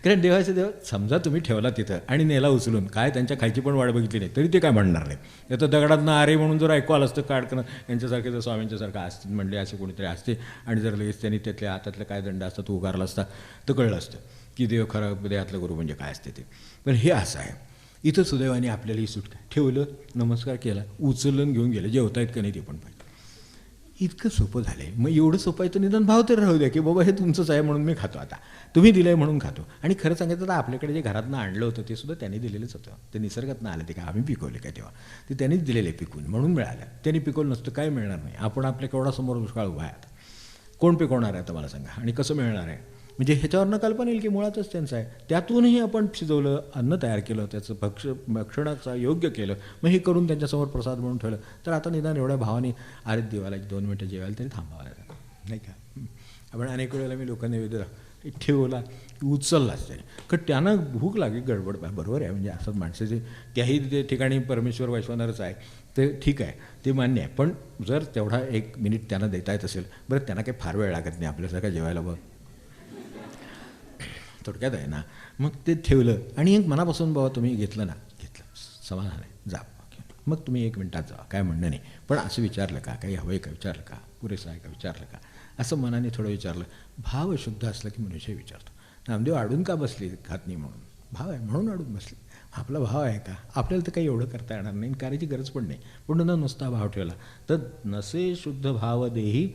कारण देवाचे देव समजा तुम्ही ठेवला तिथं आणि नेला उचलून, काय त्यांच्या खायची पण वाट बघितली नाही तरी ते काय म्हणणार नाही. आता दगडातनं आरे म्हणून जर ऐकू आलं असतं काढकणं, यांच्यासारखे जर स्वामींच्यासारखं असतील म्हणले असे कोणीतरी असते आणि जर लगेच त्यांनी त्यातल्या हातातलं काय दंड असता तो उगारला असता तर कळलं असतं की देव खरं देहातलं गुरु म्हणजे काय असते ते. पण हे असं आहे, इथं सुदैवाने आपल्याला ही सुटका ठेवलं, नमस्कार केला, उचलून घेऊन गेलं, जेवतायत का नाही ते पण पाहिजे. इतकं सोपं झालं आहे. मग एवढं सोपं आहे तर निदान भाव तर राहू द्या की बाबा हे तुमचंच आहे म्हणून मी खातो, आता तुम्ही दिलं आहे म्हणून खातो. आणि खरं सांगायचं तर आपल्याकडे जे घरातनं आणलं होतं ते सुद्धा त्यांनी दिलेलंच होतं, ते निसर्गातनं आलं ते काय आम्ही पिकवले काय, तेव्हा ते त्यांनीच दिलेलं आहे पिकवून म्हणून मिळालं. त्यांनी पिकवलं नसतं काय मिळणार नाही. आपण आपल्या केवढा समोर दुष्काळ उभा आहे आता, कोण पिकवणार आहे तर मला सांगा आणि कसं मिळणार आहे. म्हणजे ह्याच्यावरनं कल्पना येईल की मुळातच त्यांचं आहे. त्यातूनही आपण शिजवलं, अन्न तयार केलं, त्याचं भक्षणाचं योग्य केलं, मग हे करून त्यांच्यासमोर प्रसाद म्हणून ठेवलं, तर आता निदान एवढ्या भावाने अरे देवाला 2 मिनटं जेवायला तरी थांबावं लागतं नाही का. आपण अनेक वेळेला मी लोकांना नैवेद्य ठेवला की उचललाच त्याने, कारण त्यांना भूक लागली, गडबड. बरोबर आहे, म्हणजे असं माणसाचे त्याही ते ठिकाणी परमेश्वर वैश्वनारच आहे, ते ठीक आहे, ते मान्य आहे. पण जर तेवढा 1 मिनिट त्यांना देता येत असेल, बरं त्यांना काही फार वेळ लागत नाही आपल्यासारखं जेवायला, बघ थोडक्यात आहे ना. मग ते ठेवलं आणि एक मनापासून बाबा तुम्ही घेतलं ना, घेतलं, समाधान आहे, जा, मग तुम्ही 1 मिनिटात जा, काय म्हणणं नाही. पण असं विचारलं का, काही हवं आहे का विचारलं का, पुरेसं आहे का विचारलं का, असं मनाने थोडं विचारलं. भाव शुद्ध असला की मनुष्य विचारतो. नामदेव अडून का बसली खात नाही म्हणून, भाव आहे म्हणून अडून बसली. आपला भाव आहे का, आपल्याला तर काही एवढं करता येणार नाही, करायची गरज पण नाही, पण नुसता भाव ठेवला तर नसे शुद्ध भाव देही,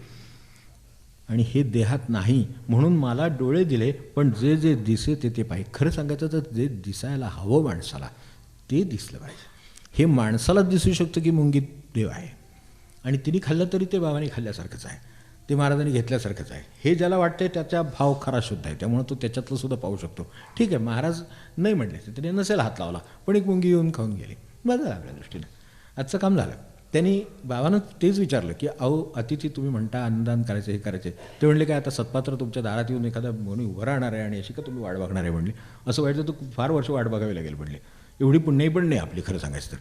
आणि हे देहात नाही म्हणून मला डोळे दिले, पण जे जे दिसे ते ते पाहिजे. खरं सांगायचं तर जे दिसायला हवं माणसाला ते दिसलं पाहिजे. हे माणसालाच दिसू शकतं की मुंगीत देव आहे आणि तिने खाल्लं तरी ते बाबांनी खाल्ल्यासारखंच आहे, ते महाराजांनी घेतल्यासारखंच आहे. हे ज्याला वाटतंय त्याचा भाव खरा शुद्ध आहे, त्यामुळे तो त्याच्यातलं सुद्धा पाहू शकतो. ठीक आहे, महाराज नाही म्हटले तरी नसेल हात लावला, पण एक मुंगी येऊन खाऊन गेली, बदल आपल्या दृष्टीनं आजचं काम झालं. त्यांनी बाबानं तेच विचारलं की अहो अतिथी तुम्ही म्हणता अन्नदान करायचं, हे करायचं. ते म्हणले काय आता सत्पात्र तुमच्या दारात येऊन एखादा कोणी उभं राहणार आहे आणि अशी का तुम्ही वाट बघणार आहे म्हणले. असं व्हायचं तर फार वर्ष वाट बघावी लागेल म्हणले. एवढी पुण्याई पण नाही आपली खरं सांगायचं तर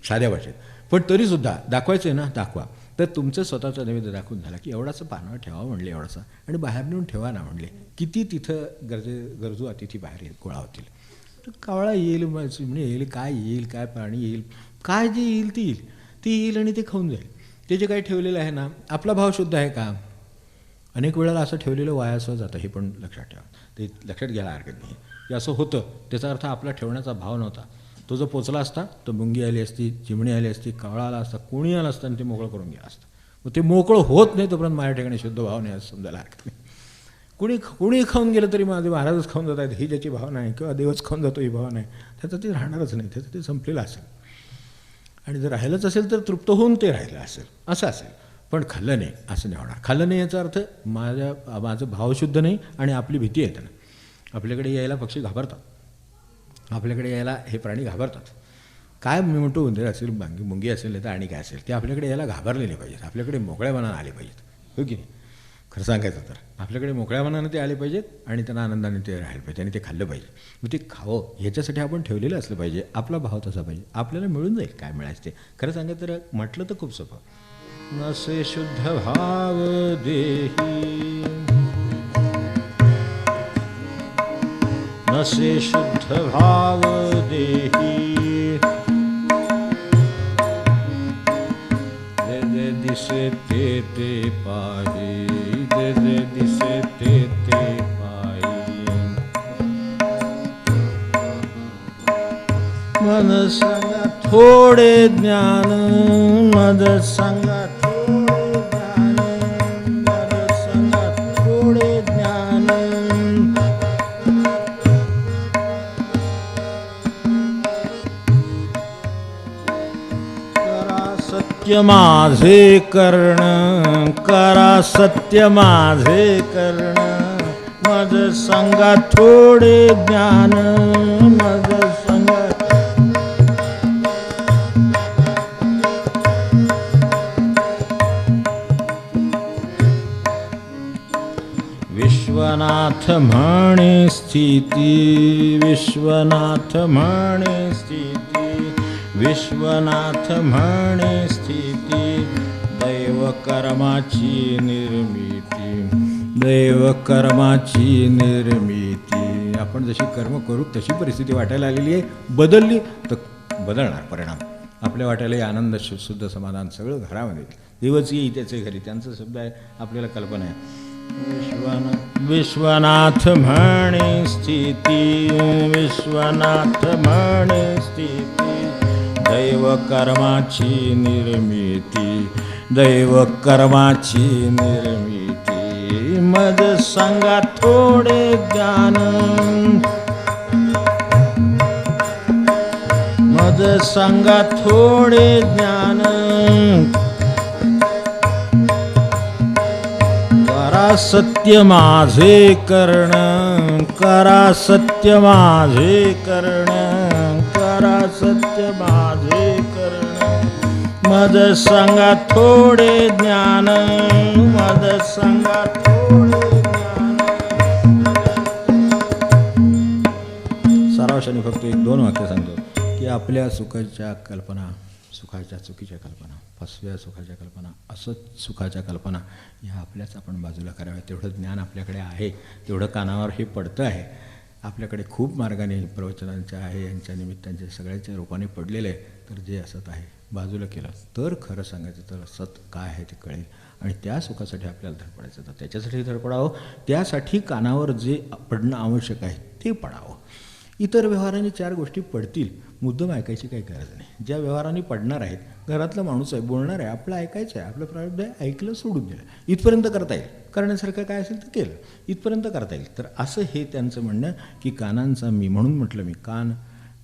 साध्या भाषेत. पण तरीसुद्धा दाखवायचं आहे ना, दाखवा. तर तुमचं स्वतःचा नैवेद्य दाखवून झाला की एवढाचं पानावर ठेवा म्हणले, एवढासा, आणि बाहेर नेऊन ठेवा ना म्हणले. किती तिथं गरजू अतिथी बाहेर गोळा होतील. तर कावळा येईल म्हणजे येईल, काय येईल, काय प्राणी येईल, काय जे येईल ती येईल, ती येईल आणि ते खाऊन जाईल. ते जे काही ठेवलेलं आहे ना, आपला भाव शुद्ध आहे का. अनेक वेळेला असं ठेवलेलं वायासं जातं, हे पण लक्षात ठेवा. ते लक्षात घ्यायला हरकत नाही की असं होतं. त्याचा अर्थ आपला ठेवण्याचा भाव नव्हता. तो जर पोचला असता तर मुंगी आली असती, चिमणी आली असती, कावळा आला असता, कोणी आला असतं आणि ते मोकळं करून गेला असतं. मग ते मोकळं होत नाही तोपर्यंत माझ्या ठिकाणी शुद्ध भाव नाही असं समजायला हरकत नाही. कुणी खाऊन गेलं तरी माझे महाराजच खाऊन जात आहेत ही ज्याची भावना आहे, किंवा देवच खाऊन जातो ही भावना आहे, त्याचं ते राहणारच नाही, त्याचं ते संपलेलं असेल. आणि जर राहिलंच असेल तर तृप्त होऊन ते राहिलं असेल, असं असेल. पण खाल्लं नाही असं नाही होणार. खाल्लं नाही याचा अर्थ माझं भावशुद्ध नाही आणि आपली भीती आहे त्यांना. आपल्याकडे यायला पक्षी घाबरतात, आपल्याकडे यायला हे प्राणी घाबरतात. काय मी म्हणतो, उंदीर असेल, मुंगी असेल तर आणि काय असेल, ते आपल्याकडे यायला घाबरले नाही पाहिजेत, आपल्याकडे मोकळ्या मनानं आले पाहिजेत, हो की नाही. खरं सांगायचं तर आपल्याकडे मोकळ्या मनानं ते आले पाहिजेत आणि त्यांना आनंदाने ते राहिले पाहिजे आणि ते खाल्लं पाहिजे. मग ते खावं ह्याच्यासाठी आपण ठेवलेलं असलं पाहिजे. आपला भाव तसा पाहिजे, आपल्याला मिळून जाईल काय मिळायचं ते. खरं सांगायचं तर म्हटलं तर खूप सोपं. नसे शुद्ध भाव देही, नसे शुद्ध भाव देही, जे जे दिसे ते ते पाहे, जे जे दिसे ते ते पाहे. मन सांगा थोडे ज्ञान, मद सांगा थोडे ज्ञान, मद सांगा थोडे ज्ञान. करा सत्य माझे कर्ण, करा सत्य माझे कर्ण, मद सांगा थोडे ज्ञान, मद सांगा. विश्वनाथ म्हणे स्थिती, विश्वनाथ म्हणे स्थिती, विश्वनाथ म्हणे स्थिती. दैव कर्माची निर्मिती, दैव कर्माची निर्मिती. आपण जशी कर्म करू तशी परिस्थिती वाटायला आलेली आहे. बदलली तर बदलणार परिणाम. आपल्या वाटायला आनंद, शुद्ध समाधान सगळं घरामध्ये. देवच येई त्याचे घरी, त्यांचा शब्द आहे, आपल्याला कल्पना आहे. विश्वनाथ म्हणे स्थिती, विश्वनाथ म्हणे स्थिती. दैव कर्माची निर्मिती, दैव कर्माची निर्मिती. मद सांगा थोडे ज्ञान, मद सांगा थोडे ज्ञान. करा करा सत्य माझे कर्ण, करा सत्य माझे कर्ण, करा सत्य माझे कर्ण. मज सांगा थोडे ज्ञान, मज सांगा थोडे ज्ञान. सारांशाने फक्त एक दोन वाक्य सांगतो की आपल्या सुखाच्या कल्पना, सुखाच्या चुकीच्या कल्पना, फसव्या सुखाच्या कल्पना, असंच सुखाच्या कल्पना ह्या आपल्याच आपण बाजूला कराव्या. तेवढं ज्ञान आपल्याकडे आहे, तेवढं कानावर हे पडतं आहे. आपल्याकडे खूप मार्गाने प्रवचनांच्या आहे, यांच्या निमित्तांच्या सगळ्याच्या रूपाने पडलेलं आहे. तर जे असत आहे बाजूला केलं तर खरं सांगायचं तर असत काय आहे ते कळेल. आणि त्या सुखासाठी आपल्याला धडपडायचं, तर त्याच्यासाठी धडपडावं. त्यासाठी कानावर जे पडणं आवश्यक आहे ते पडावं. इतर व्यवहारांनी चार गोष्टी पडतील, मुद्दाम ऐकायची काही गरज नाही. ज्या व्यवहारांनी पडणार आहेत, घरातला माणूस आहे, बोलणार आहे, आपलं ऐकायचं आहे, आपलं प्रारब्ध आहे, ऐकलं सोडून दिलं, इथपर्यंत करता येईल. करण्यासारखं काय असेल तर केलं, इथपर्यंत करता येईल. तर असं हे त्यांचं म्हणणं की कानांचा मी, म्हणून म्हटलं मी, कान,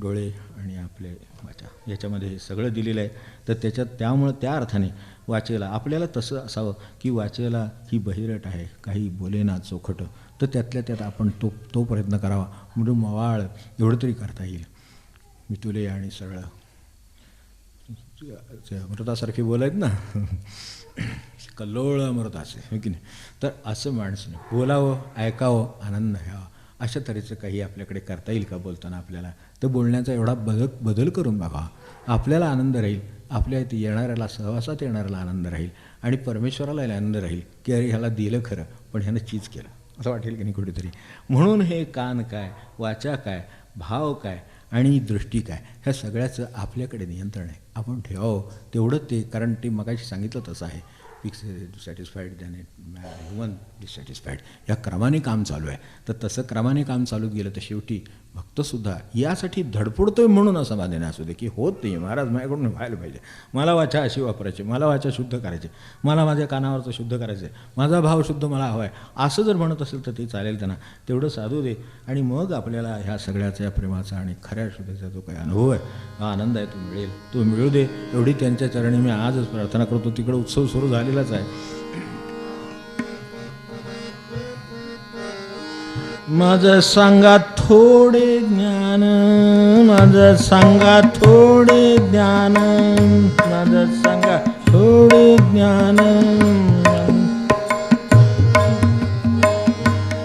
डोळे आणि आपले वाचा याच्यामध्ये हे सगळं दिलेलं आहे. तर त्याच्यात त्यामुळं त्या अर्थाने वाचेला आपल्याला तसं असावं की वाचेला ही बहिरट आहे, काही बोलेना चोखटं, तर त्यातल्या त्यात आपण तो प्रयत्न करावा. म्हणून मवाळ एवढं तरी करता येईल. मितुले आणि सगळं अमृतासारखे बोलायत ना, कल्लोळ अमृत असे हो की नाही. तर असं माणसाने बोलावं, ऐकावं, आनंद घ्यावा. अशा तऱ्हेचं काही आपल्याकडे करता येईल का बोलताना आपल्याला, तर बोलण्याचा एवढा बदल करून बघा. आपल्याला आनंद राहील, आपल्या इथे येणाऱ्याला, सहवासात येणाऱ्याला आनंद राहील आणि परमेश्वराला आनंद राहील की अरे ह्याला दिलं खरं पण ह्यानं चीज केलं असं वाटेल की नाही कुठेतरी. म्हणून हे कान काय, वाचा काय, भाव काय आणि दृष्टी काय, ह्या सगळ्याचं आपल्याकडे नियंत्रण आहे. आपण ठेवावं तेवढं ते, कारण ते मगाशी सांगितलं तसं आहे. डिससॅटिस्फाईड दॅन ह्युमन डिससॅटिस्फाईड या क्रमाने काम चालू आहे. तर तसं क्रमाने काम चालू गेलं तर शेवटी भक्तसुद्धा यासाठी धडपडतोय म्हणून असं समाधान असू दे की होत नाही महाराज माझ्याकडून व्हायला पाहिजे, मला वाचा अशी वापरायची, मला वाचा शुद्ध करायचे, मला माझ्या कानावरचं शुद्ध करायचं आहे, माझा भाव शुद्ध मला हवा आहे, असं जर म्हणत असेल तर ते चालेल त्यांना. तेवढं साधू दे आणि मग आपल्याला ह्या सगळ्याचा, या प्रेमाचा आणि खऱ्या शुद्धेचा जो काही अनुभव आहे, हा आनंद आहे, तो मिळेल, तो मिळू दे एवढी त्यांच्या चरणी मी आजच प्रार्थना करतो. तिकडं उत्सव सुरू झालेलाच आहे. माझं सांगा थोडे ज्ञान, माझं सांगा थोडे ज्ञान, माझं सांगा थोडे ज्ञान.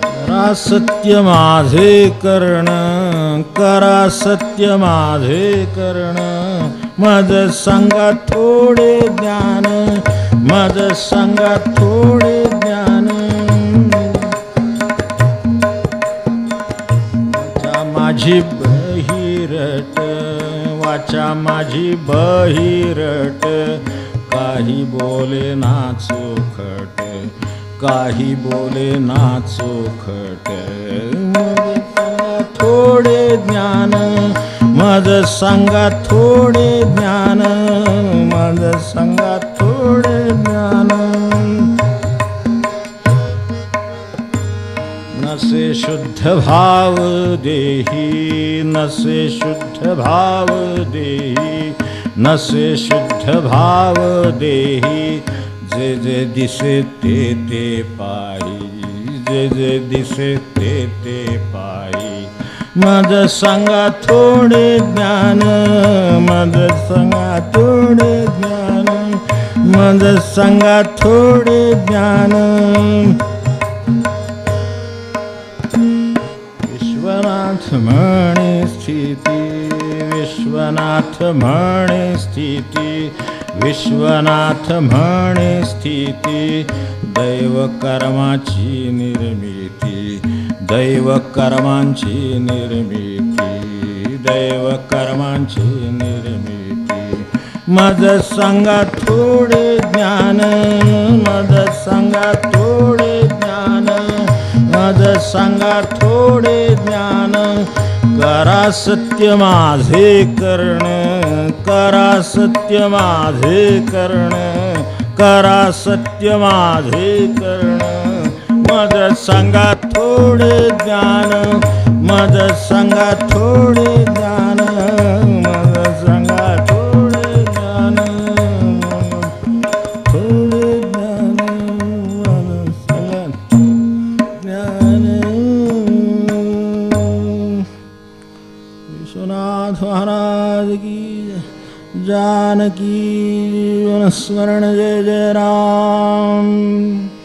करा सत्य माझे कर्ण, करा सत्य माझे कर्ण. माझं सांगा थोडे ज्ञान, माझं सांगा थोडे ज्ञान. माझी बहिरट वाचा, माझी बहिरट, काही बोले ना चोखट, काही बोले ना चोखट. थोडे ज्ञान, माझं सांगा थोडे ज्ञान, माझं सांगा थोडे ज्ञान. नसे शुद्ध भाव देही, नसे शुद्ध भाव देही, नसे शुद्ध भाव देही. जे जे दिसे ते ते पाही, जे जे दिसे ते ते पाही. माझं सांगा थोडे ज्ञान, माझं सांगा थोडे ज्ञान, माझं सांगा थोडे ज्ञान. विश्वनाथ म्हणे स्थिती, विश्वनाथ म्हणे स्थिती, विश्वनाथ म्हणे स्थिती. दैव कर्माची निर्मिती, दैव कर्मांची निर्मिती, दैव कर्मांची निर्मिती. माझं सांगा थोडे ज्ञान, माझं सांगा थोडे ज्ञान, माझं सांगा थोडे ज्ञान. करा सत्य माझे कर्ण, करा सत्य माझे कर्ण, करा सत्य माझे कर्ण. माझं सांगा थोडे ज्ञान, माझं सांगा थोडे ज्ञान, माझं सांगा थोडे ज्ञान, थोडे ज्ञान, माझं सांगा स्मरण जय जय राम.